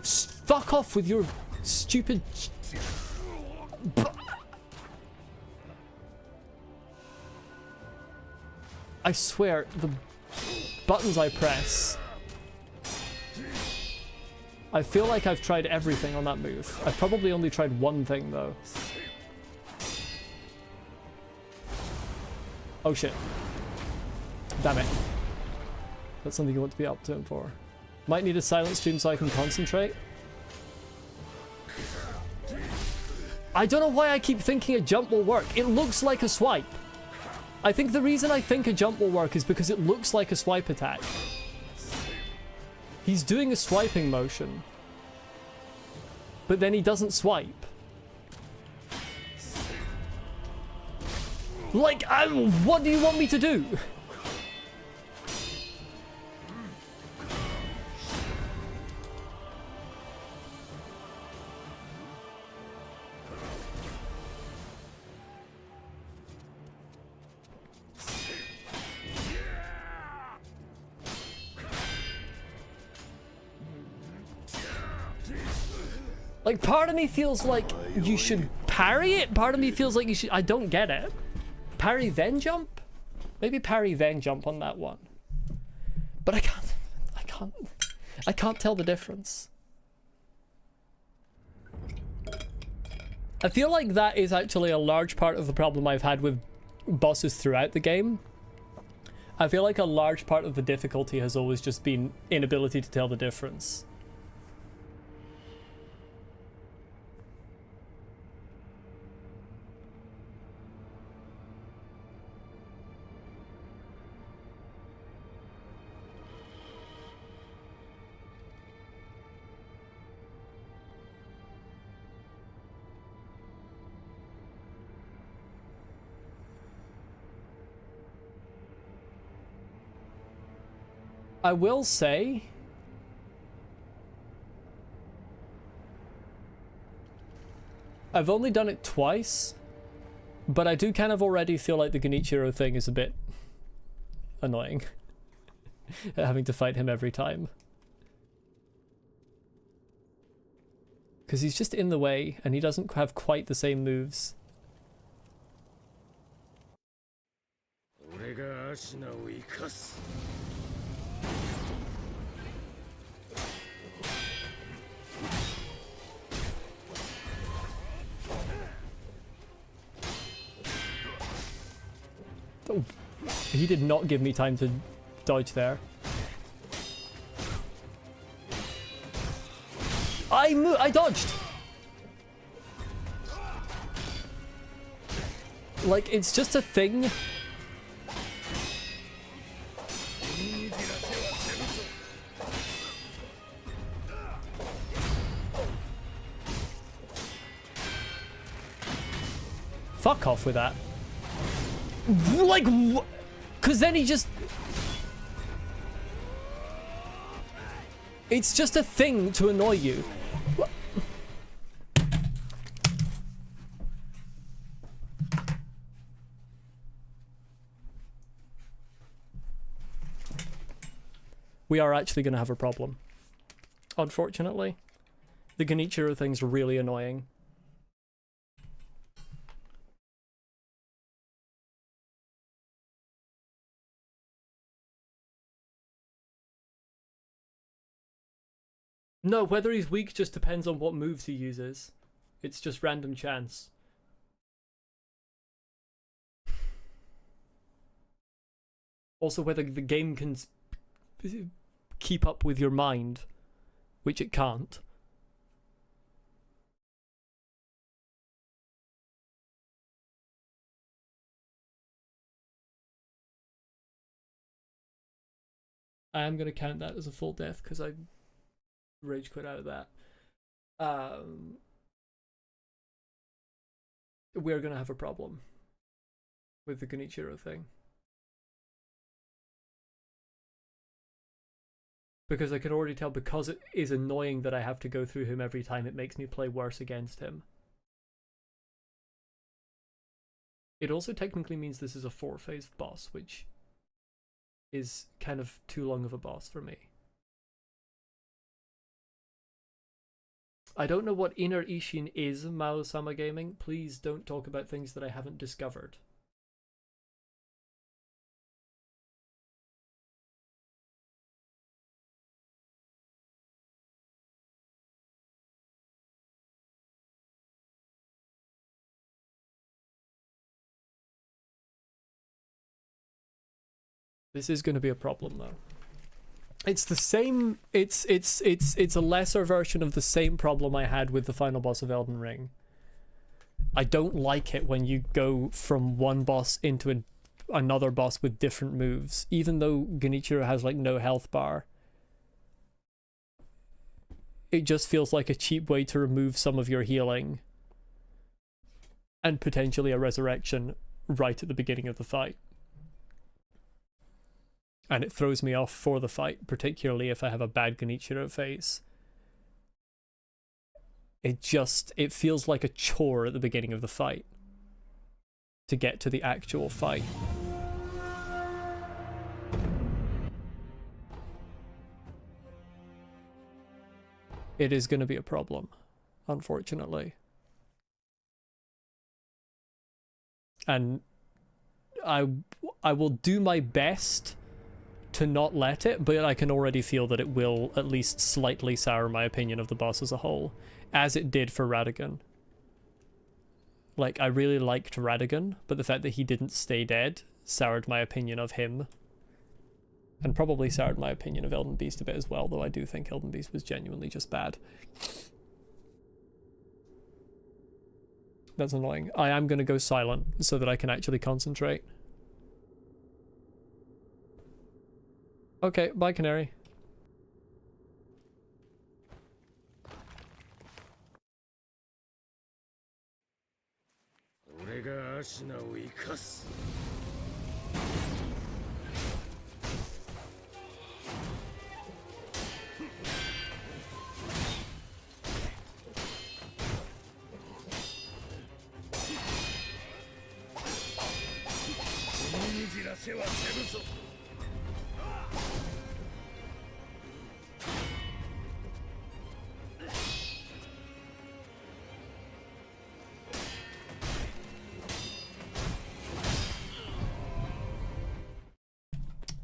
Fuck off with your stupid... I swear, the buttons I press... I feel like I've tried everything on that move. I've probably only tried one thing, though. Oh shit. Damn it. That's something you want to be up to him for. Might need a silent stream so I can concentrate. I don't know why I keep thinking a jump will work. It looks like a swipe. I think the reason I think a jump will work is because it looks like a swipe attack. He's doing a swiping motion. But then he doesn't swipe. Like, what do you want me to do? Like, part of me feels like you should parry it. Part of me feels like you should... I don't get it. Parry then jump? Maybe parry then jump on that one. But I can't tell the difference. I feel like that is actually a large part of the problem I've had with bosses throughout the game. I feel like a large part of the difficulty has always just been inability to tell the difference. I will say, I've only done it twice, but I do kind of already feel like the Genichiro thing is a bit annoying. Having to fight him every time. Because he's just in the way and he doesn't have quite the same moves. Oh, he did not give me time to dodge there. I dodged! Like, it's just a thing. Fuck off with that. Like, because then he just... It's just a thing to annoy you. We are actually going to have a problem. Unfortunately. The Genichiro thing's really annoying. No, whether he's weak just depends on what moves he uses. It's just random chance. Also, whether the game can keep up with your mind, which it can't. I am going to count that as a full death because I rage quit out of that. We're going to have a problem with the Genichiro thing. Because I can already tell, because it is annoying that I have to go through him every time, it makes me play worse against him. It also technically means this is a 4-phase boss, which is kind of too long of a boss for me. I don't know what Inner Ishin is, Mao-sama Gaming. Please don't talk about things that I haven't discovered. This is going to be a problem, though. It's the same. It's a lesser version of the same problem I had with the final boss of Elden Ring. I don't like it when you go from one boss into another boss with different moves, even though Genichiro has like no health bar. It just feels like a cheap way to remove some of your healing and potentially a resurrection right at the beginning of the fight. And it throws me off for the fight, particularly if I have a bad Genichiro phase. It feels like a chore at the beginning of the fight to get to the actual fight. It is going to be a problem, unfortunately. And I will do my best to not let it, but I can already feel that it will at least slightly sour my opinion of the boss as a whole, as it did for Radagon. Like, I really liked Radagon, but the fact that he didn't stay dead soured my opinion of him. And probably soured my opinion of Elden Beast a bit as well, though I do think Elden Beast was genuinely just bad. That's annoying. I am going to go silent so that I can actually concentrate. Okay, bye, Canary.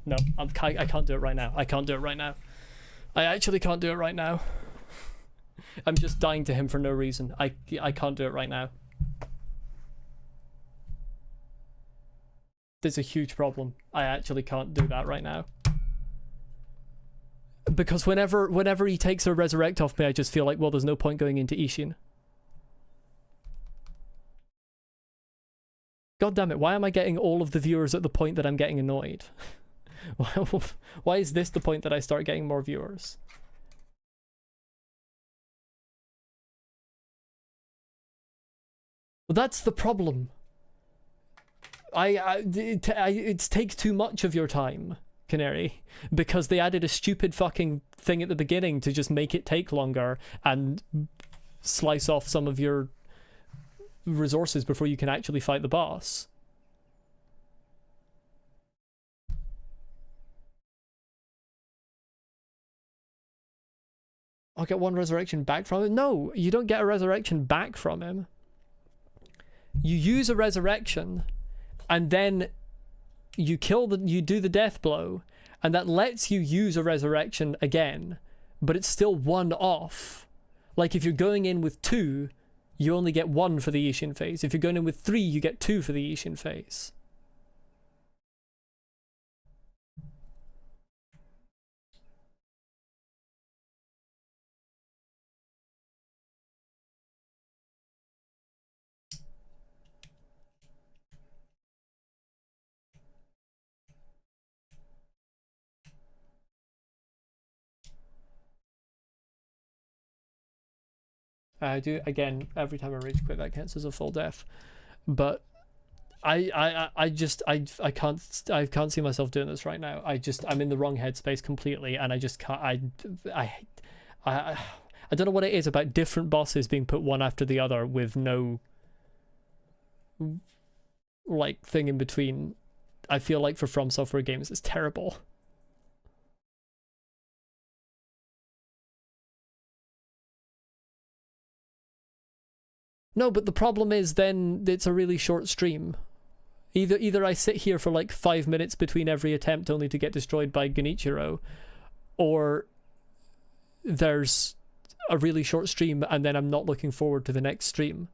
No, I can't do it right now. I can't do it right now. I actually can't do it right now. I'm just dying to him for no reason. I can't do it right now. There's a huge problem. I actually can't do that right now. Because whenever he takes a resurrect off me, I just feel like, well, there's no point going into Ishin. God damn it, why am I getting all of the viewers at the point that I'm getting annoyed? Why is this the point that I start getting more viewers? Well, that's the problem. It takes too much of your time, Canary, because they added a stupid fucking thing at the beginning to just make it take longer and slice off some of your resources before you can actually fight the boss. I'll get one resurrection back from him? No, you don't get a resurrection back from him. You use a resurrection, and then you do the death blow, and that lets you use a resurrection again, but it's still one off. Like if you're going in with 2, you only get 1 for the Ishin phase. If you're going in with 3, you get 2 for the Ishin phase. I do, again, every time I rage quit, that counts as a full death. But I can't see myself doing this right now. I'm in the wrong headspace completely, and I just can't. I don't know what it is about different bosses being put one after the other with no like thing in between. I feel like for From Software games, it's terrible. No, but the problem is then it's a really short stream. Either I sit here for like 5 minutes between every attempt only to get destroyed by Genichiro, or there's a really short stream and then I'm not looking forward to the next stream.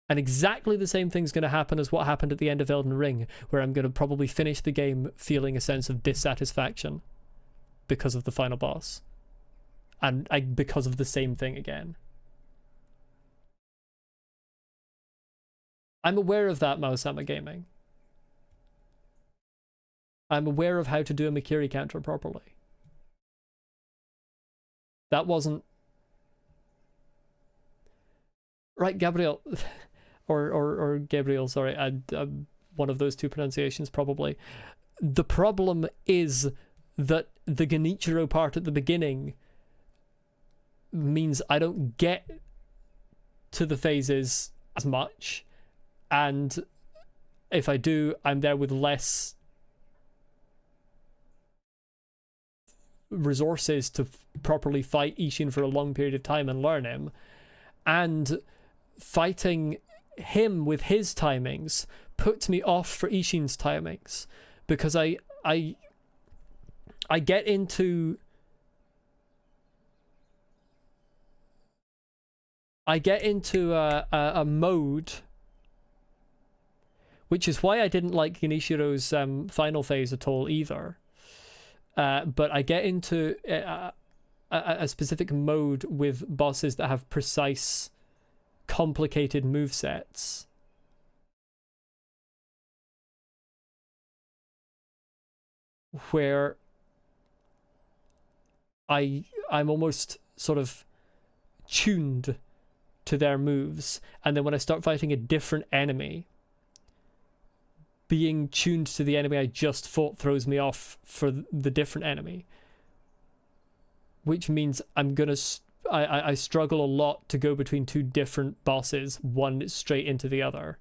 And exactly the same thing's going to happen as what happened at the end of Elden Ring, where I'm going to probably finish the game feeling a sense of dissatisfaction because of the final boss. And because of the same thing again. I'm aware of that, Maosama Gaming. I'm aware of how to do a Mikiri counter properly. That wasn't... Right, Gabriel... or Gabriel, sorry, one of those two pronunciations probably. The problem is that the Genichiro part at the beginning means I don't get to the phases as much, and if I do, I'm there with less resources to properly fight Ishin for a long period of time and learn him, and fighting him with his timings puts me off for Ishin's timings, because I get into a mode, which is why I didn't like Genishiro's final phase at all either. But I get into a specific mode with bosses that have precise, complicated movesets. Where I'm almost sort of tuned to their moves, and then when I start fighting a different enemy, being tuned to the enemy I just fought throws me off for the different enemy, which means I struggle a lot to go between two different bosses, one straight into the other.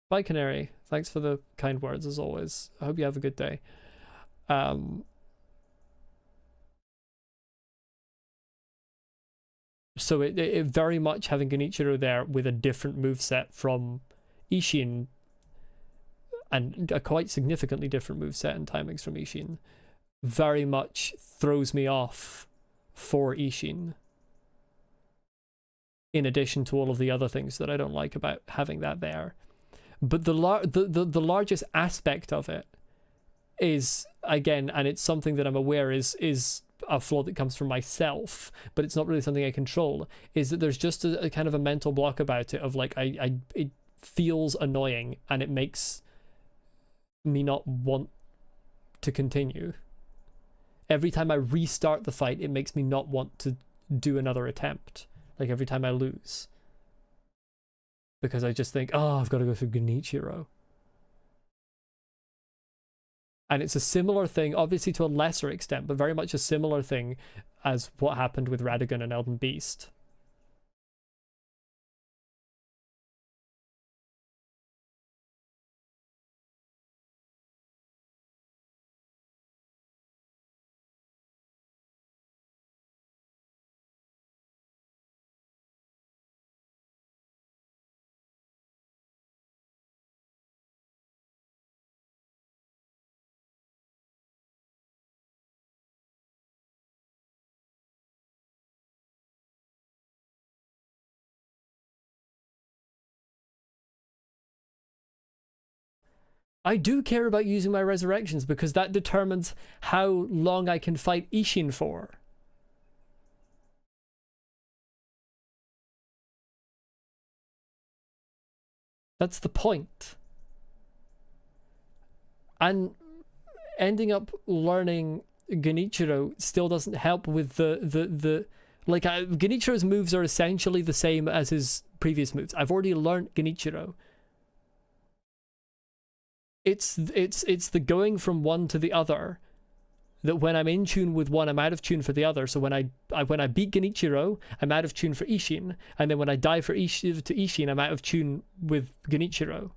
Bye, Canary. Thanks for the kind words, as always. I hope you have a good day. So it very much having Genichiro there with a different moveset from Ishin, and a quite significantly different moveset and timings from Ishin, very much throws me off for Ishin. In addition to all of the other things that I don't like about having that there. But the largest aspect of it is, again, and it's something that I'm aware is a flaw that comes from myself, but it's not really something I control, is that there's just a kind of a mental block about it of like, it feels annoying and it makes me not want to continue. Every time I restart the fight, it makes me not want to do another attempt. Like every time I lose. Because I just think, oh, I've got to go through Genichiro. And it's a similar thing, obviously to a lesser extent, but very much a similar thing as what happened with Radagon and Elden Beast. I do care about using my resurrections because that determines how long I can fight Ishin for. That's the point. And ending up learning Genichiro still doesn't help with the like Genichiro's moves are essentially the same as his previous moves. I've already learned Genichiro. It's the going from one to the other that when I'm in tune with one, I'm out of tune for the other. So when I beat Genichiro, I'm out of tune for Ishin, and then when I die to Ishin, I'm out of tune with Genichiro.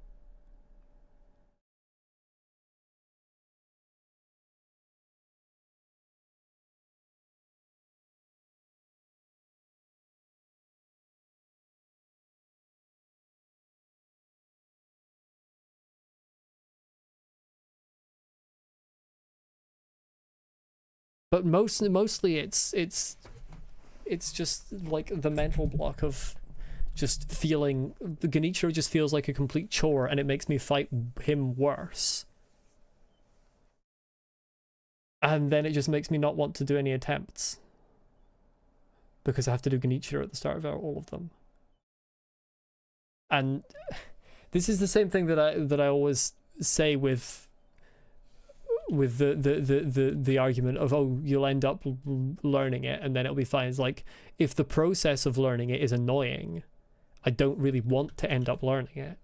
But mostly it's just like the mental block of just feeling the Genichiro just feels like a complete chore, and it makes me fight him worse. And then it just makes me not want to do any attempts because I have to do Genichiro at the start of all of them. And this is the same thing that I always say with the argument of, oh, you'll end up learning it and then it'll be fine. It's like, if the process of learning it is annoying, I don't really want to end up learning it.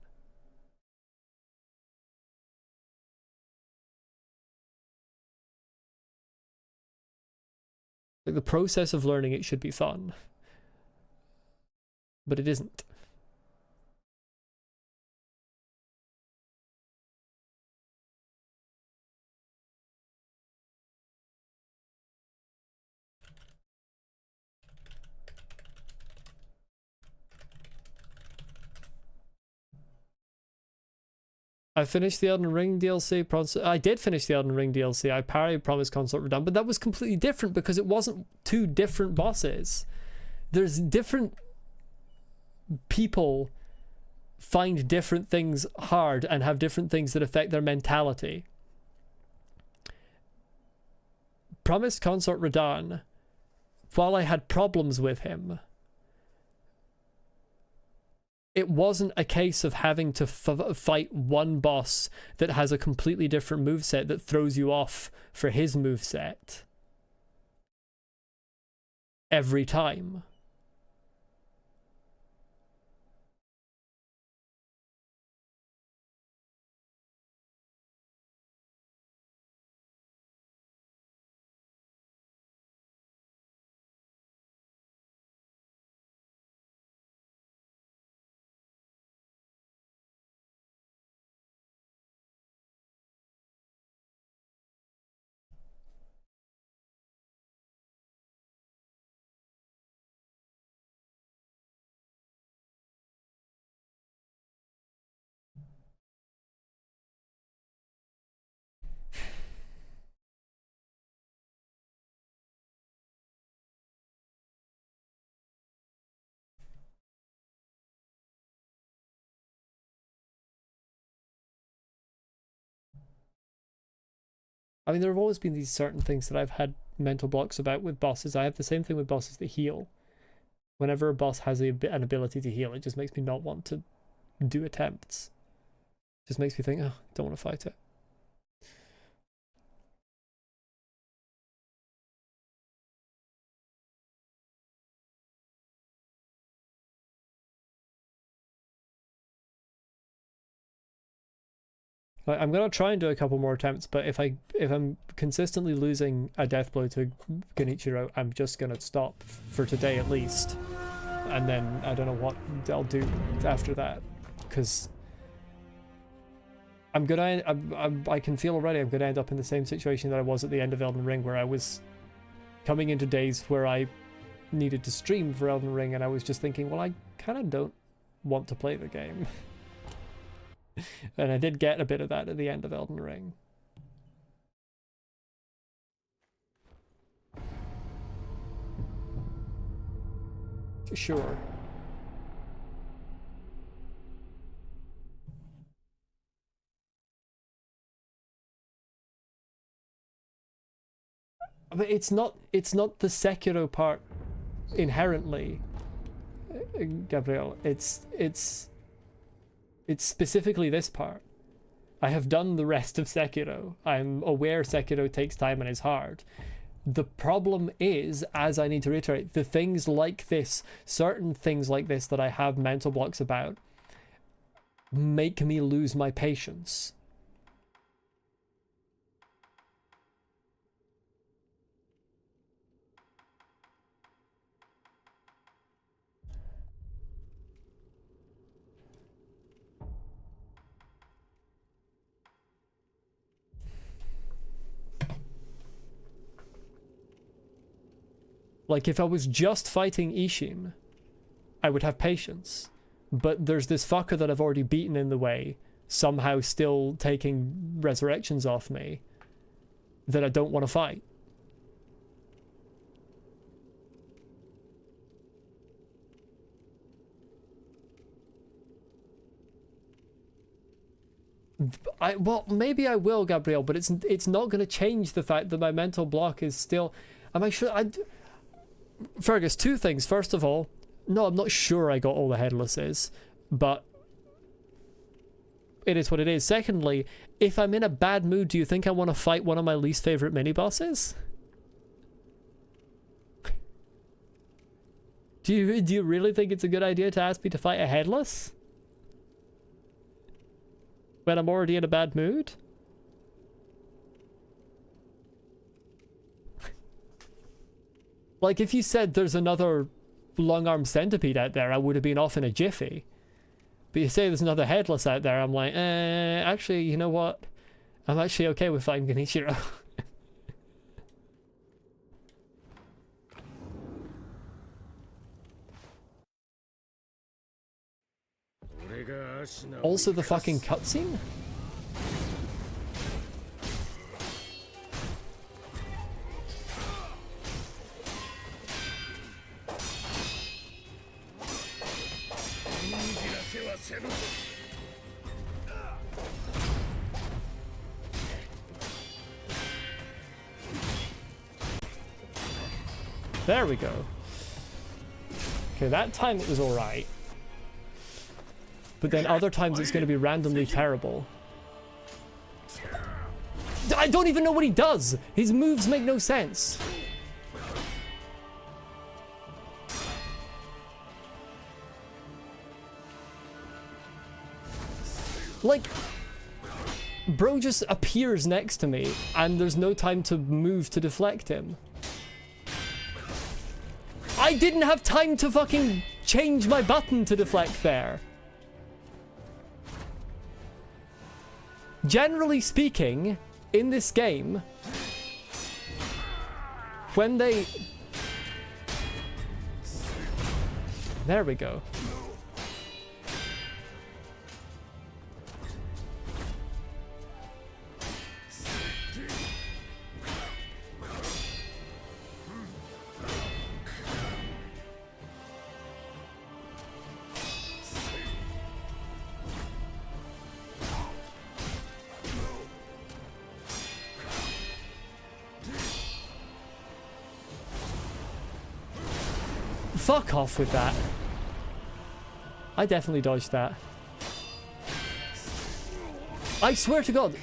Like, the process of learning it should be fun, but it isn't. I finished the Elden Ring DLC. I did finish the Elden Ring DLC. I parried Promised Consort Redone, but that was completely different because it wasn't two different bosses. There's different people find different things hard and have different things that affect their mentality. Promised Consort Radahn, while I had problems with him, it wasn't a case of having to fight one boss that has a completely different moveset that throws you off for his moveset every time. I mean, there have always been these certain things that I've had mental blocks about with bosses. I have the same thing with bosses that heal. Whenever a boss has an ability to heal, it just makes me not want to do attempts. It just makes me think, oh, don't want to fight it. Like, I'm gonna try and do a couple more attempts, but if I'm consistently losing a death blow to Genichiro, I'm just gonna stop for today at least, and then I don't know what I'll do after that, because I can feel already I'm gonna end up in the same situation that I was at the end of Elden Ring, where I was coming into days where I needed to stream for Elden Ring, and I was just thinking, well, I kind of don't want to play the game. And I did get a bit of that at the end of Elden Ring. Sure. But it's not the Sekiro part inherently, Gabriel. It's specifically this part. I have done the rest of Sekiro. I'm aware Sekiro takes time and is hard. The problem is, as I need to reiterate, the things like this, certain things like this that I have mental blocks about, make me lose my patience. Like, if I was just fighting Ishin, I would have patience. But there's this fucker that I've already beaten in the way, somehow still taking resurrections off me, that I don't want to fight. Well, maybe I will, Gabrielle, but it's not going to change the fact that my mental block is still... Fergus, two things. First of all, no, I'm not sure I got all the headlesses, but it is what it is. Secondly, if I'm in a bad mood, do you think I want to fight one of my least favorite mini-bosses? Do you really think it's a good idea to ask me to fight a headless when I'm already in a bad mood? Like, if you said there's another long-armed centipede out there, I would have been off in a jiffy. But you say there's another headless out there, I'm like, actually, you know what? I'm actually okay with fighting Genichiro. Also the fucking cutscene? There we go. Okay, that time it was alright. But then other times it's going to be randomly terrible. I don't even know what he does! His moves make no sense. Like, bro just appears next to me and there's no time to move to deflect him. I didn't have time to fucking change my button to deflect there. Generally speaking, in this game, when they... There we go. Fuck off with that. I definitely dodged that. I swear to God.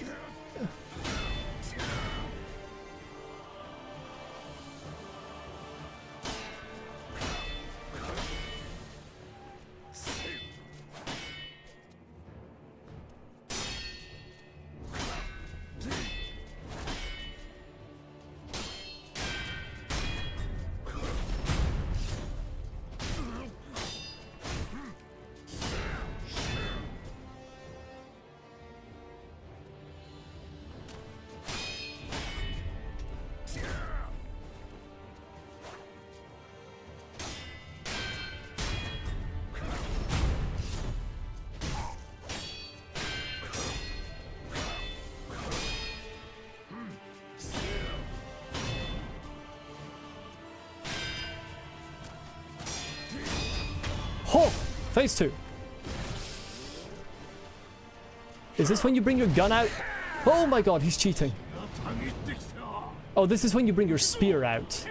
Oh! Phase 2. Is this when you bring your gun out? Oh my god, he's cheating. Oh, this is when you bring your spear out.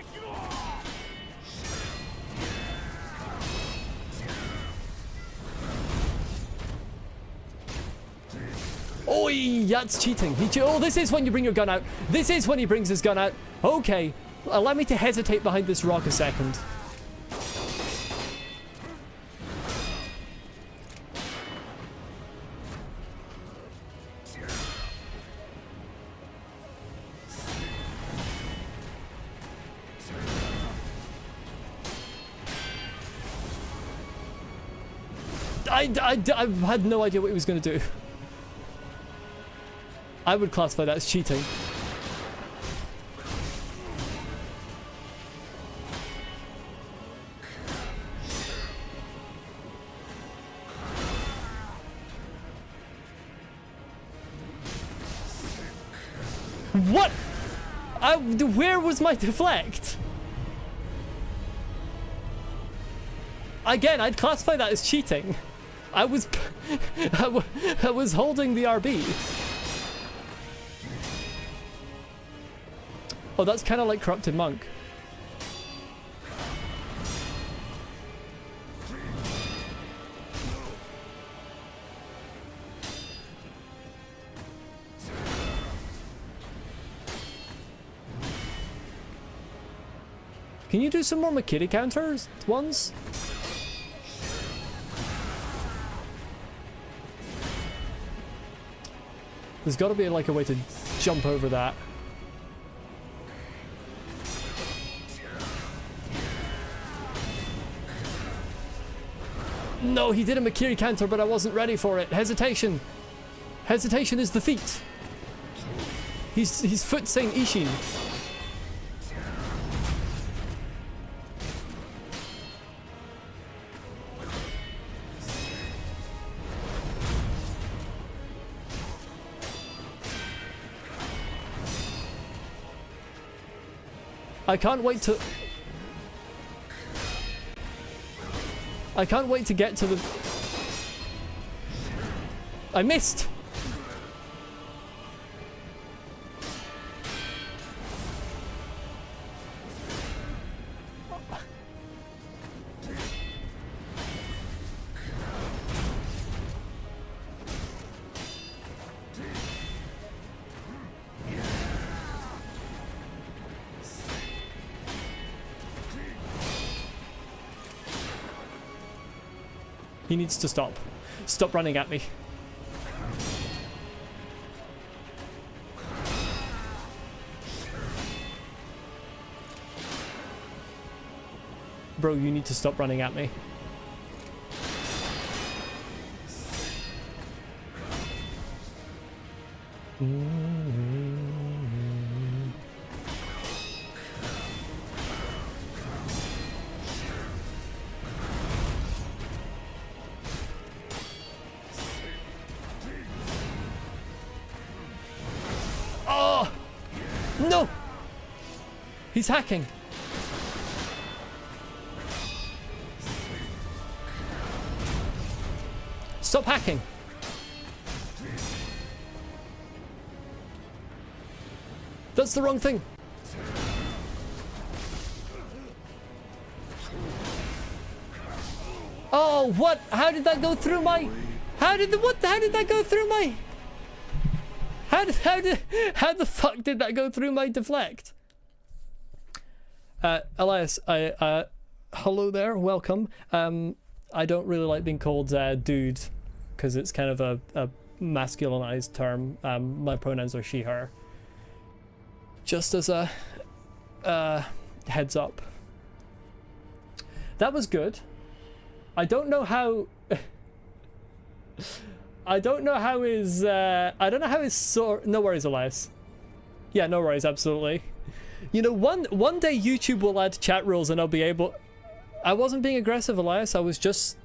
Oh, that's cheating. Oh, this is when you bring your gun out. This is when he brings his gun out. Okay, allow me to hesitate behind this rock a second. I had no idea what he was going to do. I would classify that as cheating. What? Where was my deflect? Again, I'd classify that as cheating. I was holding the RB. Oh, that's kind of like Corrupted Monk. Can you do some more Makiri counters ones? There's got to be like a way to jump over that. No, he did a Makiri counter, but I wasn't ready for it. Hesitation. Hesitation is defeat. He's foot saying Ishin. I can't wait to get to the... I missed! He needs to stop. Stop running at me. Bro, you need to stop running at me. No! He's hacking. Stop hacking. That's the wrong thing. Oh, what? How did that go through my... How did that go through my... How the fuck did that go through my deflect? Elias, hello there, welcome. I don't really like being called dude, because it's kind of a masculinized term. My pronouns are she, her. Just as a heads up. That was good. I don't know how... I don't know how his no worries, Elias. Yeah, no worries, absolutely. You know, one day YouTube will add chat rules and I'll be able... I wasn't being aggressive, Elias. I was just,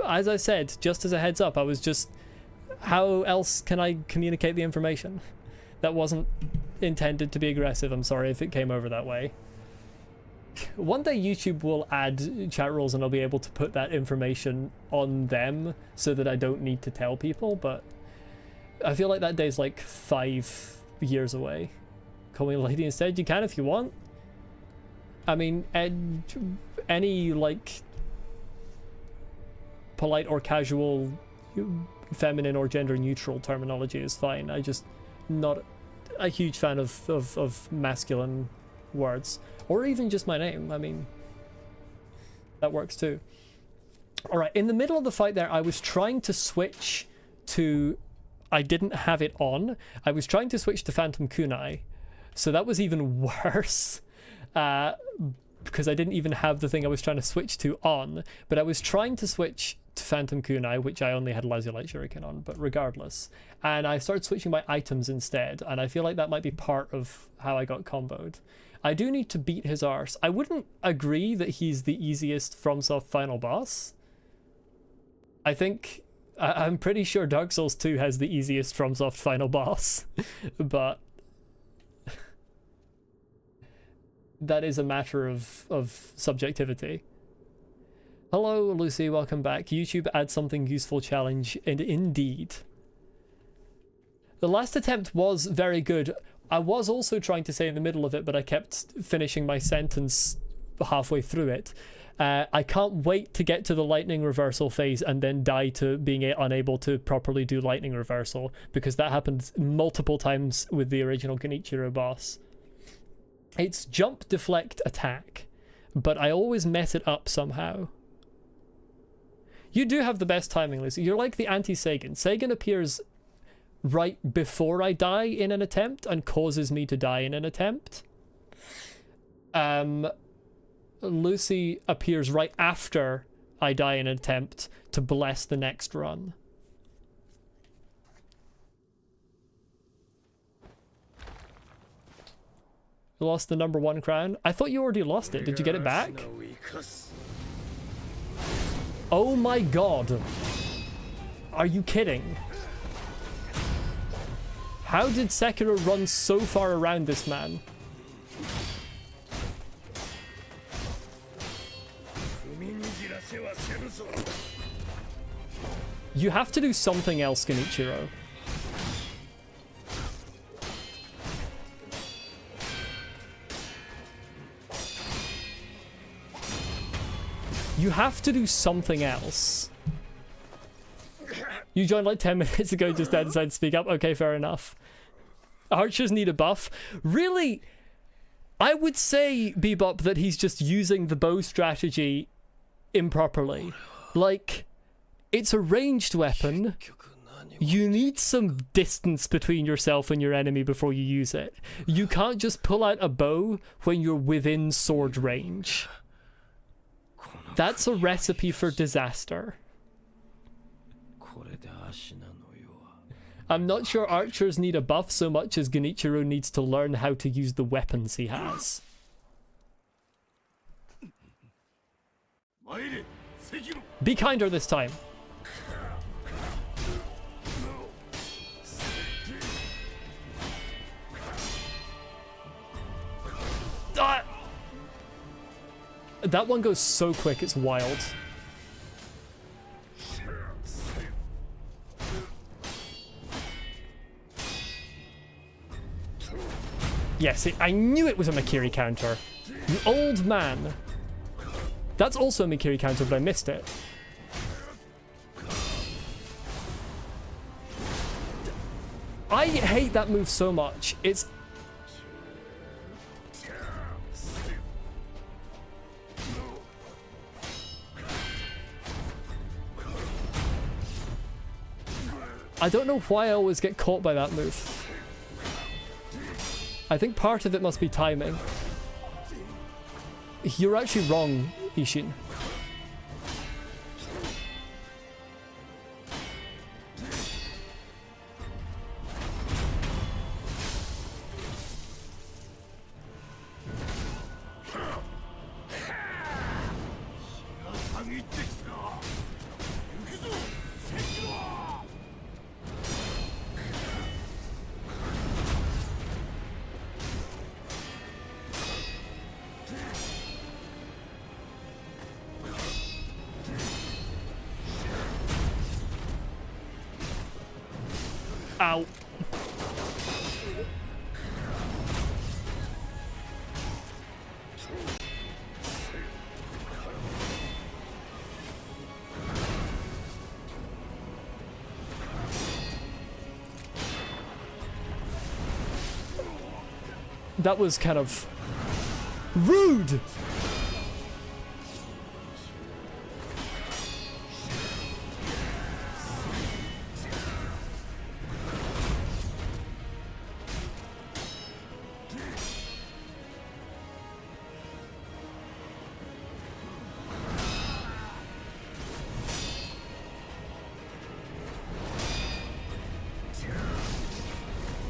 as I said, just as a heads up, I was just... How else can I communicate the information? That wasn't intended to be aggressive. I'm sorry if it came over that way. One day YouTube will add chat rules and I'll be able to put that information on them so that I don't need to tell people, but I feel like that day's like 5 years away call me lady instead. You can if you want. I mean, any like polite or casual feminine or gender neutral terminology is fine. I just not a huge fan of masculine words, or even just my name. I mean, that works too. All right, in the middle of the fight there, I was trying to switch to, I didn't have it on. I was trying to switch to Phantom Kunai, so that was even worse. Because I didn't even have the thing I was trying to switch to on, but I was trying to switch to Phantom Kunai, which I only had Lazy Light Shuriken on, but regardless. And I started switching my items instead, and I feel like that might be part of how I got comboed. I do need to beat his arse. I wouldn't agree that he's the easiest FromSoft final boss. I think, I'm pretty sure Dark Souls 2 has the easiest FromSoft final boss, but that is a matter of subjectivity. Hello, Lucy, welcome back. YouTube adds something useful challenge, and indeed. The last attempt was very good. I was also trying to say in the middle of it, but I kept finishing my sentence halfway through it. I can't wait to get to the lightning reversal phase and then die to being unable to properly do lightning reversal, because that happened multiple times with the original Genichiro boss. It's jump, deflect, attack, but I always mess it up somehow. You do have the best timing, Lucy. You're like the anti-Sagan. Sagan appears right before I die in an attempt and causes me to die in an attempt. Lucy appears right after I die in an attempt to bless the next run. You lost the #1 crown? I thought you already lost it. Did you get it back? Oh my god. Are you kidding? How did Sekiro run so far around this man? You have to do something else, Genichiro. You have to do something else. You joined like 10 minutes ago, just decided to speak up. Okay, fair enough. Archers need a buff. Really? I would say, Bebop, that he's just using the bow strategy improperly. Like, it's a ranged weapon. You need some distance between yourself and your enemy before you use it. You can't just pull out a bow when you're within sword range. That's a recipe for disaster. I'm not sure archers need a buff so much as Genichiro needs to learn how to use the weapons he has. Be kinder this time. Ah! That one goes so quick, it's wild. Yes, I knew it was a Mikiri counter. You old man. That's also a Mikiri counter, but I missed it. I hate that move so much. It's... I don't know why I always get caught by that move. I think part of it must be timing. You're actually wrong, Ishin. Ow. That was kind of rude.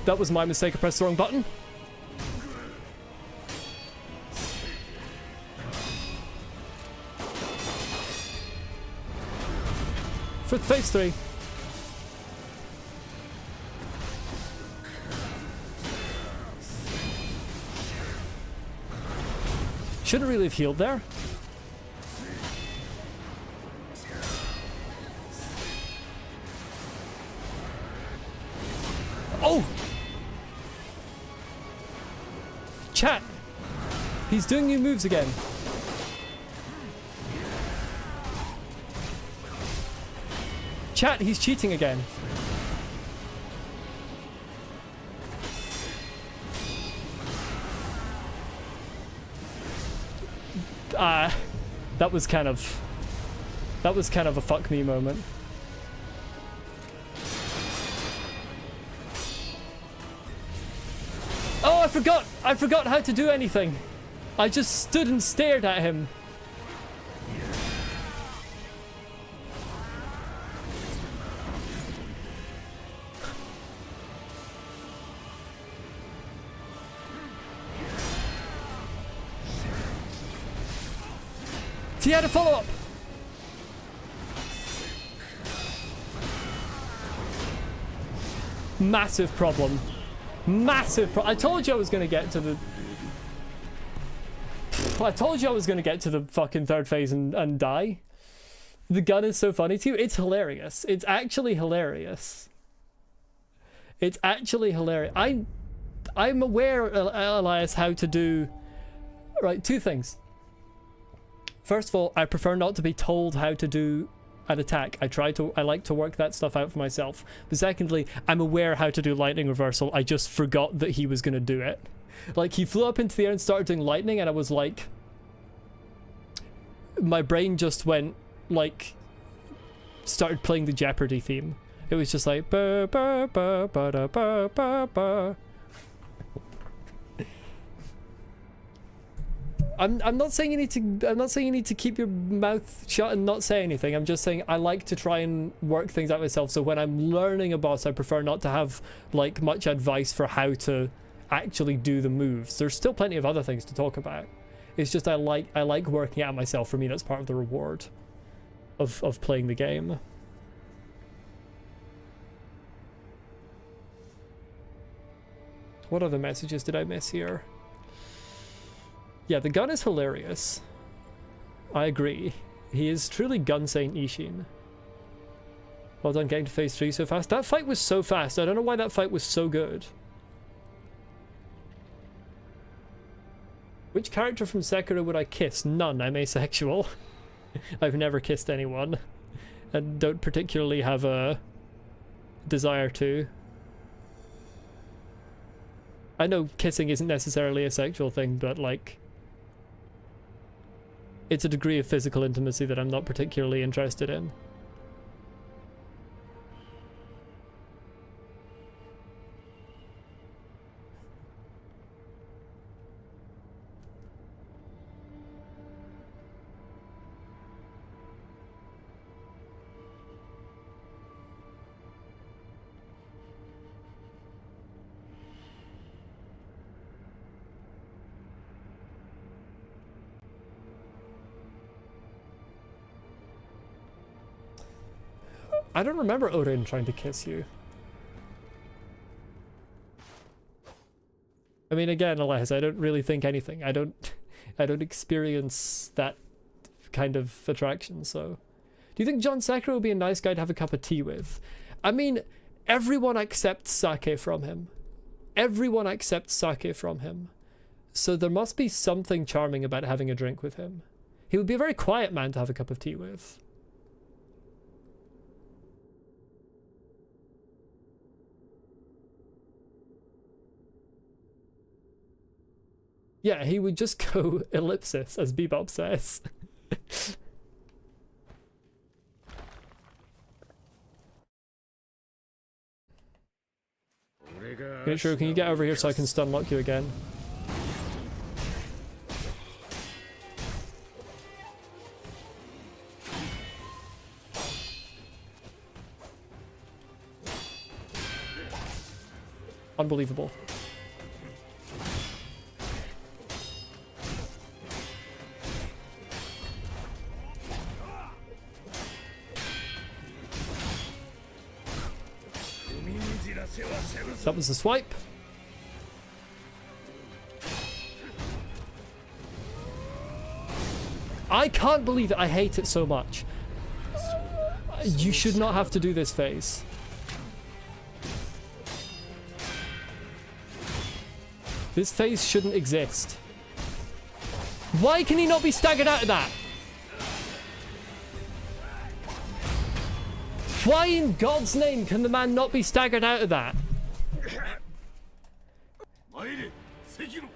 That was my mistake. I pressed the wrong button. For phase 3. Shouldn't really have healed there. Oh! Chat! He's doing new moves again. Chat, he's cheating again. That was kind of a fuck me moment. Oh, I forgot how to do anything. I just stood and stared at him. He had a follow-up. Massive problem. I told you I was going to get to the... I told you I was going to get to the fucking third phase and die. The gun is so funny too. It's hilarious. It's actually hilarious. It's actually hilarious. I'm aware, Elias, how to do... Right, two things. First of all, I prefer not to be told how to do an attack. I like to work that stuff out for myself. But secondly, I'm aware how to do lightning reversal. I just forgot that he was going to do it. Like, he flew up into the air and started doing lightning, and I was like... My brain just went, like... Started playing the Jeopardy theme. It was just like... Ba, ba, ba, ba, da, ba, ba, ba. I'm not saying you need to keep your mouth shut and not say anything. I'm just saying I like to try and work things out myself. So when I'm learning a boss, I prefer not to have like much advice for how to actually do the moves. There's still plenty of other things to talk about. It's just I like working out myself. For me, that's part of the reward of playing the game. What other messages did I miss here? Yeah, the gun is hilarious. I agree. He is truly Gun Saint Ishin. Well done getting to phase 3 so fast. That fight was so fast. I don't know why that fight was so good. Which character from Sekiro would I kiss? None. I'm asexual. I've never kissed anyone. And don't particularly have a desire to. I know kissing isn't necessarily a sexual thing, but like... It's a degree of physical intimacy that I'm not particularly interested in. I don't remember Odin trying to kiss you. I mean, again, Elias, I don't really think anything. I don't experience that kind of attraction, so... Do you think John Sekiro would be a nice guy to have a cup of tea with? I mean, everyone accepts sake from him. Everyone accepts sake from him. So there must be something charming about having a drink with him. He would be a very quiet man to have a cup of tea with. Yeah, he would just go ellipsis, as Bebop says. Genichiro, can you get over here so I can stun lock you again? Unbelievable. That was the swipe. I can't believe it. I hate it so much. You should not have to do this phase. This phase shouldn't exist. Why can he not be staggered out of that? Why in God's name can the man not be staggered out of that? Sekiro.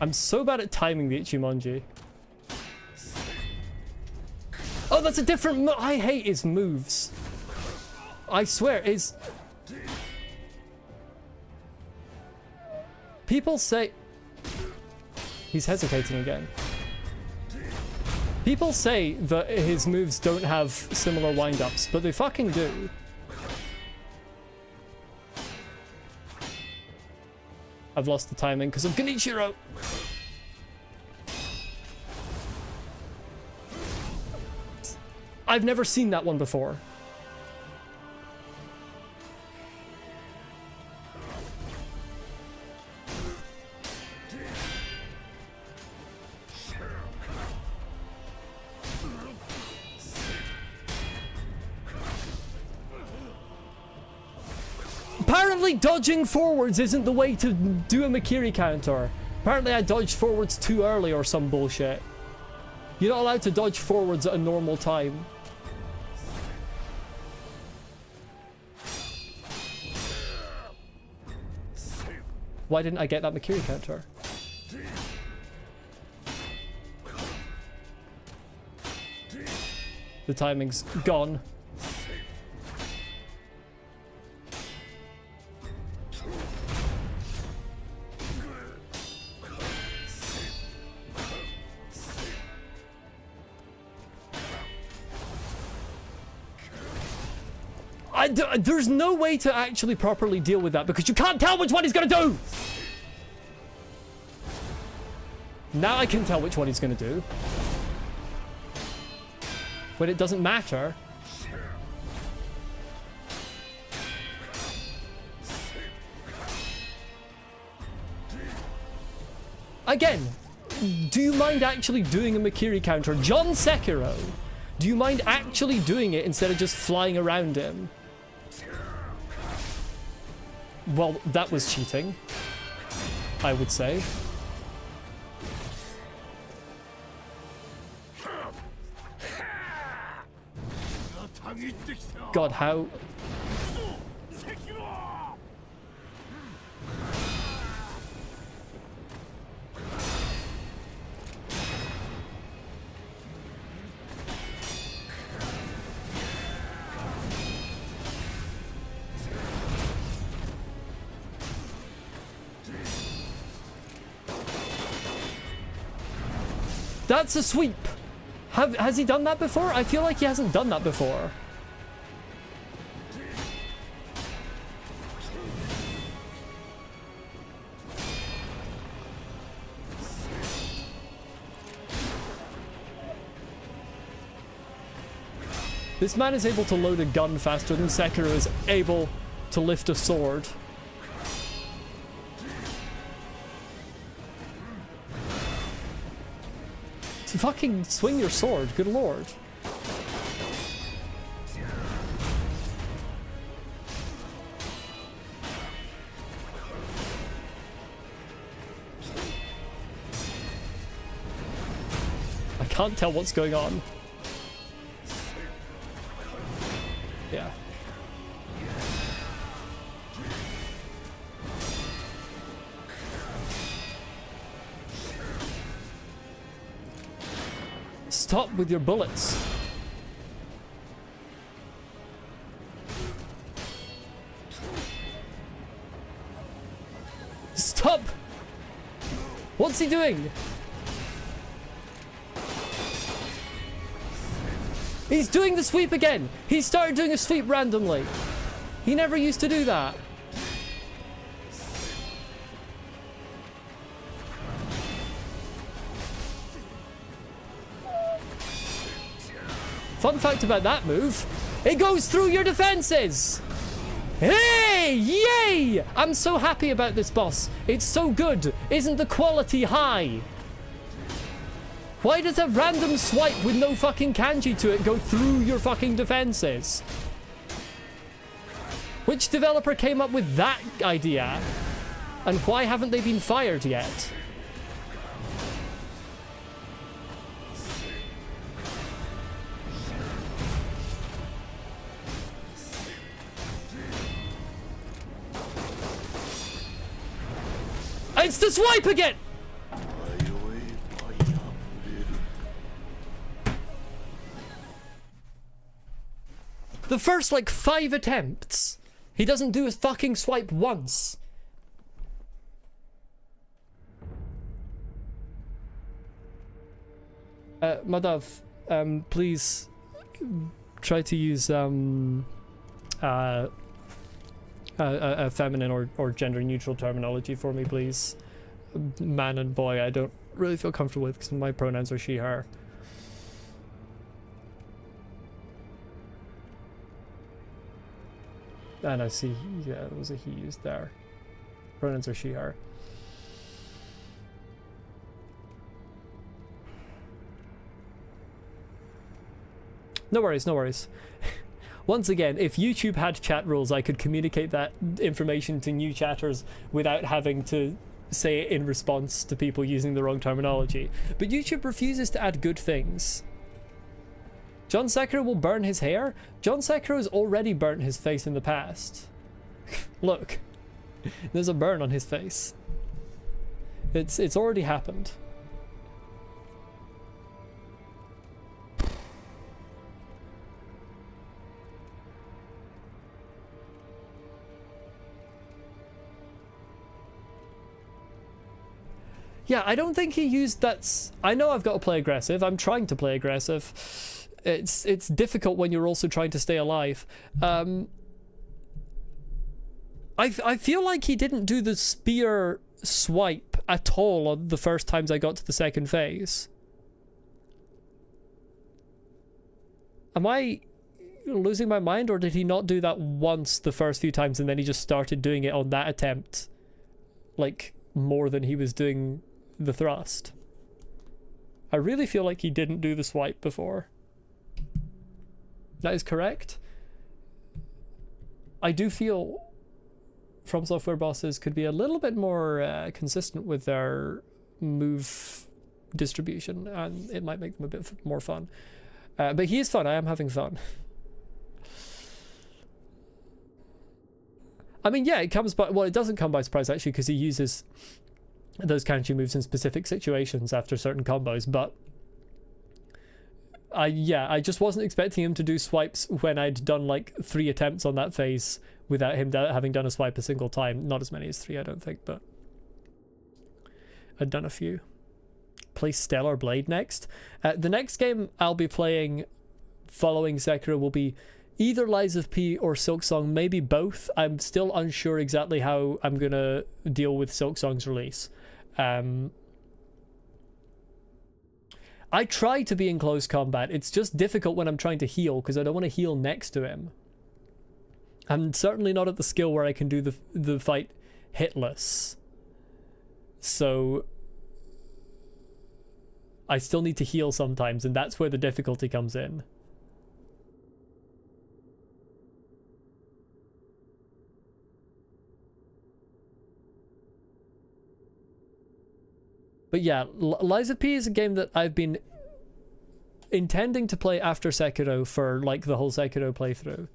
I'm so bad at timing the Ichimonji. Oh, that's a different I hate his moves. I swear, his... People say... He's hesitating again. People say that his moves don't have similar wind-ups, but they fucking do. I've lost the timing because of Genichiro. I've never seen that one before. Apparently dodging forwards isn't the way to do a Makiri counter. Apparently I dodged forwards too early or some bullshit. You're not allowed to dodge forwards at a normal time. Why didn't I get that Makiri counter? The timing's gone. There's no way to actually properly deal with that because you can't tell which one he's gonna do! Now I can tell which one he's gonna do. But it doesn't matter. Again, do you mind actually doing a Makiri counter? John Sekiro! Do you mind actually doing it instead of just flying around him? Well, that was cheating, I would say. God, how... That's a sweep! Has he done that before? I feel like he hasn't done that before. This man is able to load a gun faster than Sekiro is able to lift a sword. fucking swing your sword, good lord. I can't tell what's going on. Yeah. Stop with your bullets. Stop! What's he doing? He's doing the sweep again! He started doing a sweep randomly. He never used to do that. Fun fact about that move, it goes through your defenses! Hey! Yay! I'm so happy about this boss. It's so good. Isn't the quality high? Why does a random swipe with no fucking kanji to it go through your fucking defenses? Which developer came up with that idea? And why haven't they been fired yet? It's the swipe again! The first, like, 5 attempts, he doesn't do a fucking swipe once. Madav, please try to use a feminine or gender neutral terminology for me, please. Man and boy, I don't really feel comfortable with because my pronouns are she, her. And I see, yeah, there was a he used there. Pronouns are she, her. No worries, no worries. Once again, if YouTube had chat rules, I could communicate that information to new chatters without having to say it in response to people using the wrong terminology. But YouTube refuses to add good things. John Sekiro will burn his hair? John Sekiro has already burnt his face in the past. Look, there's a burn on his face. It's already happened. Yeah, I don't think he used that. I know I've got to play aggressive. I'm trying to play aggressive. It's difficult when you're also trying to stay alive. I feel like he didn't do the spear swipe at all on the first times I got to the second phase. Am I losing my mind, or did he not do that once the first few times and then he just started doing it on that attempt? Like, more than he was doing the thrust. I really feel like he didn't do the swipe before. That is correct. I do feel FromSoftware bosses could be a little bit more consistent with their move distribution, and it might make them a bit more fun. But he is fun. I am having fun. I mean, yeah, it comes by... Well, it doesn't come by surprise, actually, because he uses those kanji moves in specific situations after certain combos, but... I just wasn't expecting him to do swipes when I'd done like 3 attempts on that phase without him having done a swipe a single time. Not as many as 3, I don't think, but I'd done a few. Play Stellar Blade next. The next game I'll be playing following Sekiro will be either Lies of P or Silksong, maybe both. I'm still unsure exactly how I'm gonna deal with Silksong's release. I try to be in close combat. It's just difficult when I'm trying to heal because I don't want to heal next to him. I'm certainly not at the skill where I can do the fight hitless. So I still need to heal sometimes, and that's where the difficulty comes in. But yeah, Lies of P is a game that I've been intending to play after Sekiro for like the whole Sekiro playthrough.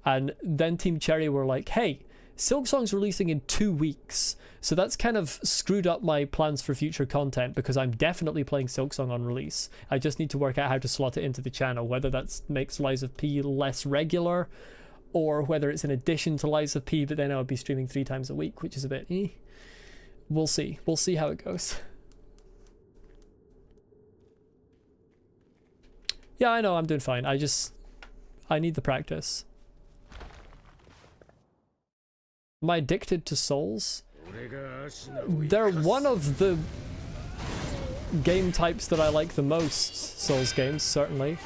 And then Team Cherry were like, hey, Silksong's releasing in 2 weeks. So that's kind of screwed up my plans for future content because I'm definitely playing Silksong on release. I just need to work out how to slot it into the channel, whether that makes Lies of P less regular or whether it's in addition to Lies of P, but then I would be streaming 3 times a week, which is a bit We'll see. We'll see how it goes. Yeah, I know, I'm doing fine. I need the practice. Am I addicted to Souls? They're one of the game types that I like the most, Souls games, certainly.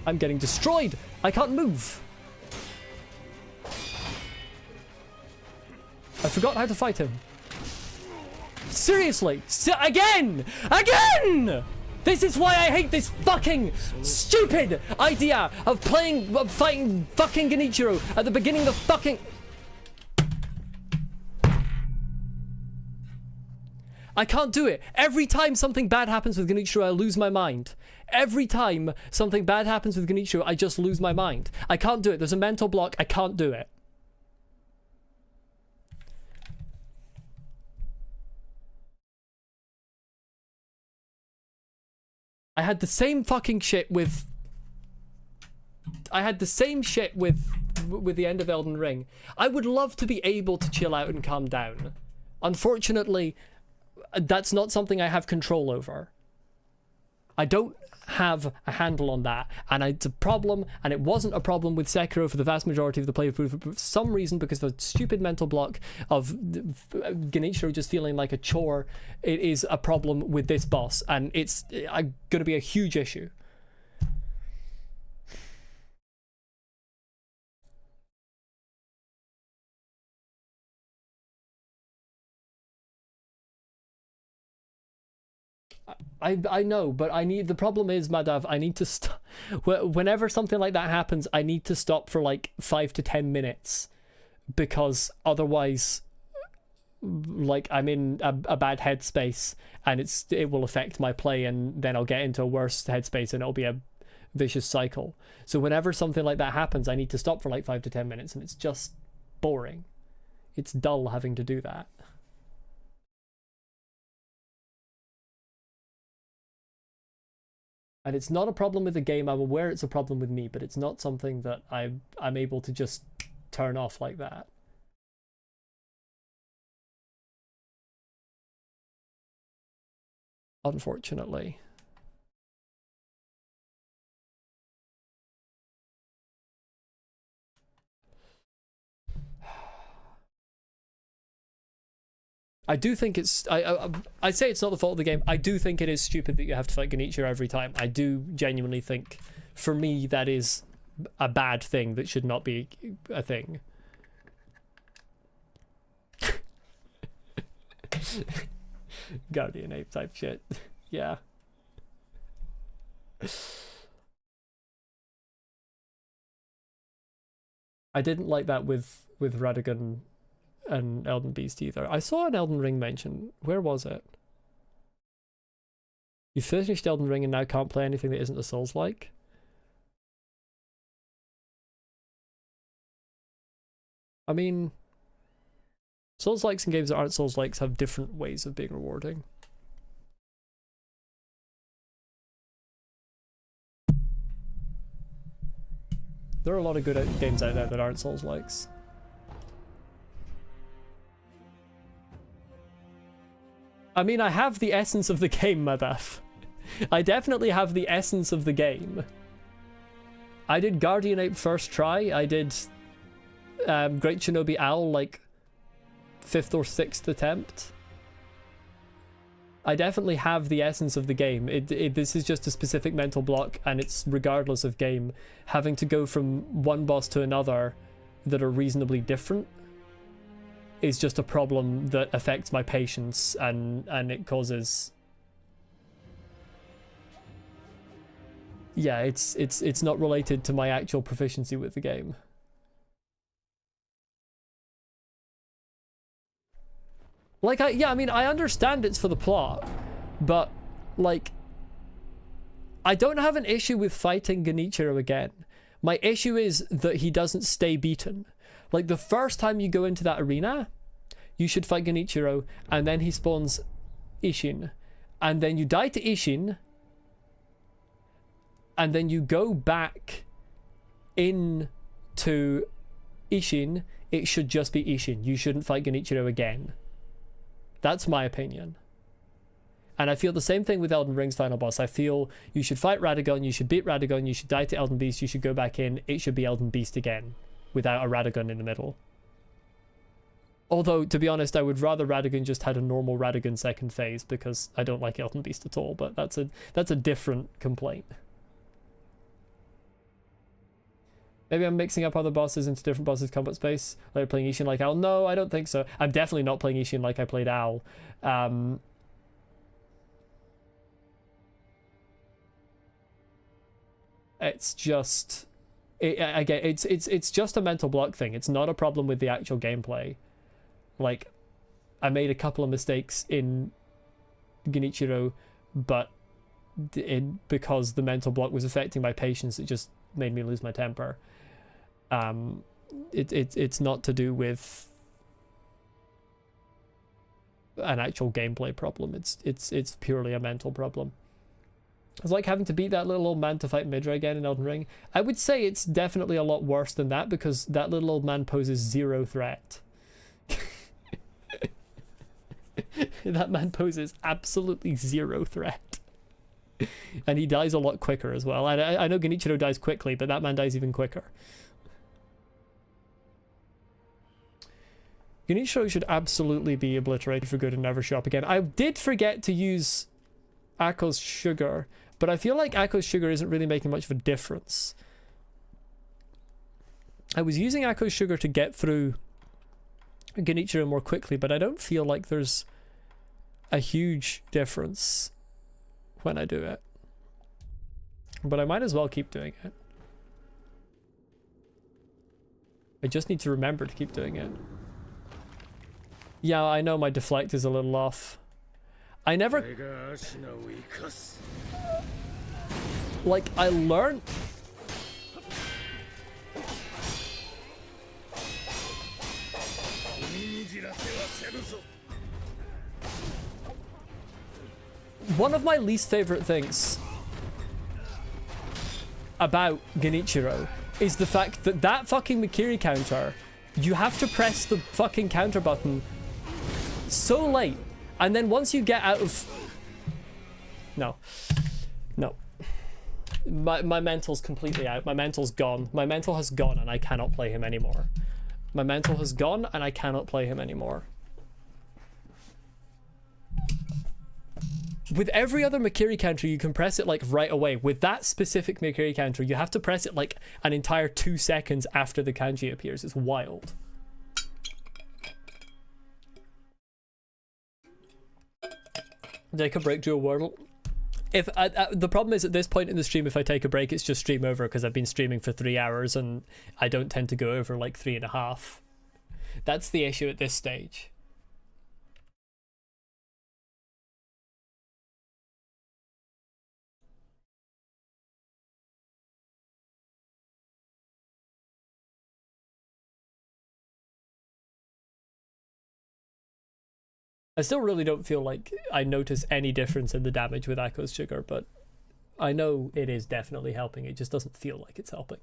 I'm getting destroyed! I can't move! I forgot how to fight him. Seriously! Again! Again! This is why I hate this fucking stupid idea of fighting fucking Genichiro at the beginning of the fucking... I can't do it. Every time something bad happens with Genichiro, I lose my mind. Every time something bad happens with Genichiro, I just lose my mind. I can't do it. There's a mental block. I can't do it. I had the same fucking shit with... I had the same shit with the end of Elden Ring. I would love to be able to chill out and calm down. Unfortunately, that's not something I have control over. I don't have a handle on that, and it's a problem, and it wasn't a problem with Sekiro for the vast majority of the playthrough for some reason, because of a stupid mental block of Genichiro just feeling like a chore. It is a problem with this boss, and it's going to be a huge issue. I know, but the problem is, Madav, I need to stop. Whenever something like that happens, I need to stop for like 5 to 10 minutes, because otherwise, like, I'm in a bad headspace, and it will affect my play, and then I'll get into a worse headspace, and it'll be a vicious cycle. So whenever something like that happens, I need to stop for like 5 to 10 minutes, and it's just boring. It's dull having to do that. And it's not a problem with the game. I'm aware it's a problem with me, but it's not something that I'm able to just turn off like that. Unfortunately. I do think it's... I say it's not the fault of the game. I do think it is stupid that you have to fight Genichiro every time. I do genuinely think, for me, that is a bad thing that should not be a thing. Guardian ape type shit. Yeah. I didn't like that with Radagon and Elden Beast either. I saw an Elden Ring mention. Where was it? You finished Elden Ring and now can't play anything that isn't a Souls-like? I mean, Souls-likes and games that aren't Souls-likes have different ways of being rewarding. There are a lot of good games out there that aren't Souls-likes. I mean, I have the essence of the game, Madath. I definitely have the essence of the game. I did Guardian Ape first try. I did Great Shinobi Owl like 5th or 6th attempt. I definitely have the essence of the game. This is just a specific mental block, and it's regardless of game. Having to go from one boss to another that are reasonably different is just a problem that affects my patience, and it causes... Yeah, it's not related to my actual proficiency with the game. Like, I mean, I understand it's for the plot, but, like, I don't have an issue with fighting Genichiro again. My issue is that he doesn't stay beaten. Like, the first time you go into that arena, you should fight Genichiro, and then he spawns Ishin. And then you die to Ishin, and then you go back into Ishin. It should just be Ishin. You shouldn't fight Genichiro again. That's my opinion. And I feel the same thing with Elden Ring's final boss. I feel you should fight Radagon, you should beat Radagon, you should die to Elden Beast, you should go back in, it should be Elden Beast again, without a Radagon in the middle. Although, to be honest, I would rather Radagon just had a normal Radagon second phase, because I don't like Elden Beast at all, but that's a different complaint. Maybe I'm mixing up other bosses into different bosses' combat space. Like playing Ishin like Owl. No, I don't think so. I'm definitely not playing Ishin like I played Owl. It's just... Again, it's just a mental block thing. It's not a problem with the actual gameplay. Like, I made a couple of mistakes in Genichiro, but because the mental block was affecting my patience, it just made me lose my temper. It's not to do with an actual gameplay problem. It's purely a mental problem. It's like having to beat that little old man to fight Midra again in Elden Ring. I would say it's definitely a lot worse than that, because that little old man poses zero threat. That man poses absolutely zero threat. And he dies a lot quicker as well. I know Genichiro dies quickly, but that man dies even quicker. Genichiro should absolutely be obliterated for good and never show up again. I did forget to use Akko's Sugar, but I feel like Akko's Sugar isn't really making much of a difference. I was using Akko's Sugar to get through Genichiro more quickly, but I don't feel like there's a huge difference when I do it. But I might as well keep doing it. I just need to remember to keep doing it. Yeah, I know my deflect is a little off. I never... Like, I learned... One of my least favorite things about Genichiro is the fact that that fucking Mikiri counter, you have to press the fucking counter button so late, and then once you get out of... No. My mental's completely out. My mental's gone. My mental has gone, and I cannot play him anymore. My mental has gone, and I cannot play him anymore. With every other Mikiri counter, you can press it like right away. With that specific Mikiri counter, you have to press it like an entire 2 seconds after the kanji appears. It's wild. Take a break, dual wordle. If the problem is at this point in the stream, if I take a break, it's just stream over, because I've been streaming for 3 hours and I don't tend to go over like 3.5. That's the issue at this stage. I still really don't feel like I notice any difference in the damage with Akko's Sugar, but I know it is definitely helping. It just doesn't feel like it's helping.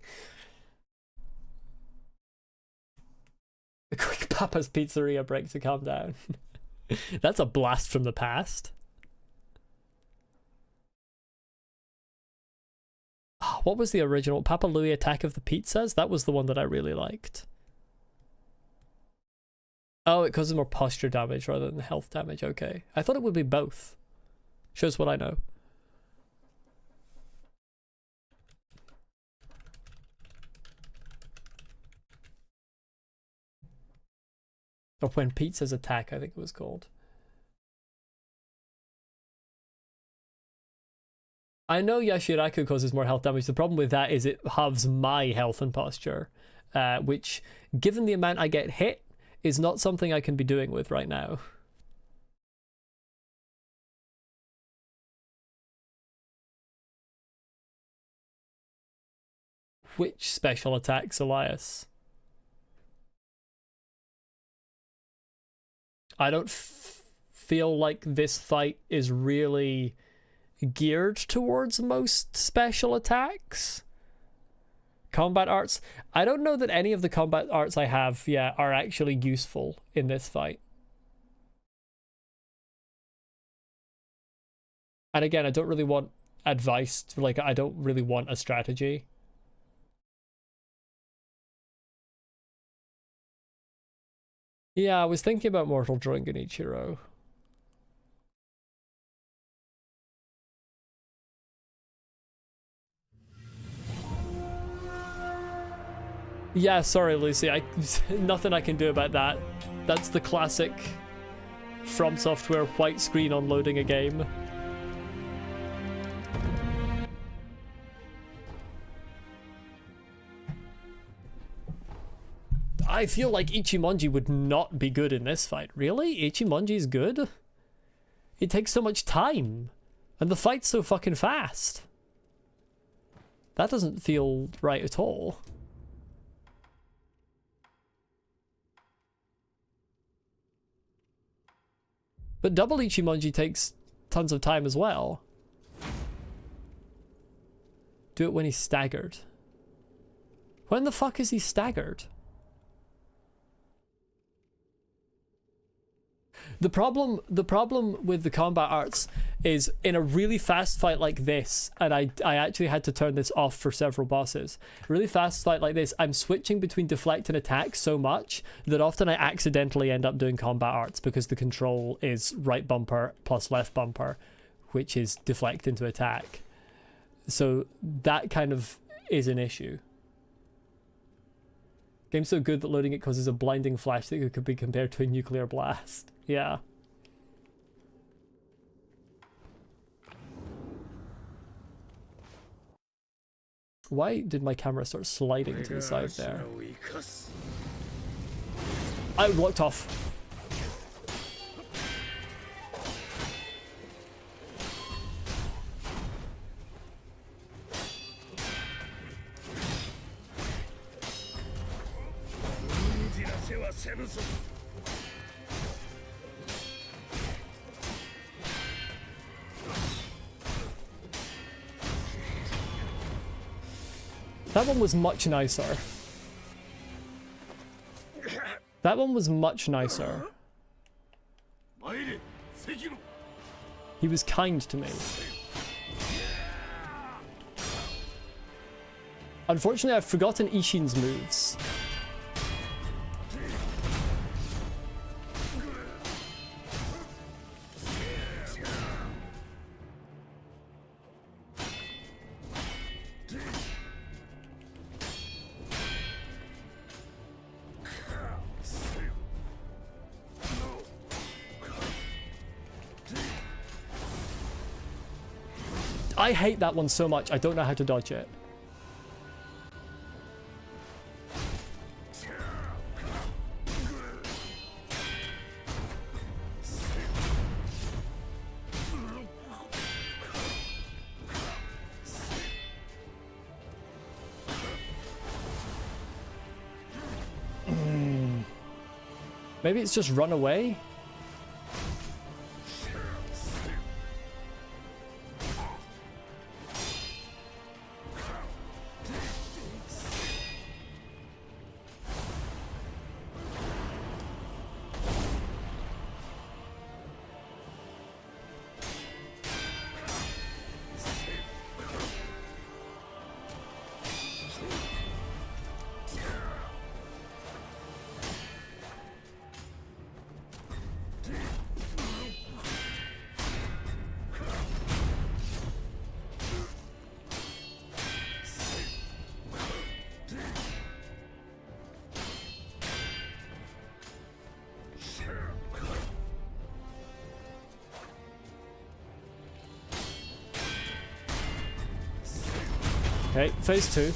A quick Papa's Pizzeria break to calm down. That's a blast from the past. Oh, what was the original? Papa Louie Attack of the Pizzas? That was the one that I really liked. Oh, it causes more posture damage rather than health damage. Okay. I thought it would be both. Shows what I know. Or when Pizza's attack, I think it was called. I know Yashiraku causes more health damage. The problem with that is it halves my health and posture, which, given the amount I get hit, is not something I can be doing with right now. Which special attacks, Elias? I don't feel like this fight is really geared towards most special attacks. Combat arts. I don't know that any of the combat arts I have, are actually useful in this fight. And again, I don't really want advice. Like, I don't really want a strategy. Yeah, I was thinking about Mortal Drunk and Ichiro. Yeah, sorry, Lucy. Nothing I can do about that. That's the classic FromSoftware white screen on loading a game. I feel like Ichimonji would not be good in this fight. Really? Ichimonji's good? It takes so much time. And the fight's so fucking fast. That doesn't feel right at all. But double Ichimonji takes tons of time as well. Do it when he's staggered. When the fuck is he staggered? The problem with the combat arts is in a really fast fight like this, and I actually had to turn this off for several bosses. A really fast fight like this, I'm switching between deflect and attack so much that often I accidentally end up doing combat arts because the control is right bumper plus left bumper, which is deflect into attack. So that kind of is an issue. Game's so good that loading it causes a blinding flash that could be compared to a nuclear blast. Yeah. Why did my camera start sliding to the side there? I walked off. That one was much nicer. That one was much nicer. He was kind to me. Unfortunately, I've forgotten Ishin's moves. I hate that one so much, I don't know how to dodge it. Maybe it's just run away? Okay, phase 2.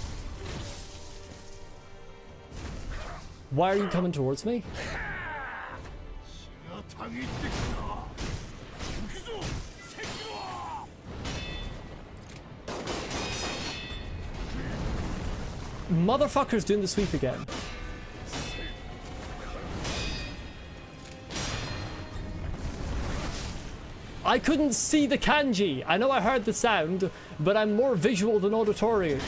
Why are you coming towards me? Motherfucker's doing the sweep again. I couldn't see the kanji. I know I heard the sound, but I'm more visual than auditory.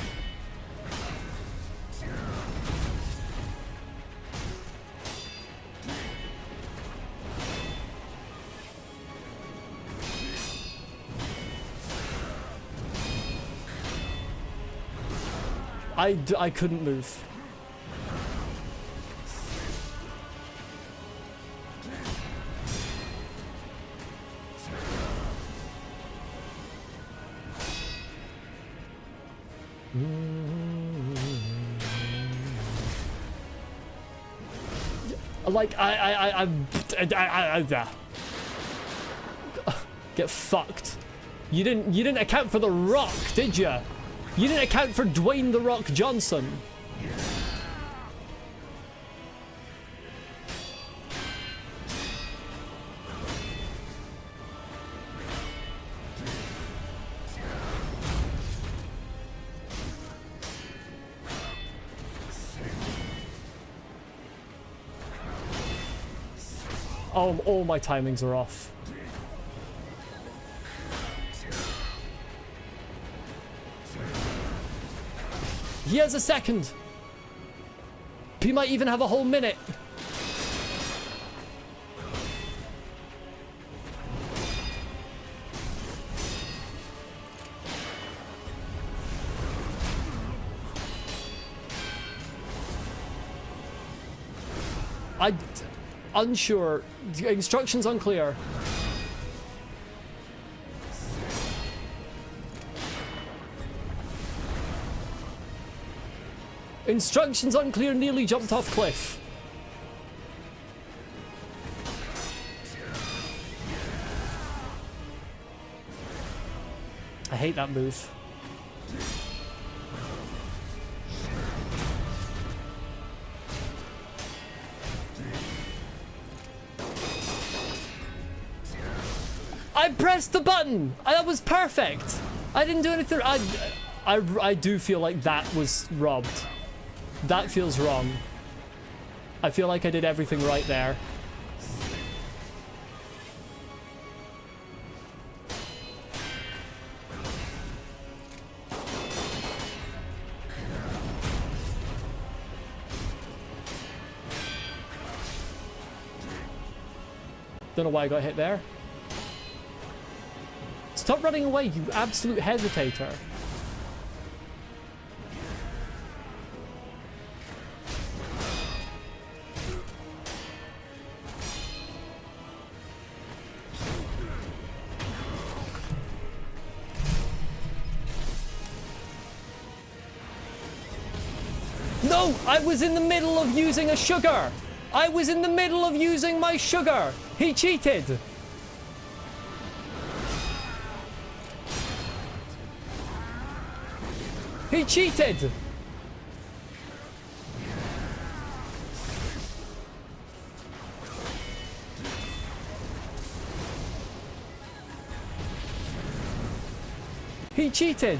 I couldn't move. Like I get fucked. You didn't account for the Rock, did you? You didn't account for Dwayne "The Rock" Johnson. Oh, all my timings are off. He has a second. He might even have a whole minute. Unsure. Instructions unclear. Instructions unclear, nearly jumped off cliff. I hate that move. I pressed the button! That was perfect! I didn't do anything. I do feel like that was robbed. That feels wrong. I feel like I did everything right there. Don't know why I got hit there. Stop running away, you absolute hesitator. No! I was in the middle of using a sugar! I was in the middle of using my sugar! He cheated! He cheated! He cheated!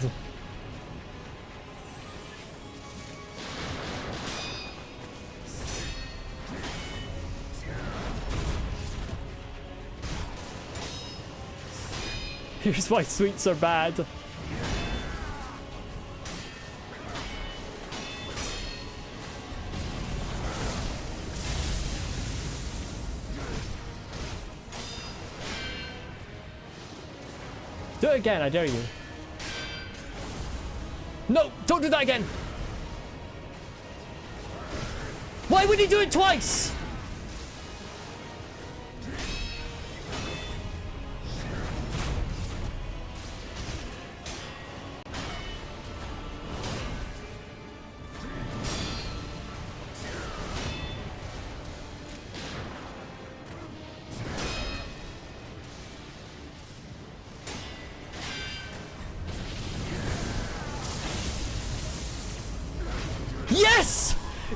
Here's why sweets are bad. Do it again, I dare you. No, don't do that again. Why would he do it twice?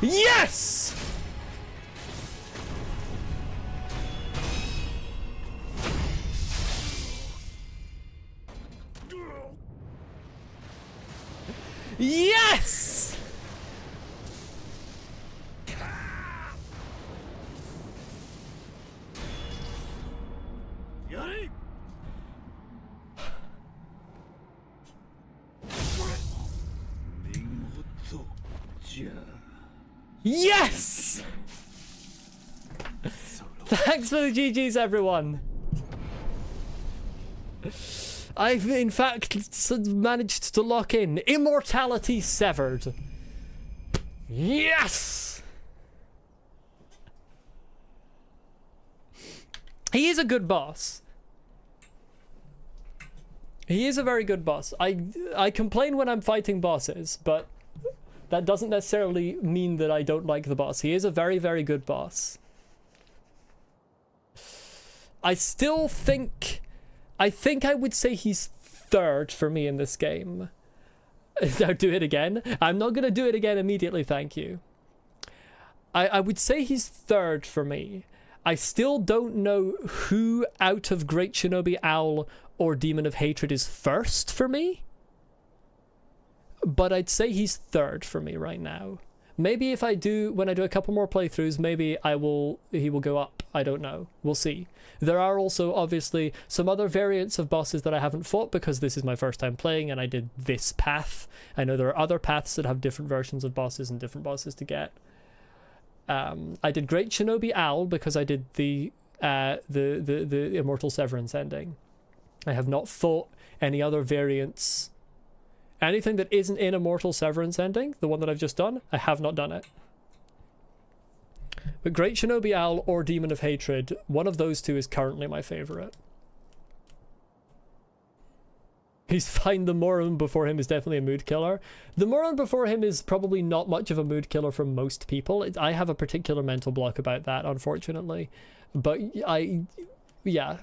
Yes! Yes! Yes! Thanks for the GGs, everyone. I've in fact managed to lock in Immortality Severed. Yes! He is a good boss. He is a very good boss. I complain when I'm fighting bosses, but that doesn't necessarily mean that I don't like the boss. He is a very, very good boss. I still think... I would say he's third for me in this game. Now do it again. I'm not going to do it again immediately, thank you. I would say he's third for me. I still don't know who out of Great Shinobi Owl or Demon of Hatred is first for me. But I'd say he's third for me right now. Maybe if when I do a couple more playthroughs, maybe he will go up. I don't know. We'll see. There are also obviously some other variants of bosses that I haven't fought because this is my first time playing and I did this path. I know there are other paths that have different versions of bosses and different bosses to get. I did Great Shinobi Owl because I did the Immortal Severance ending. I have not fought any other variants. Anything that isn't in Immortal Severance ending, the one that I've just done, I have not done it. But Great Shinobi Owl or Demon of Hatred, one of those two is currently my favorite. He's fine. The Moron before him is definitely a mood killer. The Moron before him is probably not much of a mood killer for most people. I have a particular mental block about that, unfortunately. But yeah.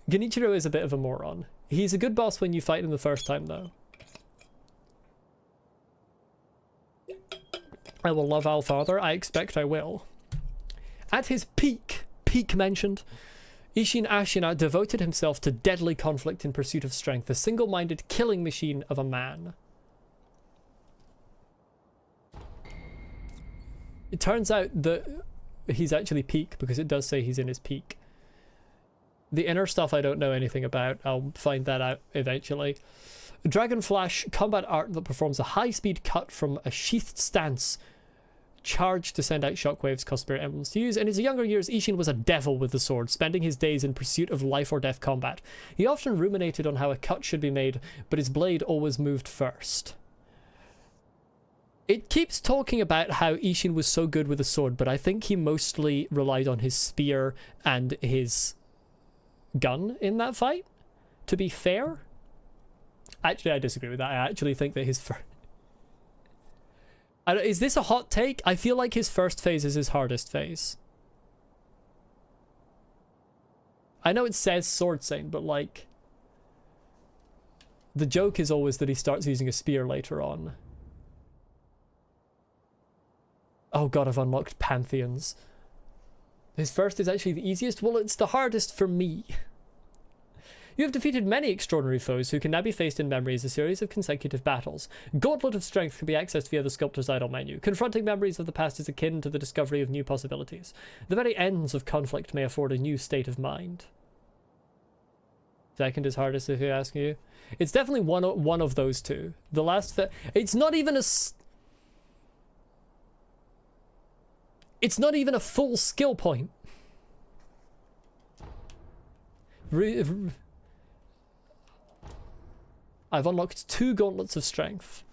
Genichiro is a bit of a moron. He's a good boss when you fight him the first time, though. I will love Allfather. I expect I will. At his peak mentioned, Isshin Ashina devoted himself to deadly conflict in pursuit of strength, a single-minded killing machine of a man. It turns out that he's actually peak because it does say he's in his peak. The inner stuff I don't know anything about. I'll find that out eventually. Dragon Flash, combat art that performs a high-speed cut from a sheathed stance, charged to send out shockwaves, cost spirit emblems to use. In his younger years, Isshin was a devil with the sword, spending his days in pursuit of life or death combat. He often ruminated on how a cut should be made, but his blade always moved first. It keeps talking about how Isshin was so good with the sword, but I think he mostly relied on his spear and his gun in that fight, to be fair. Actually, I disagree with that. I actually think that his is this a hot take? I feel like his first phase is his hardest phase. I know it says Sword Saint, but like... the joke is always that he starts using a spear later on. Oh god, I've unlocked Pantheons. His first is actually the easiest? Well, it's the hardest for me. You have defeated many extraordinary foes who can now be faced in memory as a series of consecutive battles. Gauntlet of Strength can be accessed via the Sculptor's Idol menu. Confronting memories of the past is akin to the discovery of new possibilities. The very ends of conflict may afford a new state of mind. Second is hardest if you ask you. It's definitely one of those two. The last... it's not even a... it's not even a full skill point. I've unlocked 2 Gauntlets of Strength.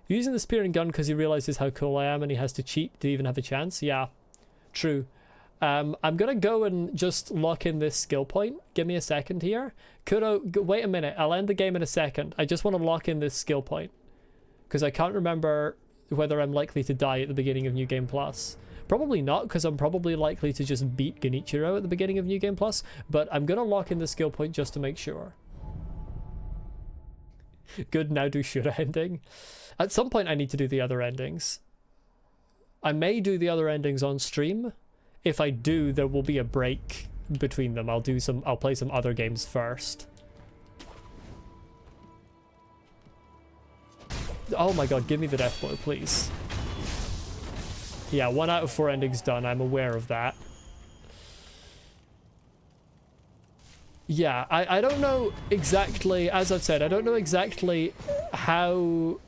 Using the spear and gun because he realizes how cool I am and he has to cheat to even have a chance. Yeah, true. I'm gonna go and just lock in this skill point. Give me a second here. Wait a minute. I'll end the game in a second. I just want to lock in this skill point because I can't remember whether I'm likely to die at the beginning of New Game Plus. Probably not, because I'm probably likely to just beat Genichiro at the beginning of New Game Plus, but I'm gonna lock in the skill point just to make sure. Good, now do Shura ending. At some point I need to do the other endings. I may do the other endings on stream. If I do, there will be a break between them. I'll play some other games first. Oh my god, give me the death blow, please. Yeah, 1 out of 4 endings done. I'm aware of that. Yeah, I don't know exactly, as I've said, I don't know exactly how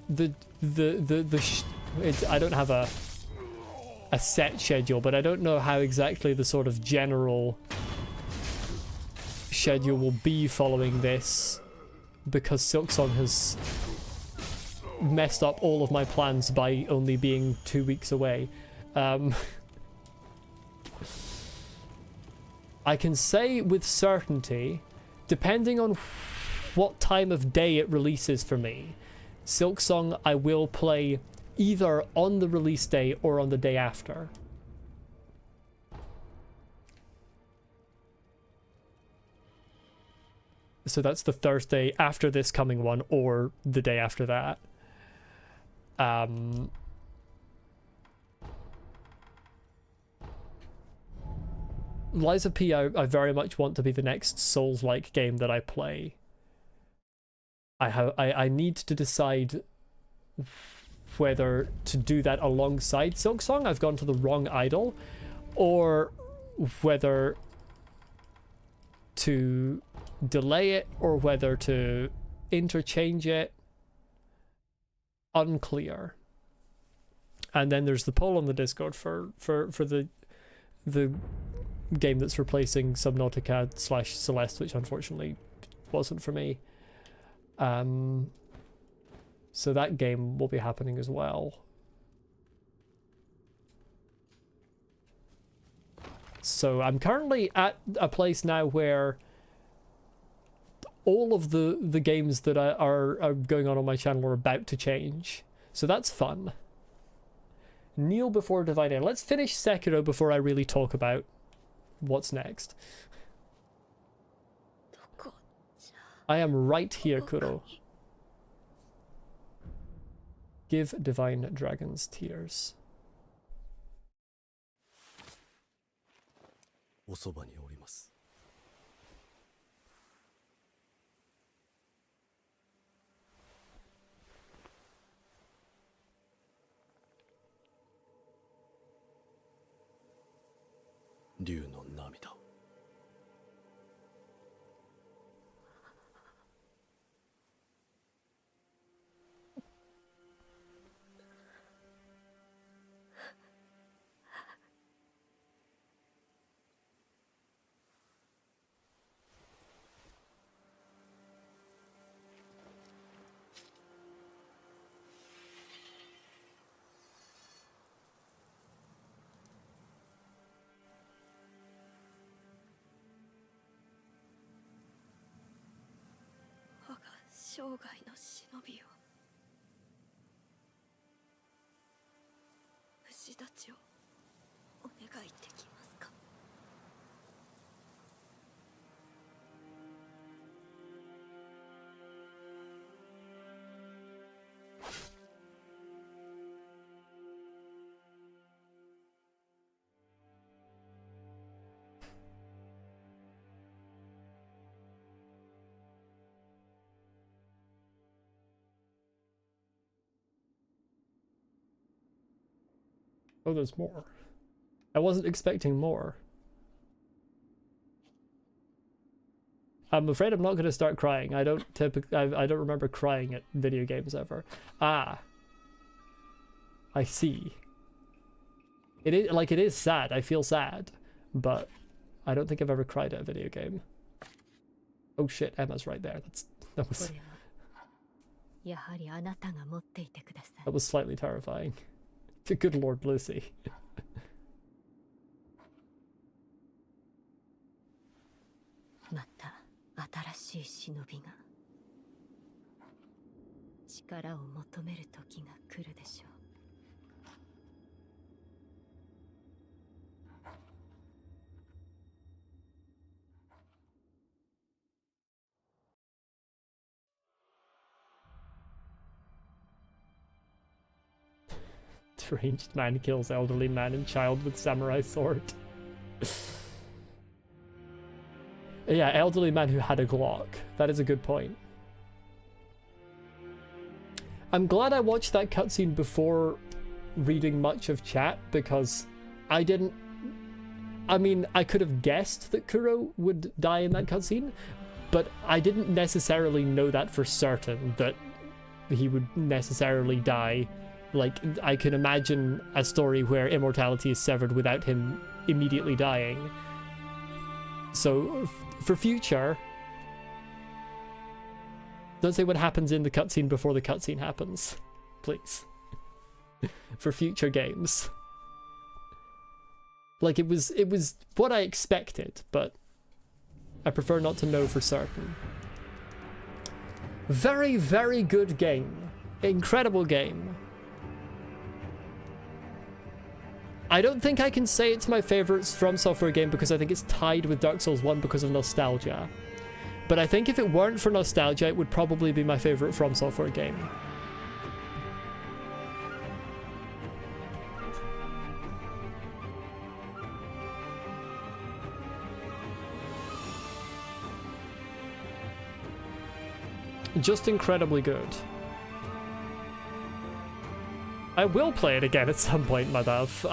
I don't have a set schedule, but I don't know how exactly the sort of general schedule will be following this, because Silksong has messed up all of my plans by only being 2 weeks away. I can say with certainty, depending on what time of day it releases for me, Silksong I will play either on the release day or on the day after. So that's the Thursday after this coming one, or the day after that. Lies of P, I very much want to be the next Souls-like game that I play. I need to decide whether to do that alongside Silksong. I've gone to the wrong idol, or whether to delay it or whether to interchange it. Unclear. And then there's the poll on the Discord for the game that's replacing Subnautica / Celeste, which unfortunately wasn't for me. So that game will be happening as well. So I'm currently at a place now where all of the games that are going on my channel are about to change. So that's fun. Kneel before Divine End. Let's finish Sekiro before I really talk about what's next. I am right here, Kuro. Give Divine Dragons tears. おそばにおります。竜の涙。生涯の忍びを虫たちをお願いできますか。Oh, there's more. I wasn't expecting more. I'm afraid I'm not going to start crying. I don't remember crying at video games ever. Ah. I see. It is sad. I feel sad, but I don't think I've ever cried at a video game. Oh shit, Emma's right there. That was slightly terrifying. Good Lord, Lucy. また新しい忍びが力を求める時が来るでしょう。Deranged man kills elderly man and child with samurai sword. Yeah, elderly man who had a Glock. That is a good point. I'm glad I watched that cutscene before reading much of chat, because I didn't... I mean, I could have guessed that Kuro would die in that cutscene, but I didn't necessarily know that for certain, that he would necessarily die. Like, I can imagine a story where immortality is severed without him immediately dying. So, for future... Don't say what happens in the cutscene before the cutscene happens. Please. For future games. Like, it was what I expected, but I prefer not to know for certain. Very, very good game. Incredible game. I don't think I can say it's my favourite FromSoftware game because I think it's tied with Dark Souls 1 because of nostalgia. But I think if it weren't for nostalgia, it would probably be my favourite FromSoftware game. Just incredibly good. I will play it again at some point, my love.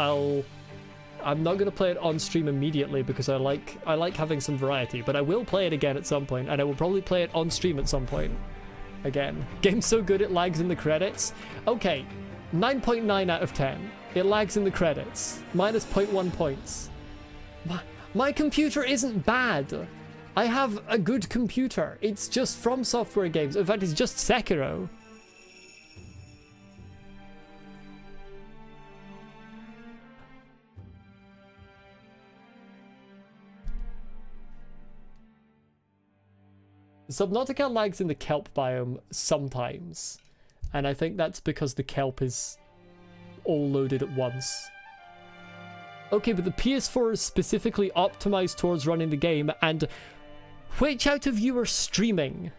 I'm not going to play it on stream immediately because I like having some variety, but I will play it again at some point, and I will probably play it on stream at some point. Again. Game's so good it lags in the credits. Okay, 9.9 out of 10. It lags in the credits. Minus 0.1 points. My computer isn't bad. I have a good computer. It's just FromSoftware games. In fact, it's just Sekiro. Subnautica lags in the kelp biome sometimes, and I think that's because the kelp is all loaded at once. Okay, but the PS4 is specifically optimized towards running the game, and which out of you are streaming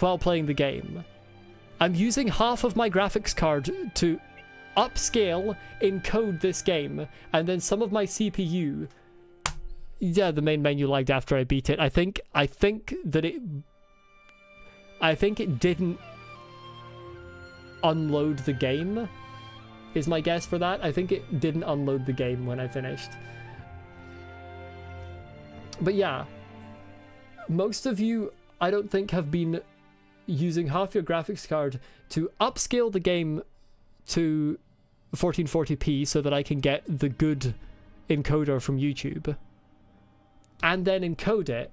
while playing the game? I'm using half of my graphics card to upscale, encode this game, and then some of my CPU. Yeah, the main menu lagged after I beat it. I think it didn't unload the game, is my guess for that. I think it didn't unload the game when I finished. But yeah, most of you, I don't think, have been using half your graphics card to upscale the game to 1440p so that I can get the good encoder from YouTube, and then encode it,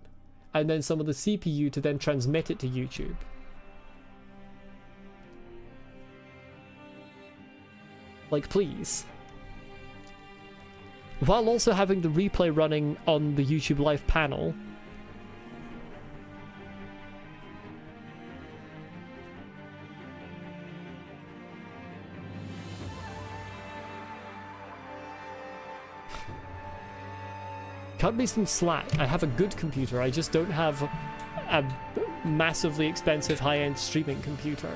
and then some of the CPU to then transmit it to YouTube. Like, please. While also having the replay running on the YouTube Live panel. Cut me some slack. I have a good computer. I just don't have a massively expensive high-end streaming computer.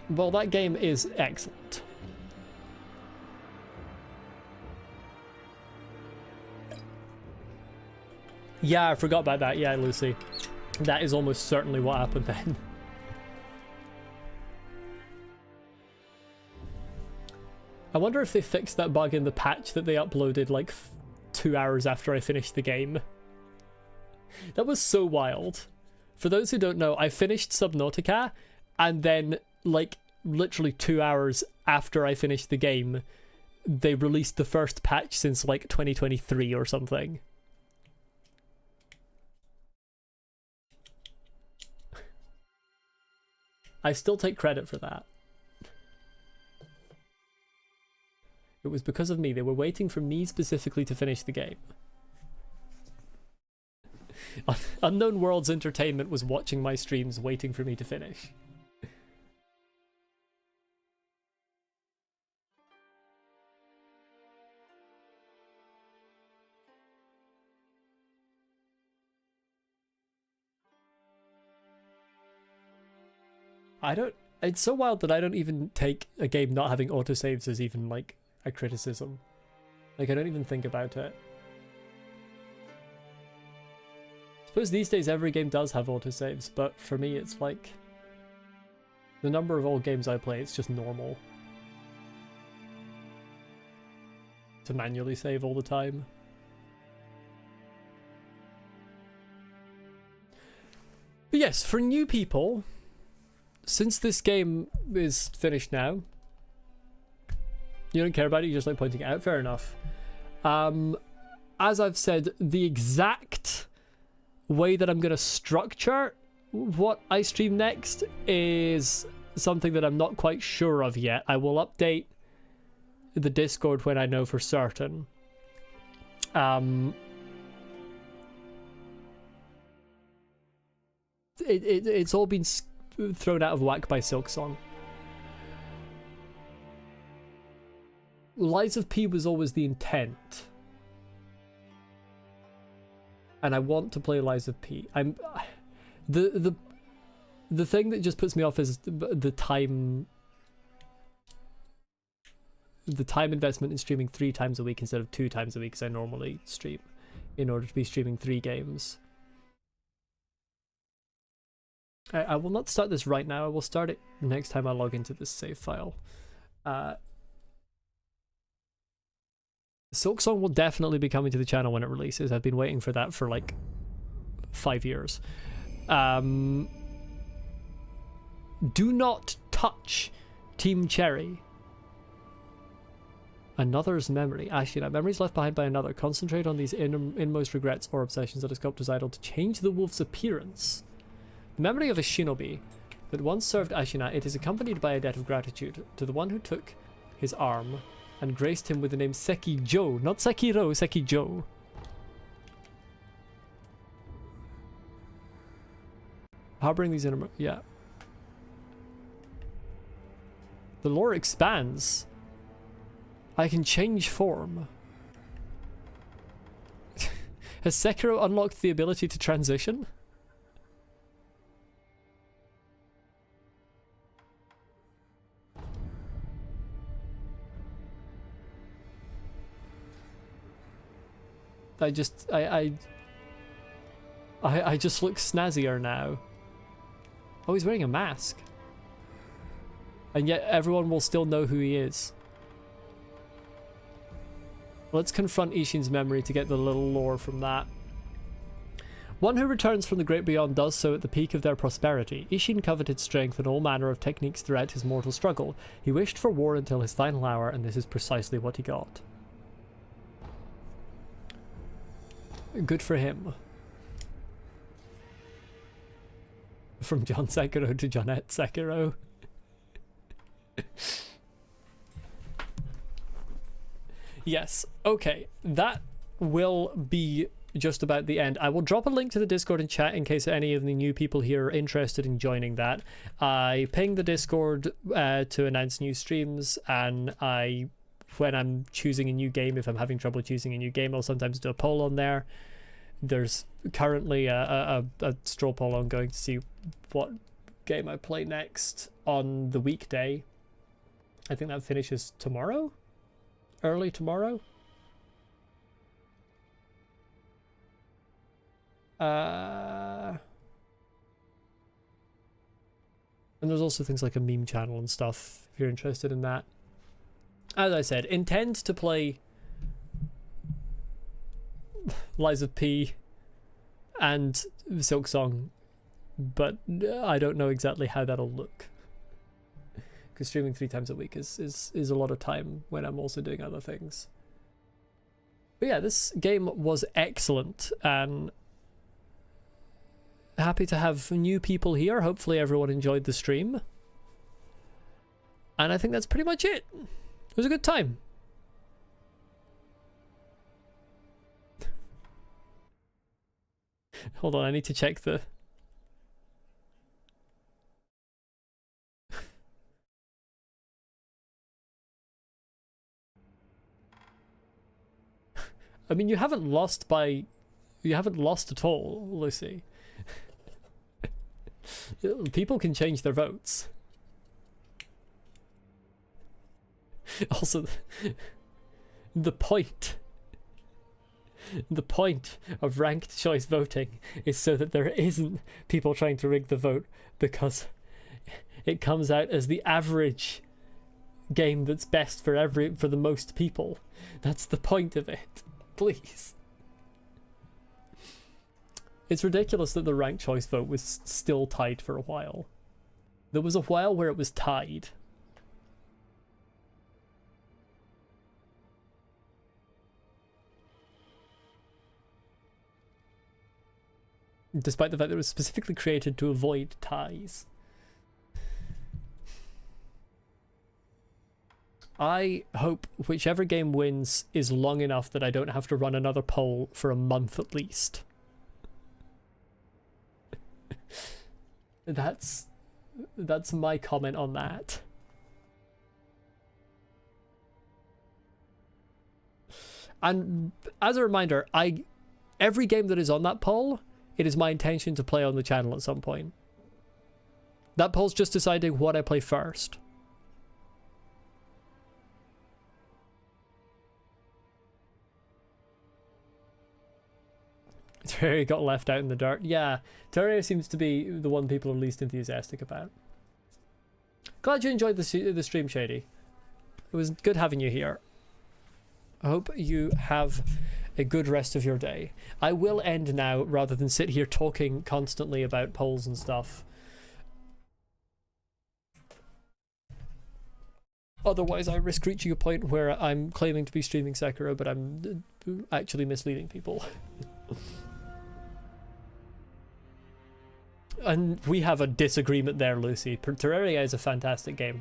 Well, that game is excellent. Yeah, I forgot about that. Yeah, Lucy. That is almost certainly what happened then. I wonder if they fixed that bug in the patch that they uploaded like 2 hours after I finished the game. That was so wild. For those who don't know, I finished Subnautica, and then like literally 2 hours after I finished the game, they released the first patch since like 2023 or something. I still take credit for that. It was because of me. They were waiting for me specifically to finish the game. Unknown Worlds Entertainment was watching my streams waiting for me to finish. I don't. It's so wild that I don't even take a game not having autosaves as even like a criticism. Like I don't even think about it. I suppose these days every game does have autosaves, but for me it's like the number of old games I play, it's just normal to manually save all the time. But yes, for new people, since this game is finished now, you don't care about it, you just like pointing it out, fair enough. As I've said, the exact way that I'm going to structure what I stream next is something that I'm not quite sure of yet. I will update the Discord when I know for certain. It's all been thrown out of whack by Silksong. Lies of P was always the intent, and I want to play Lies of P. The thing that just puts me off is the time investment in streaming 3 times a week instead of 2 times a week as I normally stream, in order to be streaming 3 games. I will not start this right now. I will start it next time I log into this save file. Silksong will definitely be coming to the channel when it releases. I've been waiting for that for like 5 years. Do not touch Team Cherry. Another's memory. Actually, that memory is left behind by another. Concentrate on these inmost regrets or obsessions that a sculptor's idol to change the wolf's appearance. The memory of a shinobi that once served Ashina, it is accompanied by a debt of gratitude to the one who took his arm and graced him with the name Sekijo, not Sekiro, Sekijo. Harboring these inner... yeah. The lore expands. I can change form. Has Sekiro unlocked the ability to transition? I just look snazzier now. Oh, he's wearing a mask. And yet everyone will still know who he is. Let's confront Ishin's memory to get the little lore from that. One who returns from the great beyond does so at the peak of their prosperity. Ishin coveted strength and all manner of techniques throughout his mortal struggle. He wished for war until his final hour, and this is precisely what he got. Good for him. From John Sekiro to Jonette Sekiro. Yes, okay. That will be just about the end. I will drop a link to the Discord in chat in case any of the new people here are interested in joining that. I ping the Discord to announce new streams, and when I'm choosing a new game, if I'm having trouble choosing a new game, I'll sometimes do a poll on there. There's currently a straw poll ongoing to see what game I play next on the weekday. I think that finishes tomorrow? Early tomorrow? And there's also things like a meme channel and stuff if you're interested in that. As I said, intend to play Lies of P and Silksong, but I don't know exactly how that'll look, because streaming 3 times a week is a lot of time when I'm also doing other things. But yeah, this game was excellent, and happy to have new people here. Hopefully everyone enjoyed the stream, and I think that's pretty much it. It was a good time. Hold on, I need to check the... I mean, you haven't lost at all, Lucy. People can change their votes. Also, the point of ranked choice voting is so that there isn't people trying to rig the vote, because it comes out as the average game that's best for the most people. That's the point of it. Please. It's ridiculous that the ranked choice vote was still tied for a while. There was a while where it was tied. Despite the fact that it was specifically created to avoid ties. I hope whichever game wins is long enough that I don't have to run another poll for a month at least. That's my comment on that. And as a reminder, every game that is on that poll, it is my intention to play on the channel at some point. That poll's just deciding what I play first. Terraria got left out in the dirt. Yeah, Terraria seems to be the one people are least enthusiastic about. Glad you enjoyed the stream, Shady. It was good having you here. I hope you have a good rest of your day. I will end now rather than sit here talking constantly about polls and stuff. Otherwise, I risk reaching a point where I'm claiming to be streaming Sekiro, but I'm actually misleading people. And we have a disagreement there, Lucy. Terraria is a fantastic game.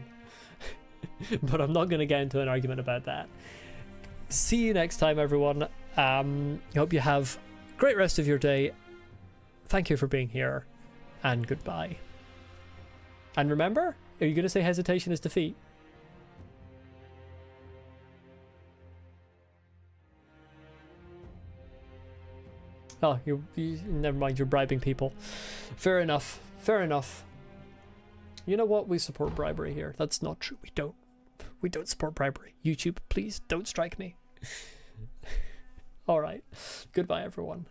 But I'm not going to get into an argument about that. See you next time, everyone. Hope you have a great rest of your day. Thank you for being here. And goodbye. And remember, are you going to say hesitation is defeat? Oh, you never mind, you're bribing people. Fair enough. Fair enough. You know what? We support bribery here. That's not true. We don't. We don't support bribery. YouTube, please don't strike me. All right. Goodbye, everyone.